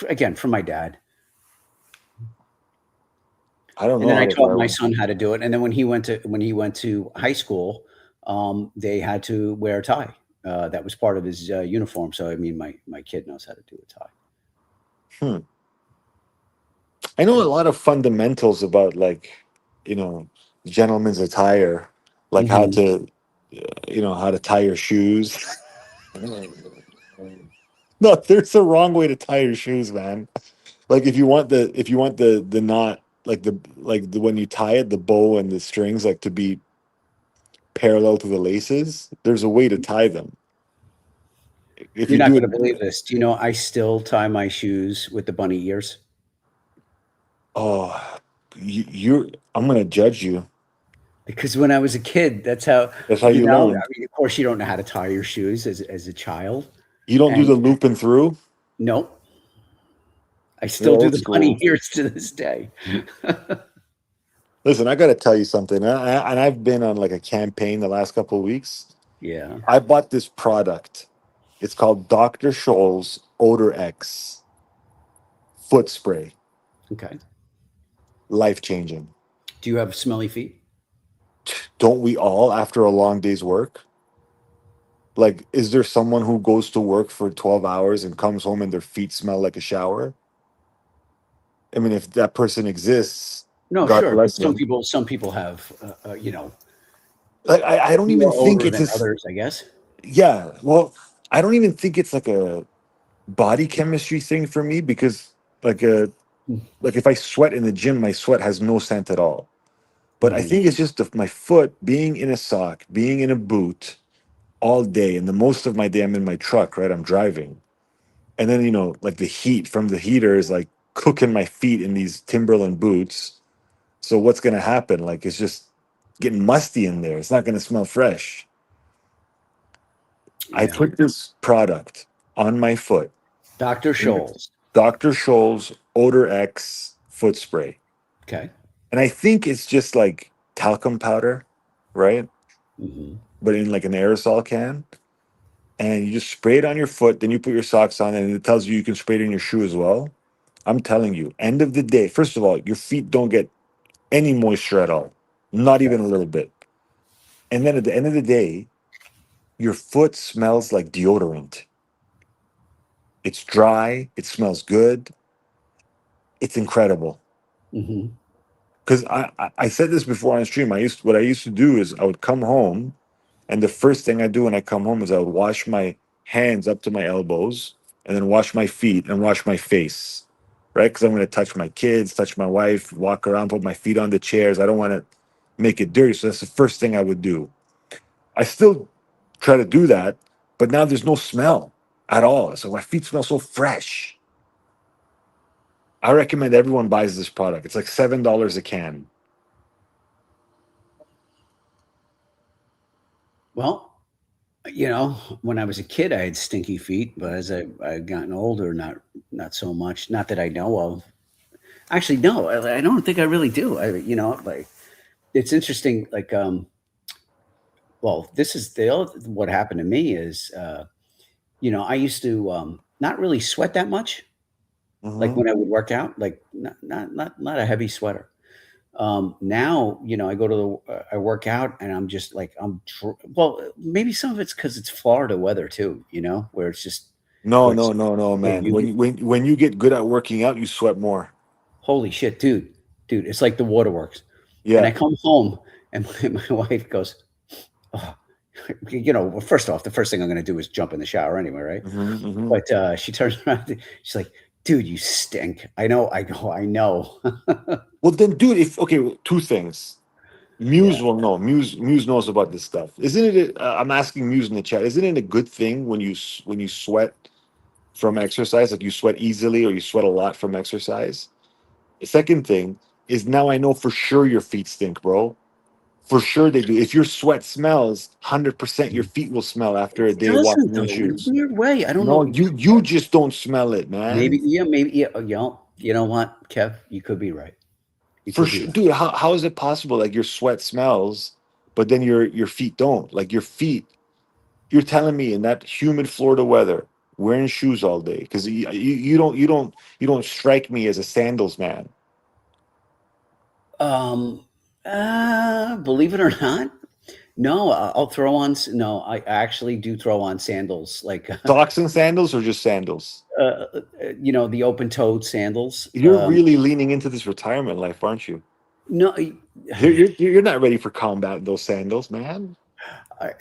again from my dad. I don't And know then how I to taught tie my one. son how to do it. And then when he went to high school, they had to wear a tie. That was part of his uniform. So I mean, my kid knows how to do a tie. Hmm. I know a lot of fundamentals about like, you know, gentleman's attire, like how Hmm. to, how to tie your shoes. No, there's a wrong way to tie your shoes, man. Like if you want the knot, like the when you tie it, the bow and the strings like to be parallel to the laces, there's a way to tie them. If You're you not do going to it, believe this. Do you know I still tie my shoes with the bunny ears? oh, you're I'm gonna judge you. Because when I was a kid, that's how, That's how you I learned. mean, of course, you don't know how to tie your shoes as a child. You don't do And the loop and through. no, I You're still do old the bunny school. ears to this day. Listen, I got to tell you something, and I've been on like a campaign the last couple of weeks. Yeah. I bought this product. It's called Dr. Scholl's Odor X foot spray. Okay. Life changing. Do you have smelly feet? Don't we all after a long day's work? Like, is there someone who goes to work for 12 hours and comes home and their feet smell like a shower? I mean, if that person exists, No, God sure, but bless them. some people have, Like, I don't even more think odor it's than a, others, I guess. yeah, well, I don't even think it's like a body chemistry thing for me because, like, like if I sweat in the gym, my sweat has no scent at all. But I Mhm. think it's just my foot being in a sock, being in a boot all day, and the most of my day I'm in my truck, right? I'm driving. And then, like the heat from the heater is like cooking my feet in these Timberland boots. So what's gonna happen? Like it's just getting musty in there. It's not gonna smell fresh. I Yeah. put this product on my foot. Dr. And it's Scholl's. Dr. Scholl's Odor X foot spray. Okay. And I think it's just like talcum powder, right? Hmm. But in like an aerosol can. And you just spray it on your foot, then you put your socks on, and it tells you can spray it in your shoe as well. I'm telling you, end of the day, first of all, your feet don't get any moisture at all, not Okay. even a little bit. And then at the end of the day, your foot smells like deodorant. It's dry, it smells good, it's incredible. Hmm. Because I said this before on stream. What I used to do is I would come home, and the first thing I do when I come home is I would wash my hands up to my elbows, and then wash my feet and wash my face, right? Because I'm going to touch my kids, touch my wife, walk around, put my feet on the chairs. I don't want to make it dirty, so that's the first thing I would do. I still try to do that, but now there's no smell at all. So my feet smell so fresh. I recommend everyone buys this product. It's like $7 a can. Well, when I was a kid, I had stinky feet, but as I've gotten older, not so much. Not that I know of. Actually, no, I don't think I really do. Like it's interesting. Like, well, this is what happened to me is, I used to not really sweat that much. Like Hmm. when I would work out, like not a heavy sweater. Now, I go to I work out and I'm just like, well, maybe some of it's because it's Florida weather too, where it's just, No, where no, it's no, no, so man. humid. When you get good at working out, you sweat more. Holy shit, dude, it's like the waterworks. And I Yeah. come home and my wife goes, oh, first off, the first thing I'm going to do is jump in the shower anyway, right? Hmm. Hmm. But she turns around, she's like, dude, you stink. I know. I go, I know. Well, then, dude, if okay, two things. Yeah. Muse will know. Muse knows about this stuff. Isn't it? I'm asking Muse in the chat. Isn't it a good thing when you sweat from exercise, like you sweat easily or you sweat a lot from exercise. The second thing is now I know for sure your feet stink, bro. For sure they do. If your sweat smells, 100% your feet will smell after a It day doesn't walking in though. In a shoes. weird way. I don't No, know. you just don't smell it, man. Maybe you know what, Kev? You could be right. You For could be sure, right. dude. How is it possible? Like your sweat smells, but then your feet don't. Like your feet. You're telling me in that humid Florida weather, wearing shoes all day, because you don't strike me as a sandals man. Believe it or not, no. I'll throw on. No, I actually do throw on sandals, like Socks and sandals or just sandals? the open-toed sandals. You're really leaning into this retirement life, aren't you? No, You're not ready for combat in those sandals, man.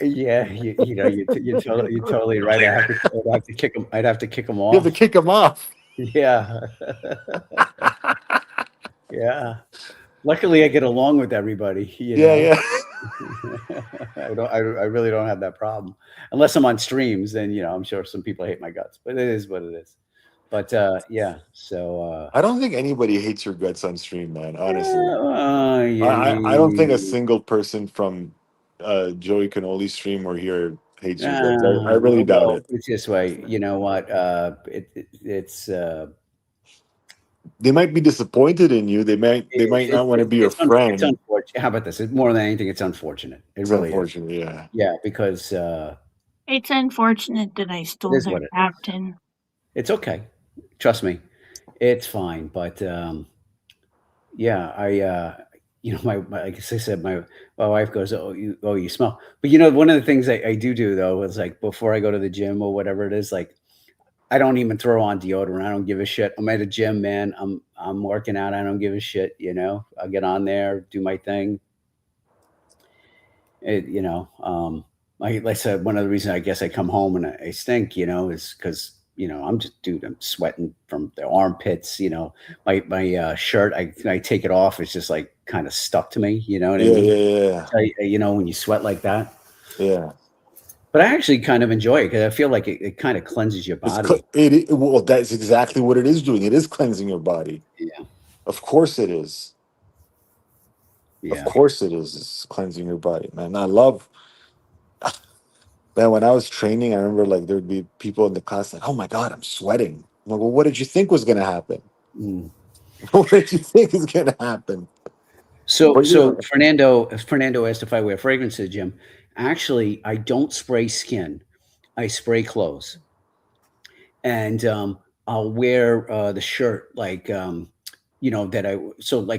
yeah, you're totally right. I'd have to kick them. I'd have to kick them You have to off. kick them off. Yeah, yeah. Luckily, I get along with everybody. Yeah. I don't. I really don't have that problem, unless I'm on streams. Then I'm sure some people hate my guts, but it is what it is. But yeah, so I don't think anybody hates your guts on stream, man. Honestly, yeah, I don't think a single person from Joey Canoli's stream or here hates your guts. I really doubt well, it. it's this way. You know what? It's They might be disappointed in you. They might not want to be your friend. It's unfortunate. How about this? More than anything, it's unfortunate. It It's really unfortunate, is. yeah. Yeah, because It's unfortunate that I stole It is their what it is. captain. it's okay. Trust me, it's fine. But yeah, like I said, my wife goes, "Oh, you smell." But one of the things I do though is like before I go to the gym or whatever it is, like I don't even throw on deodorant. I don't give a shit. I'm at a gym, man. I'm working out. I don't give a shit. I'll get on there, do my thing. Like I said, one of the reasons I guess I come home and I stink, is because I'm sweating from the armpits. My shirt, I take it off. It's just like kind of stuck to me. You know what I mean? Yeah. When you sweat like that. Yeah. But I actually kind of enjoy it because I feel like it kind of cleanses your body. Well, that's exactly what it is doing. It is cleansing your body. Yeah. Of course it is. Yeah. Of course it is. It's cleansing your body, man. Man, when I was training, I remember like there'd be people in the class like, "Oh my God, I'm sweating." I'm like, well, what did you think was gonna happen? Mm. What did you think is gonna happen? So But, Fernando asked if I wear fragrance to the gym. Actually, I don't spray skin. I spray clothes. And I'll wear the shirt like like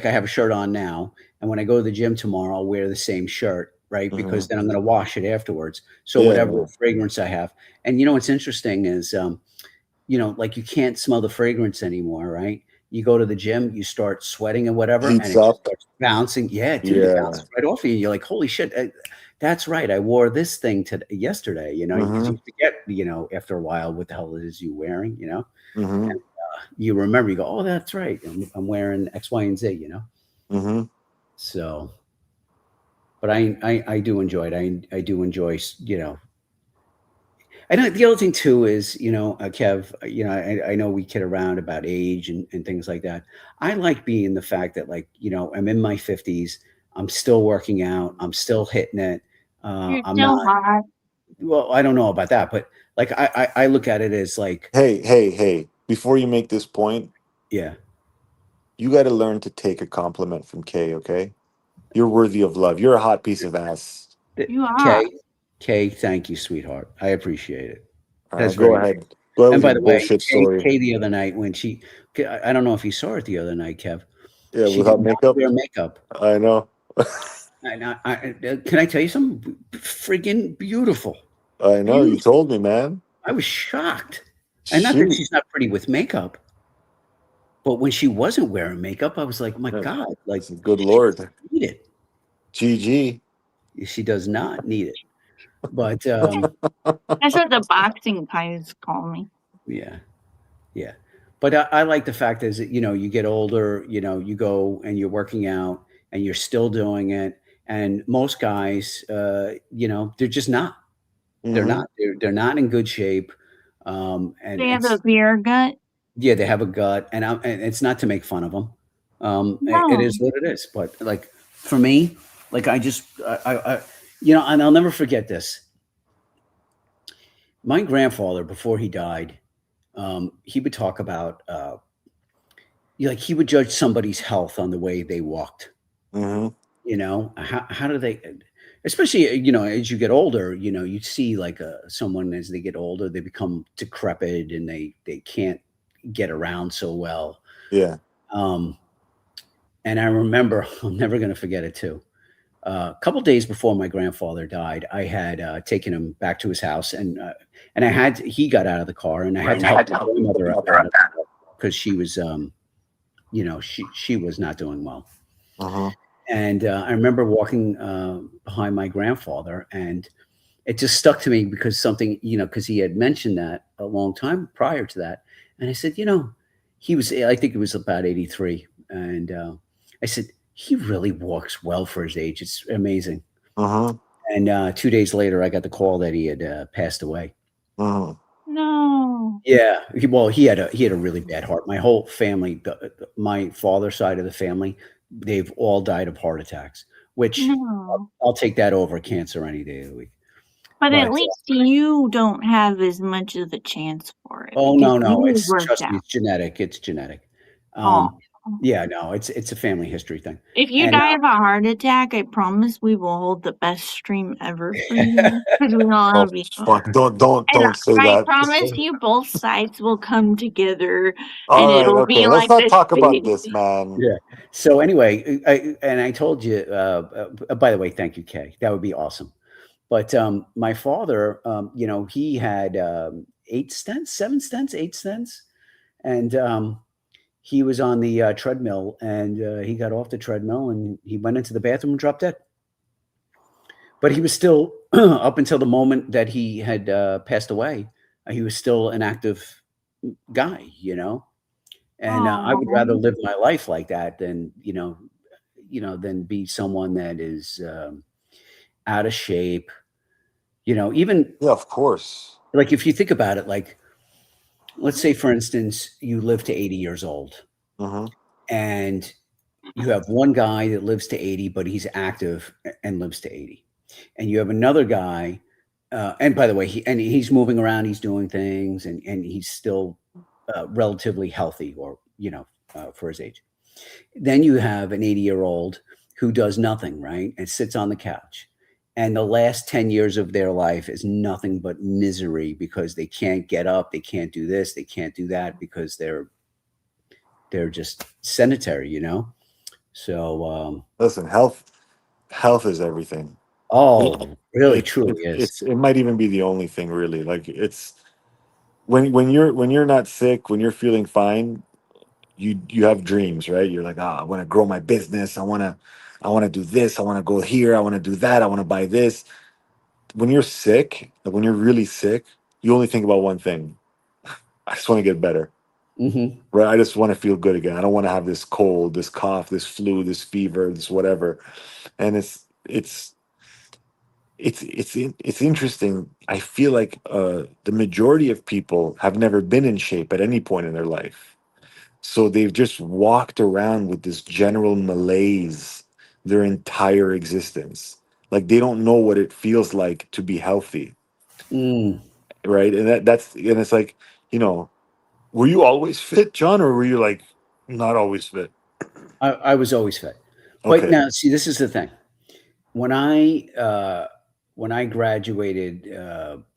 I have a shirt on now, and when I go to the gym tomorrow, I'll wear the same shirt, right? Because then I'm going to wash it afterwards. So Yeah. whatever fragrance I have, and what's interesting is like you can't smell the fragrance anymore, right? You go to the gym, you start sweating and whatever, Heats and it up. starts bouncing. Yeah, dude, it bounces right off you. You're like, holy shit, that's right. I wore this thing yesterday. Because you forget, after a while, what the hell it is you wearing. Mm-hmm. And, you remember. You go, oh, that's right. I'm wearing X, Y, and Z. Mm-hmm. So, but I do enjoy it. I do enjoy. I know the other thing too is, Kev, I know we kid around about age and things like that. I like being the fact that I'm in my 50s. I'm still working out. I'm still hitting it. You're I'm still not, hot. well, I don't know about that, but like, I look at it as like, Hey, before you make this point, yeah, you got to learn to take a compliment from Kay, okay? You're worthy of love. You're a hot piece of ass. You are. Kay, thank you, sweetheart. I appreciate it. All That's right, go very ahead. Go ahead And with by your the way, bullshit story. Kay the other night when I don't know if you saw it the other night, Kev. Yeah, She without did not makeup? wear makeup. I know. Can I tell you something? Friggin' beautiful. I know. You told me, man. I was shocked. And not that Shoot. she's not pretty with makeup, but when she wasn't wearing makeup, I was like, my God, like, Good Lord. she doesn't need it. GG. She does not need it. But That's what the boxing guys call me. yeah. But I like the fact is that, you get older, you go and you're working out and you're still doing it. And most guys, they're just not. They're not. They're not in good shape. And They have it's a beer gut? yeah, they have a gut, and it's not to make fun of them. It No. is what it is. But like for me, like I you know, and I'll never forget this. My grandfather, before he died, he would talk about like he would judge somebody's health on the way they walked. Hmm. You know, how do they, especially you know, as you get older, you know, you see like someone as they get older, they become decrepit and they can't get around so well. Yeah. Um, and I remember, I'm never going to forget it too. A couple days before my grandfather died, I had taken him back to his house, and he got out of the car, and I had to help my grandmother out because she was, you know, she was not doing well. Uh-huh. And I remember walking behind my grandfather, and it just stuck to me because something, you know, because he had mentioned that a long time prior to that, and I said, you know, he was, I think it was about 83, and I said, he really walks well for his age. It's amazing. Uh-huh. And 2 days later, I got the call that he had passed away. Uh-huh. No. Yeah, well, he had a really bad heart. My whole family, my father's side of the family, they've all died of heart attacks. Which No. I'll take that over cancer any day of the week. But at But least you don't have as much of a chance for it oh because no, you it's worked trust me, out. it's genetic. It's genetic. Oh. Yeah, no, it's a family history thing. If you And die of a heart attack, I promise we will hold the best stream ever for you because we all Oh love you. fuck! Don't And say I that. promise you both sides will come together All and right, it'll okay. be Let's like not this talk about big. this, man. yeah. So anyway, I told you. By the way, thank you, Kay. That would be awesome. But my father, you know, he had 8 stents, 7 stents, 8 stents, and he was on the treadmill, and he got off the treadmill, and he went into the bathroom and dropped dead. But he was still up until the moment that he had passed away. He was still an active guy, you know. And I would rather Oh. live my life like that than than be someone that is out of shape. You know, even Yeah, of course. like if you think about it, like let's say for instance, you live to 80 years old, Uh-huh. and you have one guy that lives to 80, but he's active and lives to 80, and you have another guy. And by the way, he's moving around, he's doing things, and he's still relatively healthy, or for his age. Then you have an 80-year-old who does nothing, right? And sits on the couch. And the last 10 years of their life is nothing but misery because they can't get up, they can't do this, they can't do that because they're just sedentary, you know? So Listen, health is everything. oh, really It, truly it is. it's it might even be the only thing really. Like it's when you're not sick, when you're feeling fine, you have dreams, right? You're like, I want to grow my business. I want to do this. I want to go here. I want to do that. I want to buy this. When you're sick, like when you're really sick, you only think about one thing. I just want to get better. Hmm. Right? I just want to feel good again. I don't want to have this cold, this cough, this flu, this fever, this whatever. And it's interesting. I feel like the majority of people have never been in shape at any point in their life. So they've just walked around with this general malaise their entire existence. Like they don't know what it feels like to be healthy, Mm. right? And it's like, you know, were you always fit, John, or were you like not always fit? I was always fit. But Okay. now, see, this is the thing. When I graduated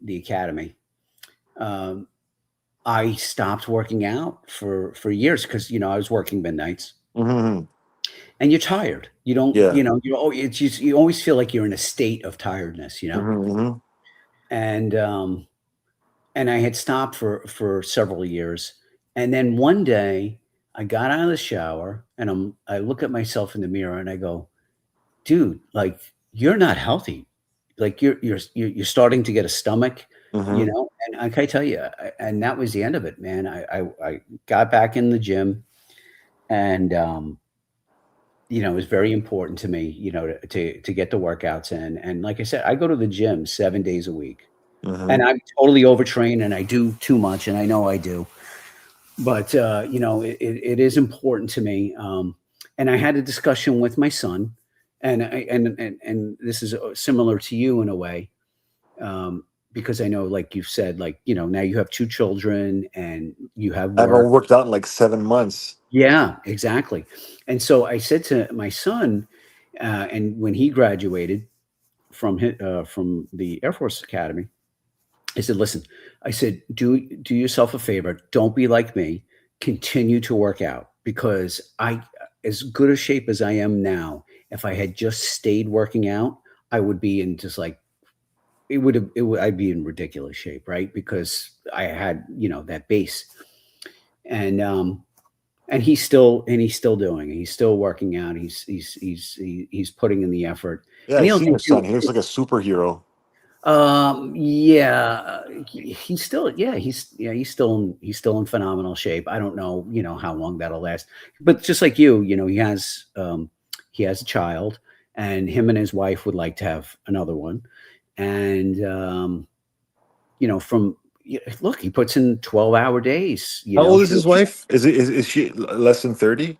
the academy, um, I stopped working out for years because I was working midnights, Hmm. and you're tired. You don't, Yeah. it's just you always feel like you're in a state of tiredness, Hmm. and I had stopped for several years, and then one day I got out of the shower and I look at myself in the mirror and I go, dude, like you're not healthy. Like you're starting to get a stomach, Hmm. and I can tell you, and that was the end of it, man. I got back in the gym, and it was very important to me, to get the workouts in. And like I said, I go to the gym 7 days a week. And I'm totally overtrained, and I do too much, and I know I do. But it is important to me. And I had a discussion with my son, and this is similar to you in a way, because I know, like you've said, like now you have two children and you have I haven't work. worked out in like 7 months. Yeah, exactly. And so I said to my son, and when he graduated from the Air Force Academy, I said, "Listen," I said, "Do yourself a favor. Don't be like me. Continue to work out because as good a shape as I am now, if I had just stayed working out, I would be in just like I'd be in ridiculous shape, right? Because I had that base, and he's still doing it. He's still working out. He's putting in the effort. Yeah, And I the other see thing your son. too, He looks like a superhero. yeah, he's still, he's still in phenomenal shape. I don't know, how long that'll last, but just like he has a child, and him and his wife would like to have another one. And, look, he puts in 12-hour days, How old is his wife? Is she less than 30?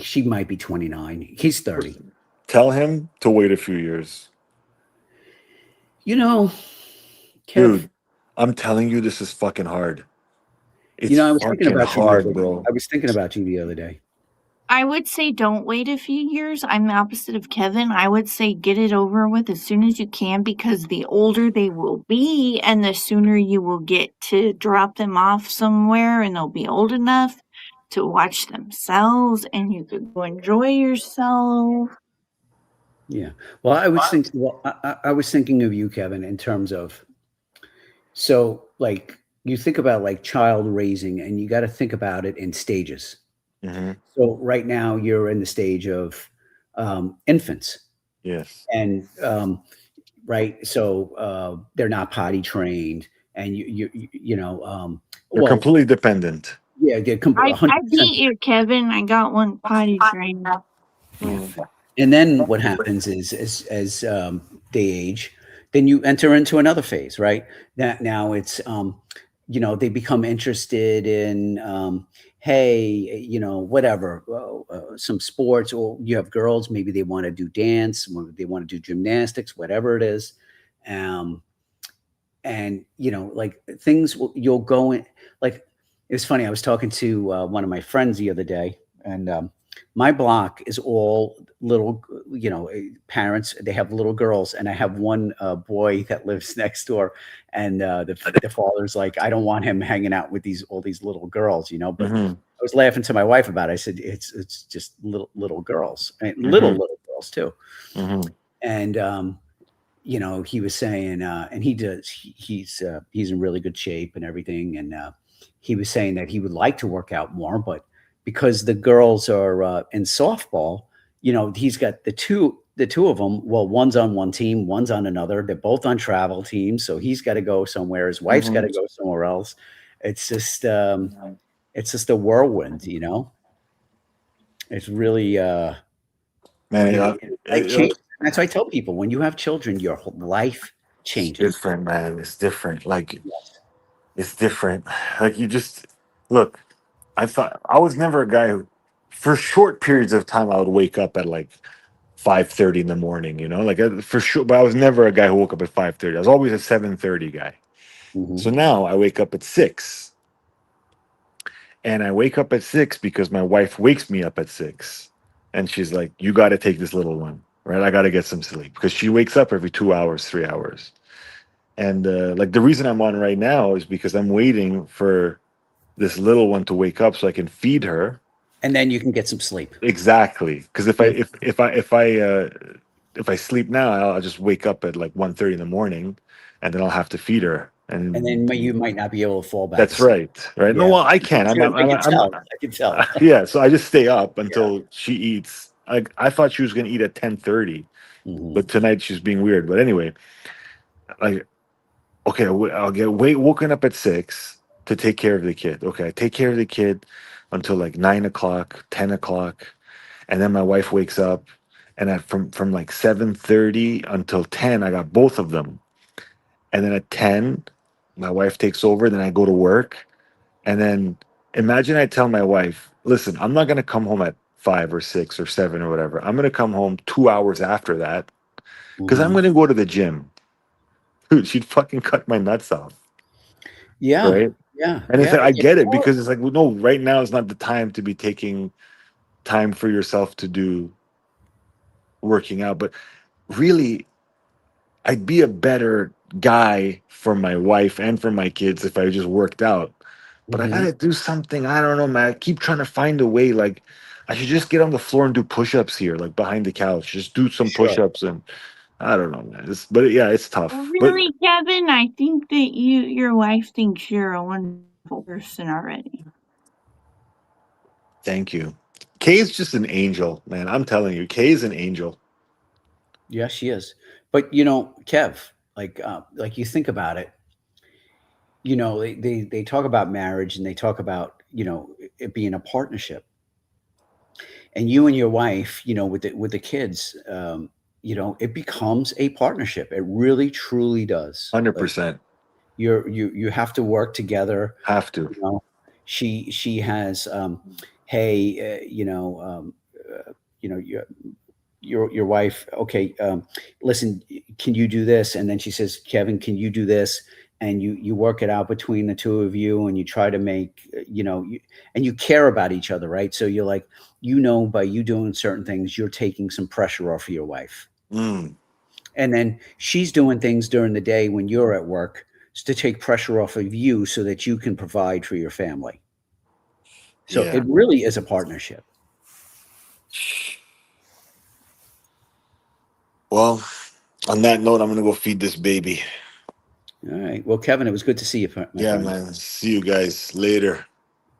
She might be 29. He's 30. Tell him to wait a few years. Kev, Dude, I'm telling you, this is fucking hard. It's I was thinking fucking about you the hard, other bro. I was thinking about you the other day. I would say don't wait a few years. I'm the opposite of Kevin. I would say get it over with as soon as you can because the older they will be and the sooner you will get to drop them off somewhere and they'll be old enough to watch themselves and you could go enjoy yourself. Yeah. Well, I was thinking. Well, I was thinking of you, Kevin, in terms of so like you think about like child raising, and you got to think about it in stages. Mhm. So right now you're in the stage of infants, Yes. and right, so they're not potty trained, and They're completely dependent. yeah, they're I 100%. beat you, Kevin. I got one potty trained. And then what happens is, as they age, then you enter into another phase, right? That now it's, they become interested in, hey, whatever, some sports, or you have girls, maybe they want to do dance, they want to do gymnastics, whatever it is. And like things you'll go in, like, it's funny. I was talking to one of my friends the other day, and my block is all little, parents. They have little girls, and I have one boy that lives next door, and the father's like, I don't want him hanging out with all these little girls, But Mhm. I was laughing to my wife about it. I said, it's just little girls, and little girls too. Mhm. And he was saying, and he's in really good shape and everything, and he was saying that he would like to work out more, but because the girls are in softball, he's got the two of them. Well, one's on one team, one's on another. They're both on travel teams, so he's got to go somewhere. His wife's got to go somewhere else. It's just a whirlwind, It's really Man, life changes. That's why I tell people, when you have children, your whole life it's changes. different, man. It's different. Like, it's different. Like, you just look. I thought I was never a guy who, for short periods of time, I would wake up at like 5:30 in the morning. Like for sure. But I was never a guy who woke up at 5:30. I was always a 7:30 guy. Mhm. So now I wake up at 6, and I wake up at 6 because my wife wakes me up at 6, and she's like, "You got to take this little one, right? I got to get some sleep," because she wakes up every 2 hours, 3 hours. And like the reason I'm on right now is because I'm waiting for this little one to wake up so I can feed her. And then you can get some sleep. Exactly, because if I sleep now, I'll just wake up at like 1:30 in the morning, and then I'll have to feed her. And then you might not be able to fall back That's asleep. right. No, Yeah. well, I can. I can tell. Yeah. So I just stay up until she eats. I thought she was gonna eat at 10:30, Mhm. but tonight she's being weird. But anyway, like, okay, I'll get woken up at 6 to take care of the kid. Okay, I take care of the kid until like 9 o'clock, 10 o'clock, and then my wife wakes up, and from like 7:30 until 10, I got both of them. And then at 10, my wife takes over. Then I go to work, and then imagine I tell my wife, "Listen, I'm not gonna come home at 5 or 6 or 7 or whatever. I'm gonna come home 2 hours after that because I'm Mhm. gonna go to the gym." Dude, she'd fucking cut my nuts off, Yeah, right? yeah, And it's yeah. like I You get it know, because it's like, well, no, right now is not the time to be taking time for yourself to do working out. But really, I'd be a better guy for my wife and for my kids if I just worked out. But I mhm. gotta do something. I don't know, man. I keep trying to find a way. Like, I should just get on the floor and do push-ups here, like behind the couch. Just do some Sure. push-ups, and I don't know, man. But yeah, it's tough. But Really, Kevin? I think that your wife thinks you're a wonderful person already. thank you. Kay's just an angel, man. I'm telling you, Kay's an angel. Yeah, she is. But Kev, like you think about it, they talk about marriage and they talk about, it being a partnership. And you and your wife, with the kids, it becomes a partnership. It really truly does. Like 100% you have to work together. have to. You know, she has, hey, your wife, okay, listen, can you do this? And then she says, Kevin, can you do this? And you work it out between the two of you, and you try to make, and you care about each other, right? So you're like, by you doing certain things, you're taking some pressure off of your wife. Mm, And then she's doing things during the day when you're at work to take pressure off of you so that you can provide for your family. So yeah. it really is a partnership. Well, on that note, I'm gonna go feed this baby. All right. Well, Kevin, it was good to see you, my Yeah, friend. man. See you guys later.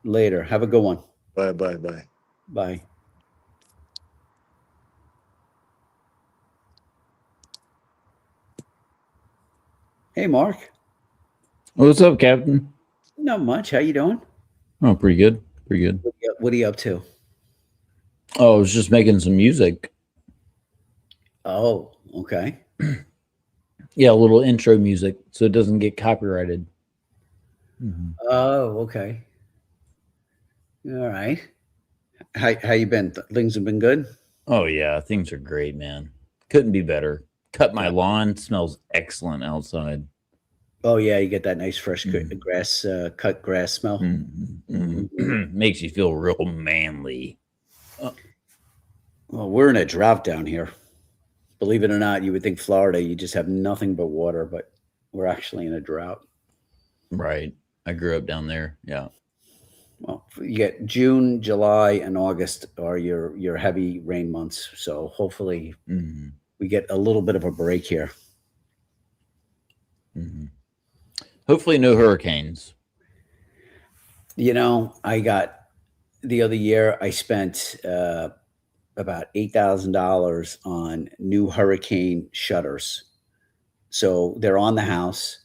Later. Have a good one. Bye, bye, bye. Bye. Hey, Mark. What's up, Captain? Not much. How you doing? Oh, pretty good. Pretty good. What are you up to? Oh, I was just making some music. Oh, okay. Yeah, a little intro music so it doesn't get copyrighted. Mhm. Oh, okay. All right. How you been? Things have been good? Oh, yeah. Things are great, man. Couldn't be better. Cut my lawn. Smells excellent outside. Oh, yeah. You get that nice fresh Mhm. grass, cut grass smell. Makes you feel real manly. Well, we're in a drought down here. Believe it or not, you would think Florida, you just have nothing but water, but we're actually in a drought. Right. I grew up down there. Yeah. Well, you get June, July, and August are your heavy rain months. So hopefully Mhm. we get a little bit of a break here. Mhm. Hopefully, no hurricanes. I got the other year, I spent about $8,000 on new hurricane shutters. So they're on the house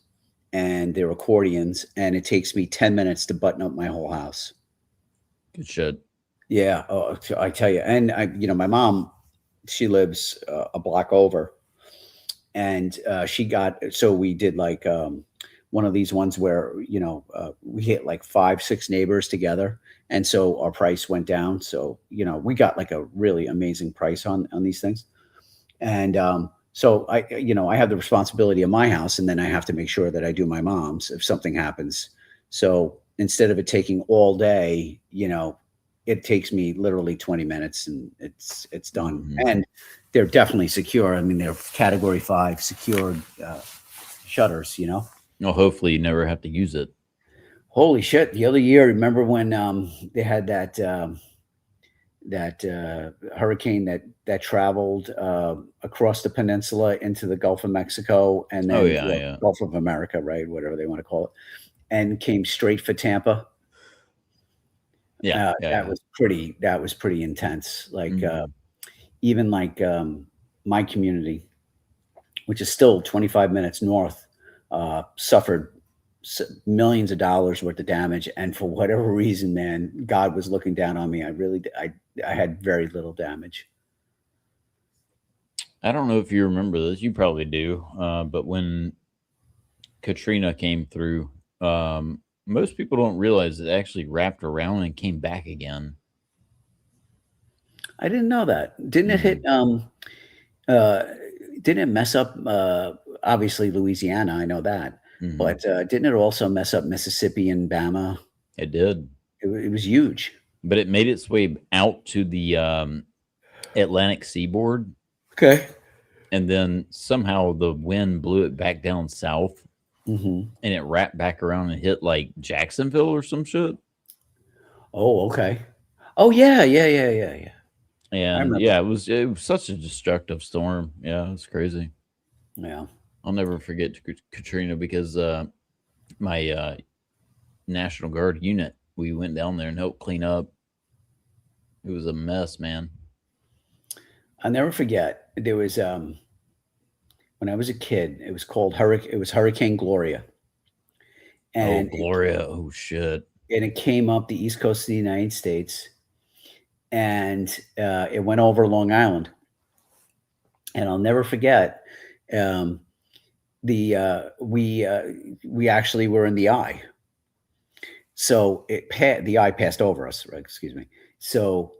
and they're accordions, and it takes me 10 minutes to button up my whole house. Good shit. Yeah. Oh, I tell you. And my mom, she lives a block over, and so we did like one of these ones where we hit like 5-6 neighbors together, and so our price went down. So we got like a really amazing price on these things. And so I have the responsibility of my house, and then I have to make sure that I do my mom's if something happens. So instead of it taking all day, it takes me literally 20 minutes and it's done. Mhm. And they're definitely secure. I mean, they're category 5 secured shutters, Well, hopefully, you never have to use it. Holy shit. The other year, remember when they had that hurricane that traveled across the peninsula into the Gulf of Mexico, and then Yeah. Gulf of America, right? Whatever they want to call it, and came straight for Tampa. Yeah. That was pretty intense. Like Mhm. even like my community, which is still 25 minutes north, suffered millions of dollars worth of damage. And for whatever reason, man, God was looking down on me. I had very little damage. I don't know if you remember this. You probably do. But when Katrina came through, most people don't realize it actually wrapped around and came back again. I didn't know that. Didn't it hit? Uh, didn't it mess up? Obviously, Louisiana. I know that, Mhm. but didn't it also mess up Mississippi and Bama? It did. It was huge. But it made its way out to the Atlantic seaboard, Okay. and then somehow the wind blew it back down south, Hmm. and it wrapped back around and hit like Jacksonville or some shit. Oh, okay. Oh, yeah. And remember. yeah, it was such a destructive storm. Yeah, it was crazy. Yeah. I'll never forget Katrina because my National Guard unit, we went down there and helped clean up. It was a mess, man. I'll never forget. There was when I was a kid. It was called Hurricane. It was Hurricane Gloria, and Oh, Gloria. Oh, shit. it came up the east coast of the United States, and it went over Long Island. And I'll never forget. We actually were in the eye, so the eye passed over us. Right? Excuse me. So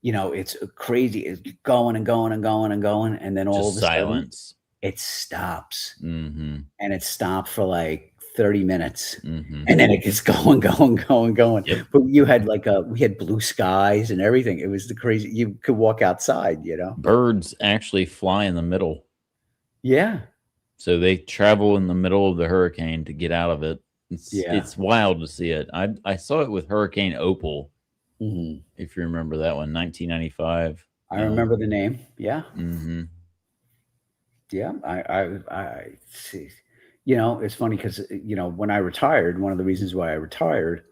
it's crazy. It's going and going and going and going, and then all Just of a sudden silence. it stops, Mm-hmm. and it stopped for like 30 minutes. Mm-hmm. And then it gets going. Yep. But you had we had blue skies and everything. It was the crazy. You could walk outside, Birds actually fly in the middle. Yeah. So they travel in the middle of the hurricane to get out of it. Yeah. It's wild to see it. I saw it with Hurricane Opal, Hmm. if you remember that one, 1995. I remember the name. Yeah. Mm-hmm. Yeah. I see. It's funny because, when I retired, one of the reasons why I retired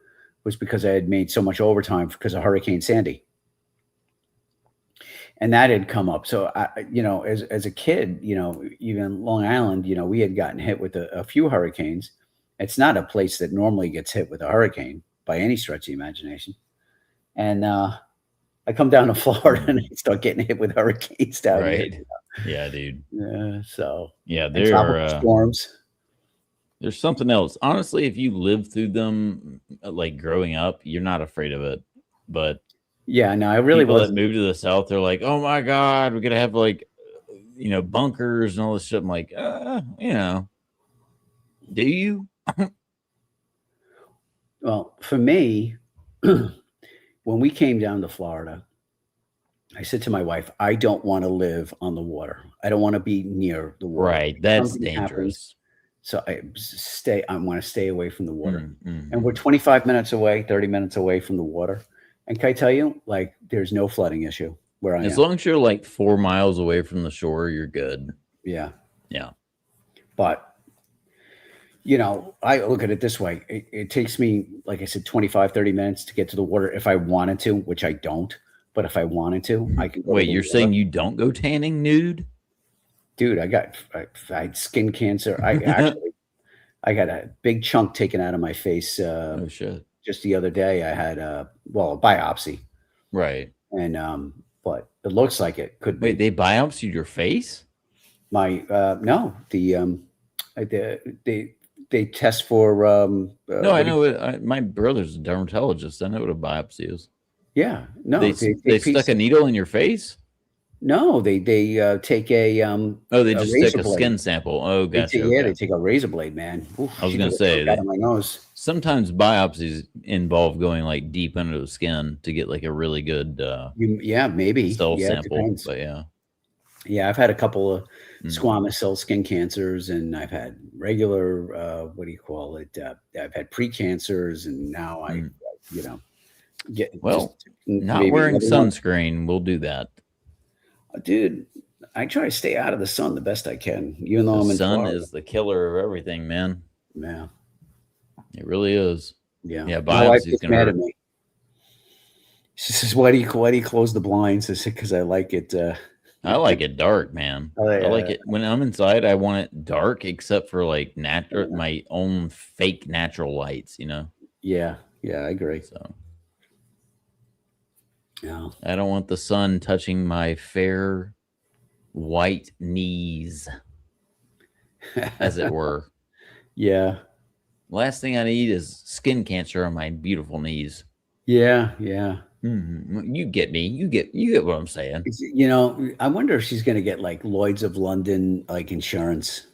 was because I had made so much overtime because of Hurricane Sandy. And that had come up. So, as a kid, even Long Island, we had gotten hit with a few hurricanes. It's not a place that normally gets hit with a hurricane by any stretch of the imagination. And I come down to Florida and I start getting hit with hurricanes down Right. here. Yeah, dude. So, Yeah, and there tropical are. storms. There's something else. Honestly, if you live through them, like growing up, you're not afraid of it. But Yeah, no, I really people that wasn't. move to the South, they're like, "Oh my God, we're gonna have like, bunkers and all this shit." I'm like, do you? Well, for me, when we came down to Florida, I said to my wife, I don't want to live on the water. I don't want to be near the water. Right, that's Something happens, dangerous. so I want to stay away from the water. Mm-hmm. And we're 25 minutes away, 30 minutes away from the water. And can I tell you, like, there's no flooding issue where I As am. long as you're like 4 miles away from the shore, you're good. Yeah. Yeah. But, I look at it this way. It takes me, like I said, 25, 30 minutes to get to the water if I wanted to, which I don't. But if I wanted to, I could go to Wait, the you're water. saying you don't go tanning nude? Dude, I had skin cancer. I got a big chunk taken out of my face Oh shit. just the other day. I had a biopsy, Right. and but it looks like it could be Wait, they biopsied your face? my no they test for No, I know it. My brother's a dermatologist. I know what a biopsy is. yeah no They stuck a needle in your face? no they take a Oh, they a just razor took a blade. skin sample. Oh, They gotcha. take, Okay. they take a razor blade, man. Oof, I was she gonna took a say hook out of my nose. Sometimes biopsies involve going like deep into the skin to get like a really good Maybe cell it sample. depends. But Yeah, I've had a couple of Mm. squamous cell skin cancers, and I've had regular, what do you call it? I've had precancers, and now I, get Well, just not maybe wearing another one. sunscreen will do that. Dude. I try to stay out of the sun the best I can, even though I'm The in sun Florida. is the killer of everything, man. Yeah, It really is. yeah. Yeah, My wife biopsy's gets gonna mad hurt. at me. She says, "Why do you close the blinds?" I said, "Because I like it." I like it dark, man. Oh, I yeah. like it when I'm inside. I want it dark, except for like natural, my own fake natural lights. Yeah, I agree. So Yeah. I don't want the sun touching my fair white knees, as it were. Yeah. Last thing I need is skin cancer on my beautiful knees. Yeah. Yeah. You get me. You get what I'm saying. You know, I wonder if she's going to get like Lloyd's of London, like insurance.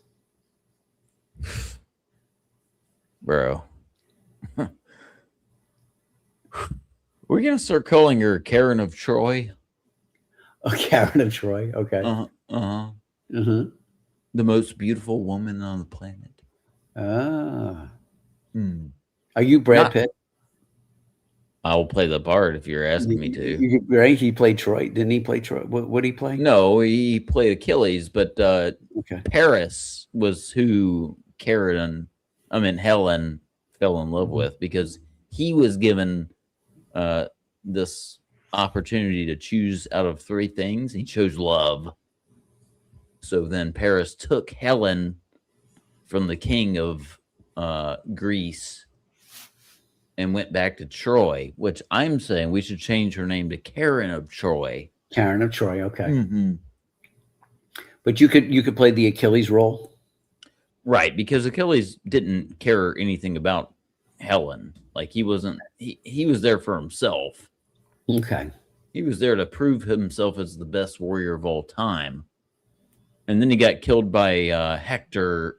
Bro. We're going to start calling her Karen of Troy. Oh, Karen of Troy. Okay. The most beautiful woman on the planet. Are you Brad Pitt? I will play the part if you're asking me to. Right? He played Troy. Didn't he play Troy? What did he play? No, he played Achilles, but Okay. Paris was who Helen fell in love with, because he was given this opportunity to choose out of three things. He chose love. So then Paris took Helen from the king of Greece and went back to Troy, which I'm saying we should change her name to Karen of Troy. Karen of Troy. Okay. But you could play the Achilles role. Right, because Achilles didn't care anything about Helen. Like he wasn't, he was there for himself. Okay. He was there to prove himself as the best warrior of all time. And then he got killed by Hector,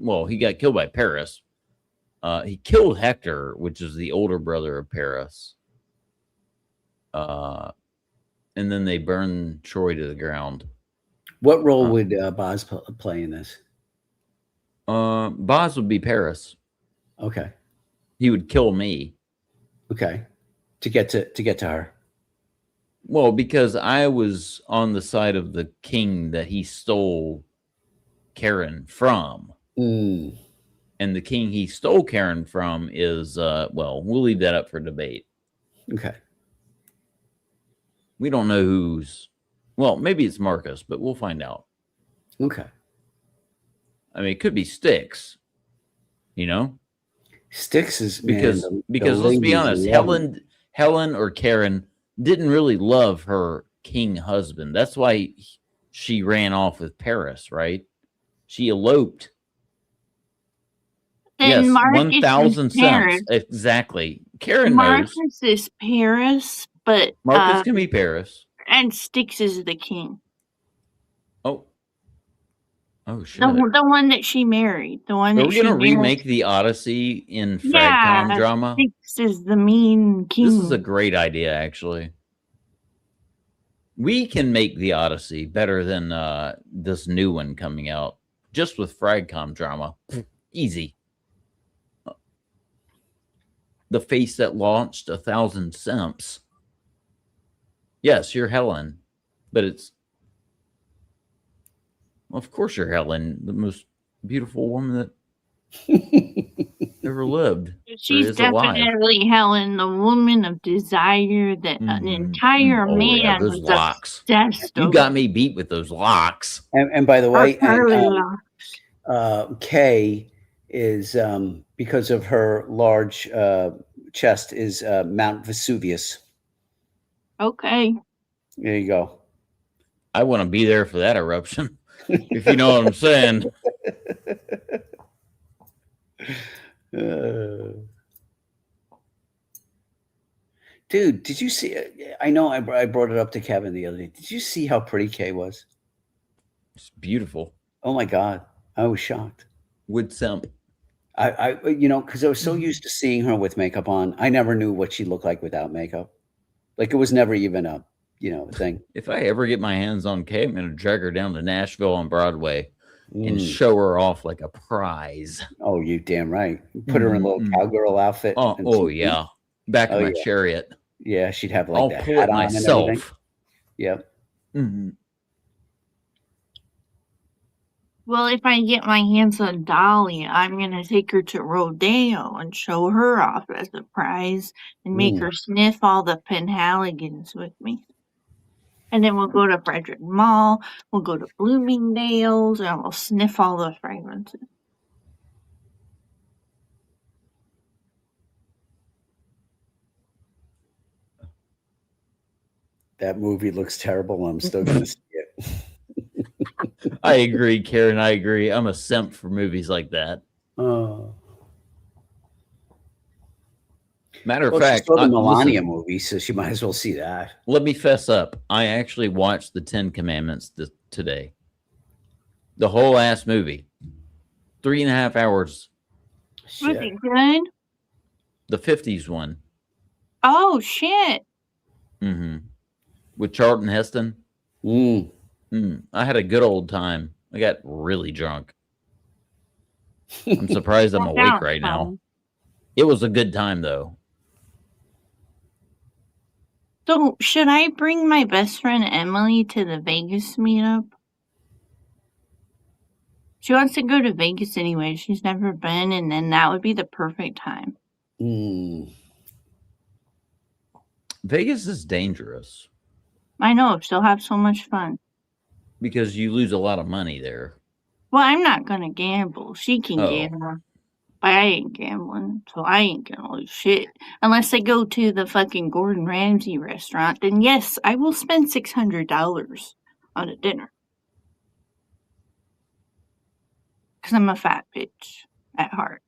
or he got killed by Paris. He killed Hector, which is the older brother of Paris. And then they burned Troy to the ground. What role would Boz play in this? Boz would be Paris. Okay. He would kill me. Okay. To get to her. Well, because I was on the side of the king that he stole Karen from. And the king he stole Karen from is, we'll leave that up for debate. Okay. We don't know who's, maybe it's Marcus, but we'll find out. Okay. I mean, it could be Styx, Styx is because let's be honest, Helen or Karen didn't really love her king husband. That's why she ran off with Paris, right? She eloped. And yes, Marcus 1,000 is Paris. cents. Exactly. Karen Marcus knows. is Paris, but Marcus can be Paris. and Styx is the king. Oh shit. The one that she married. The one that Are we going to remake the Odyssey in Fragcom drama? Styx is the mean king. This is a great idea, actually. We can make the Odyssey better than this new one coming out, just with Fragcom drama. Easy. The face that launched 1,000 simps. Yes, you're Helen, but it's, of course you're Helen, the most beautiful woman that ever lived. She's definitely Helen, the woman of desire that an entire man those was locks. obsessed You got me beat with those locks. And by the way, locks. Kay is because of her large chest is Mount Vesuvius. Okay. There you go. I want to be there for that eruption. If you know what I'm saying. Dude, did you see? I know I brought it up to Kevin the other day. Did you see how pretty Kay was? It's beautiful. Oh my God, I was shocked. Wood simp. I because I was so used to seeing her with makeup on, I never knew what she looked like without makeup. Like it was never even a thing. If I ever get my hands on Kay, I'm going to drag her down to Nashville on Broadway and show her off like a prize. Oh, you damn right. Put her in a little cowgirl outfit. Oh yeah. Back in my chariot. Yeah, she'd have like I'll the pull hat it on and myself. everything. Yep. Well, if I get my hands on Dolly, I'm going to take her to Rodeo and show her off as a prize and make her sniff all the Penhaligans with me. And then we'll go to Frederick Mall, we'll go to Bloomingdale's, and we'll sniff all the fragrances. That movie looks terrible. I'm still going to see it. I agree, Karen. I agree. I'm a simp for movies like that. Oh. Matter of Well, she fact, saw the Melania listen, movie, so she might as well see that. let me fess up. I actually watched the 10 Commandments today. The whole ass movie. 3.5 hours. Was Shit. it good? The 50s one. Oh shit! Mm-hmm. With Charlton Heston. Mm. I had a good old time. I got really drunk. I'm surprised I'm That awake sounds right now. fun. It was a good time, though. So, should I bring my best friend Emily to the Vegas meetup? She wants to go to Vegas anyway. She's never been, and then that would be the perfect time. Mm. Vegas is dangerous I know, she'll have so much fun. because you lose a lot of money there. Well, I'm not gonna gamble. She can Oh. gamble. But I ain't gambling, so I ain't gonna lose shit. Unless I go to the fucking Gordon Ramsay restaurant, then yes, I will spend $600 on a dinner. Because I'm a fat bitch at heart.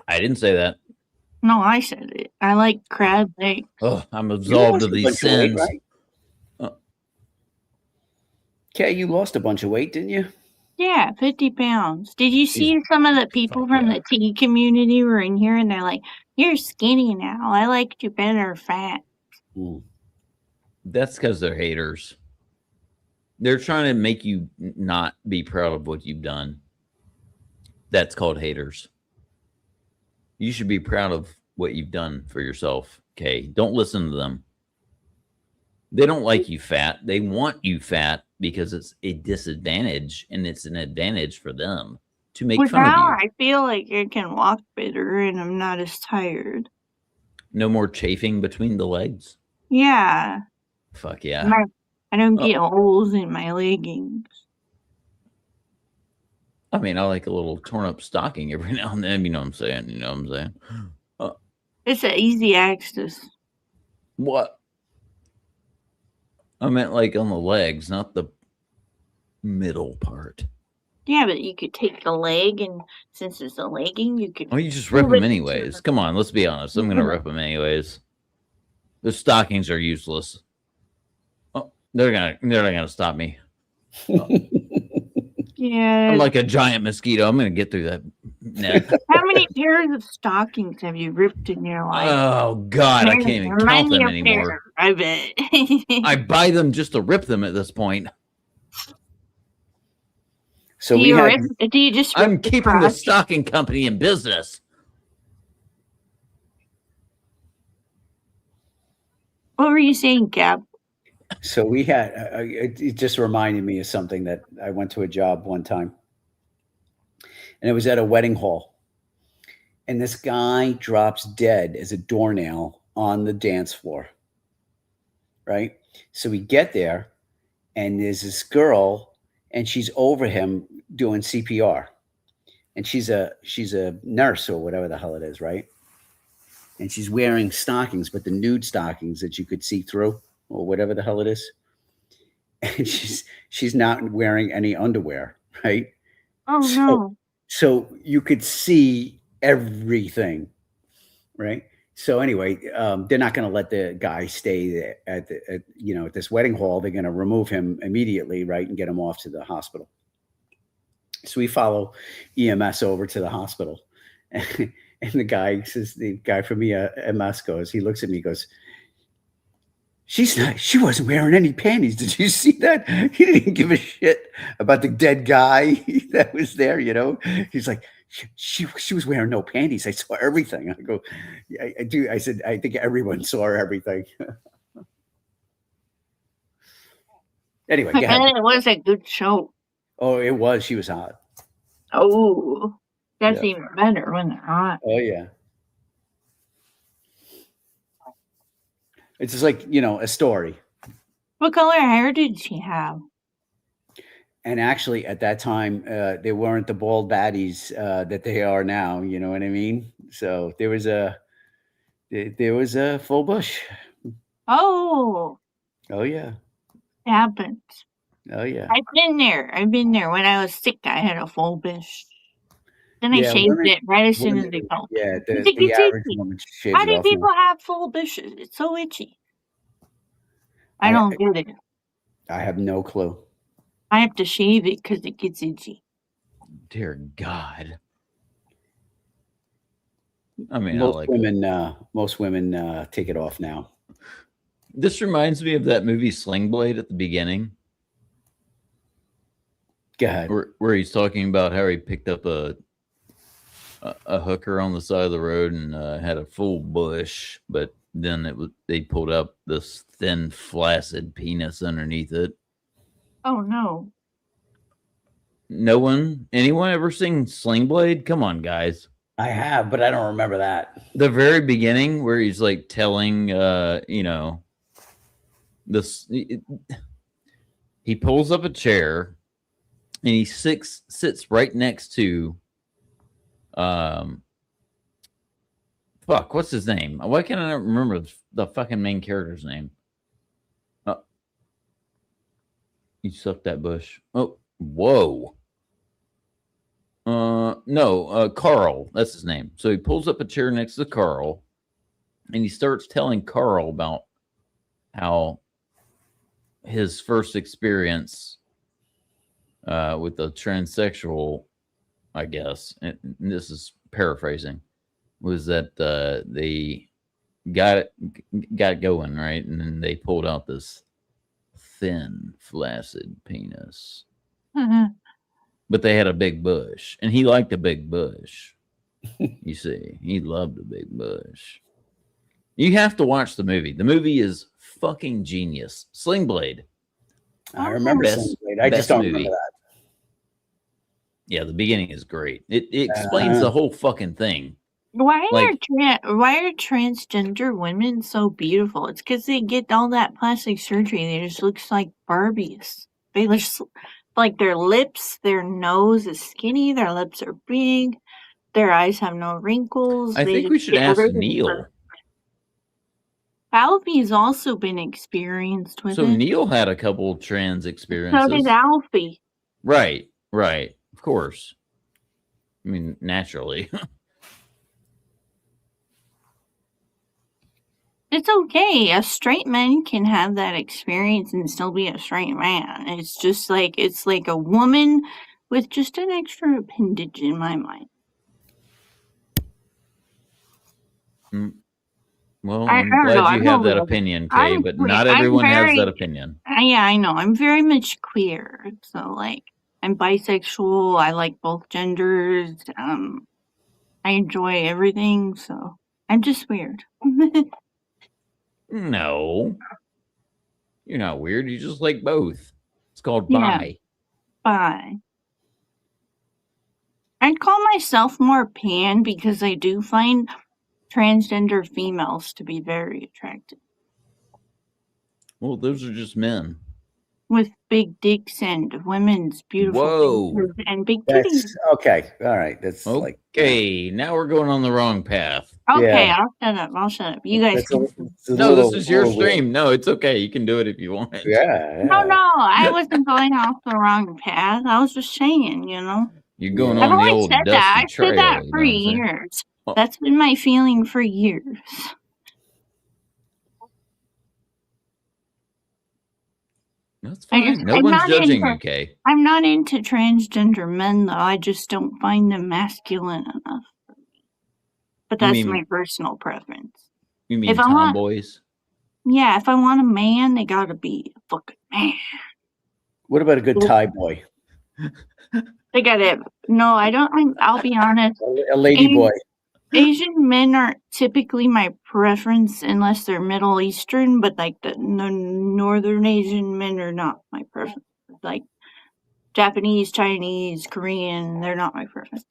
I didn't say that. No, I said it. I like crab legs. Oh, I'm You absolved lost of a these bunch of weight, sins. right? Kay, you lost a bunch of weight, didn't you? Yeah, 50 pounds. Did you see some of the people fuck from yeah. the tea community were in here and they're like, you're skinny now. I liked you better fat. Mm. That's because they're haters. They're trying to make you not be proud of what you've done. That's called haters. You should be proud of what you've done for yourself, Kay. Don't listen to them. They don't like you fat. They want you fat because it's a disadvantage and it's an advantage for them to make Well, fun of now you. I feel like I can walk better and I'm not as tired. No more chafing between the legs. Yeah. Fuck yeah. I don't Oh. get holes in my leggings. I mean, I like a little torn up stocking every now and then. You know what I'm saying? You know what I'm saying? It's an easy access. What? I meant like on the legs, not the middle part. Yeah, but you could take the leg, and since it's a legging, you could. Oh, you just rip Move them it to anyways. the- Come on, let's be honest. I'm gonna rip them anyways. The stockings are useless. Oh, they're not gonna stop me. Yeah. I'm like a giant mosquito. I'm gonna get through that net. How many pairs of stockings have you ripped in your life? Oh God, I can't even count them anymore. I bet. I buy them just to rip them at this point. So do we you had rip? Do you just? Rip I'm keeping the crotch? stocking company in business. What were you saying, Gab? So we had, it just reminded me of something that I went to a job one time and it was at a wedding hall. And this guy drops dead as a doornail on the dance floor. Right. So we get there and there's this girl and she's over him doing CPR. And she's a nurse or whatever the hell it is. Right. And she's wearing stockings, but the nude stockings that you could see through, or whatever the hell it is. And she's not wearing any underwear, right? Oh no! So you could see everything, right? So anyway, they're not going to let the guy stay there at this wedding hall. They're going to remove him immediately, right, and get him off to the hospital. So we follow EMS over to the hospital, and the guy says, the guy from EMS goes, he looks at me, goes, she wasn't wearing any panties. Did you see that? He didn't give a shit about the dead guy that was there, you know? He's like, she was wearing no panties. I saw everything. I go, I do. I said, I think everyone saw everything. Anyway, go ahead. It was a good show. Oh, it was. She was hot. Oh, that's Yeah. even better when they're hot. Oh, yeah. It's just like, a story. What color hair did she have? And actually, at that time, they weren't the bald baddies that they are now. You know what I mean? So there was a full bush. Oh, Oh yeah, it happens. Oh yeah. I've been there. When I was sick, I had a full bush. Then I Yeah, shaved women, it right as soon as women. it felt. Yeah, I think the it's average itchy. woman shaves How it do off now. people have full bushes? It's so itchy. I I don't get it. I have no clue. I have to shave it because it gets itchy. Dear God. I mean, I like it. Most women take it off now. This reminds me of that movie Sling Blade at the beginning, Go ahead. where he's talking about how he picked up a hooker on the side of the road and had a full bush, but then they pulled up this thin, flaccid penis underneath it. Oh no. Anyone ever seen Sling Blade? Come on, guys. I have, but I don't remember that. The very beginning where he's like telling, this, he pulls up a chair and he sits right next to, what's his name? Why can't I not remember the fucking main character's name? You sucked that bush. Oh, whoa. No, Carl, that's his name. So he pulls up a chair next to Carl and he starts telling Carl about how his first experience with a transsexual, I guess, and this is paraphrasing, was that they got it going, right? And then they pulled out this thin, flaccid penis. But they had a big bush, and he liked a big bush. You see, he loved a big bush. You have to watch the movie. The movie is fucking genius. Sling Blade. I remember Sling Blade. I just don't remember that. Yeah, the beginning is great. It explains the whole fucking thing. Why are transgender women so beautiful? It's because they get all that plastic surgery. They just looks like Barbies. They just like their lips, their nose is skinny, their lips are big, their eyes have no wrinkles. I think we should ask Neil. Alfie's also been experienced with it. So Neil had a couple trans experiences. So did Alfie. Right. Of course. I mean, naturally. It's okay. A straight man can have that experience and still be a straight man. It's just like it's like a woman with just an extra appendage in my mind. Well, I'm glad you have that opinion, Kay, but not everyone has that opinion. Yeah, I know. I'm very much queer. So like I'm bisexual. I like both genders. I enjoy everything, so I'm just weird. No. You're not weird. You just like both. It's called bi. Bi. I'd call myself more pan because I do find transgender females to be very attractive. Well, those are just men. With big dicks and women's beautiful faces and big titties. Okay. All right. That's okay. Now we're going on the wrong path. Okay, yeah. I'll shut up. You guys can. No, this is your stream. No, it's okay. You can do it if you want. Yeah. No, I wasn't going off the wrong path. I was just saying, You're going on the old dusty I've trail. said that for years. That's been my feeling for years. That's fine. No one's judging you, Kay. I'm not into transgender men, though. I just don't find them masculine enough for me. But that's my personal preference. You mean tomboys? Yeah, if I want a man, they gotta be a fucking man. What about a good Thai boy? They gotta. No, I don't. I'll be honest. A lady boy. Asian men aren't typically my preference unless they're Middle Eastern, but like the Northern Asian men are not my preference. Like Japanese, Chinese, Korean, they're not my preference.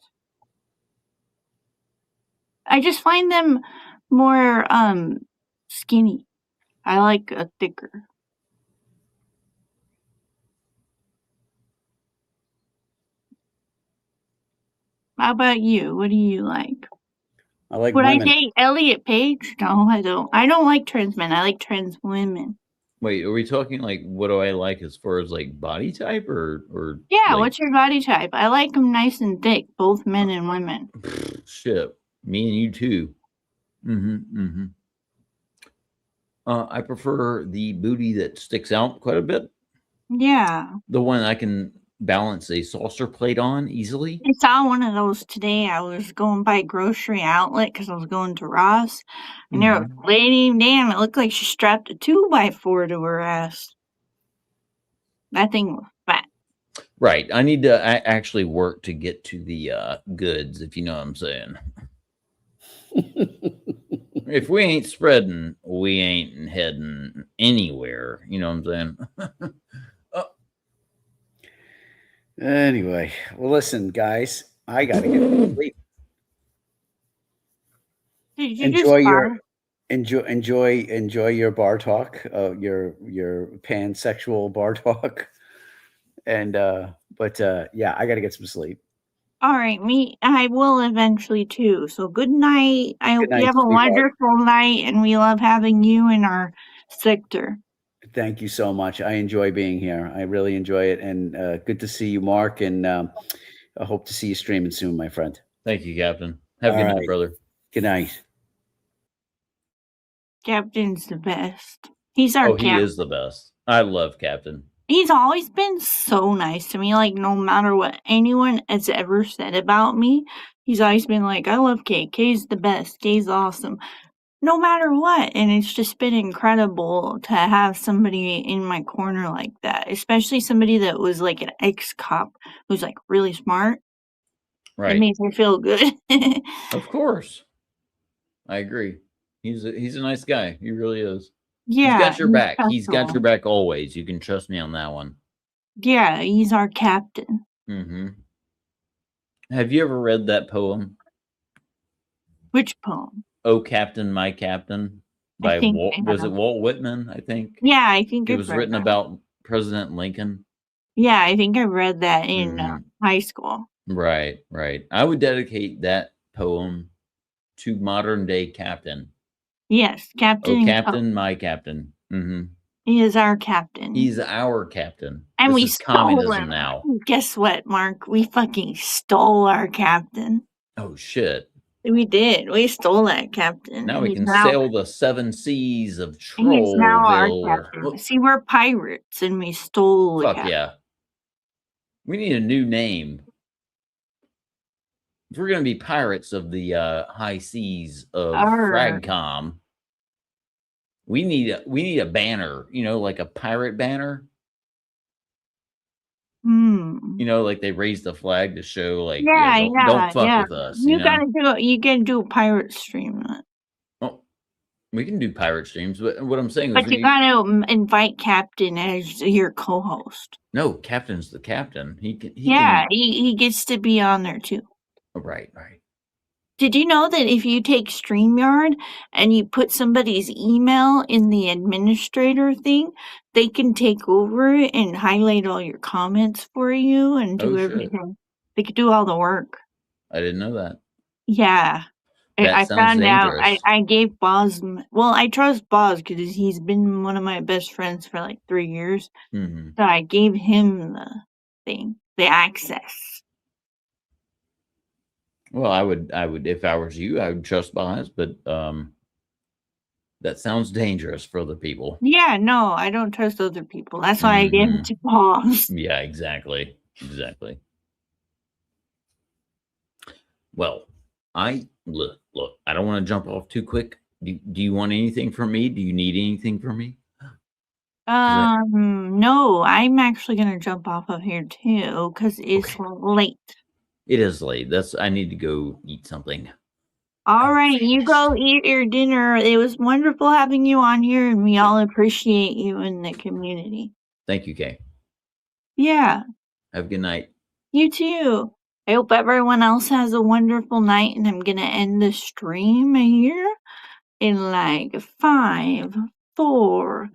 I just find them more skinny. I like a thicker. How about you? What do you like? I like Would women. I date Elliot Page? No, I don't. I don't like trans men. I like trans women. Wait, are we talking like what do I like as far as like body type or Yeah, like what's your body type? I like them nice and thick, both men and women. shit? Me and you too. I prefer the booty that sticks out quite a bit. Yeah. The one I can balance a saucer plate on easily. I saw one of those today. I was going by grocery outlet because I was going to Ross. And there was a lady, damn, it looked like she strapped a 2x4 to her ass. That thing was fat. Right. I need to actually work to get to the goods, if you know what I'm saying. If we ain't spreading, we ain't heading anywhere. You know what I'm saying? Anyway, well, listen, guys, I gotta get to sleep. Did you Enjoy just your barf? enjoy your bar talk, your pansexual bar talk, and but yeah, I gotta get some sleep. All right, I will eventually too. So good night. I hope Good you night, have a sweetheart. wonderful night, and we love having you in our sector. Thank you so much. I enjoy being here. I really enjoy it, and good to see you, Mark. And I hope to see you streaming soon, my friend. Thank you, Captain. Have a All good night, right. brother. Good night. Captain's the best. He's our Oh, he captain. is the best. I love Captain. He's always been so nice to me. Like, no matter what anyone has ever said about me, he's always been like, I love Kay. Kay's the best. Kay's awesome. No matter what. And it's just been incredible to have somebody in my corner like that, especially somebody that was like an ex-cop who's like really smart. It Right. makes me feel good. Of course. I agree. He's a nice guy. He really is. Yeah. He's got your he's back. He's got special. your back always. You can trust me on that one. Yeah, he's our captain. Have you ever read that poem? Which poem? Oh, Captain, My Captain by think Walt, I was it have. Walt Whitman? I think. Yeah, I think It I've was read written that. about President Lincoln. Yeah, I think I read that in high school. Right, right. I would dedicate that poem to modern day Captain. Yes, Captain. Oh, Captain, my Captain. He is our captain. He's our captain. And this we is stole communism him. now. Guess what, Mark? We fucking stole our captain. Oh shit. We did. We stole that captain. Now we He's can sail the 7 seas of He's now our Trollville. captain. See, we're pirates and we stole the Fuck captain. yeah. We need a new name. If we're going to be pirates of the high seas of Fragcom, we need a banner, you know, like a pirate banner. You know, like they raise the flag to show, like, don't fuck with us. You gotta do a pirate stream. Well, we can do pirate streams, but what I'm saying is, but you gotta invite Captain as your co-host. No, Captain's the captain. He gets to be on there too. Right, right. Did you know that if you take StreamYard and you put somebody's email in the administrator thing, they can take over and highlight all your comments for you and do everything? They could do all the work. I didn't know that. Yeah. I found out. I gave Boz. Well, I trust Boz because he's been one of my best friends for like 3 years. So I gave him the thing, the access. Well, I would, if I was you, I would trust Boz, but that sounds dangerous for other people. Yeah, no, I don't trust other people. That's why I gave it to Boz. Yeah, exactly. Exactly. Well, look, I don't want to jump off too quick. Do you want anything from me? Do you need anything from me? No, I'm actually going to jump off of here too because it's late. It is late. I need to go eat something. All right, you go eat your dinner. It was wonderful having you on here, and we all appreciate you in the community. Thank you, Kay. Yeah. Have a good night. You too. I hope everyone else has a wonderful night, and I'm going to end the stream here in like 5, 4,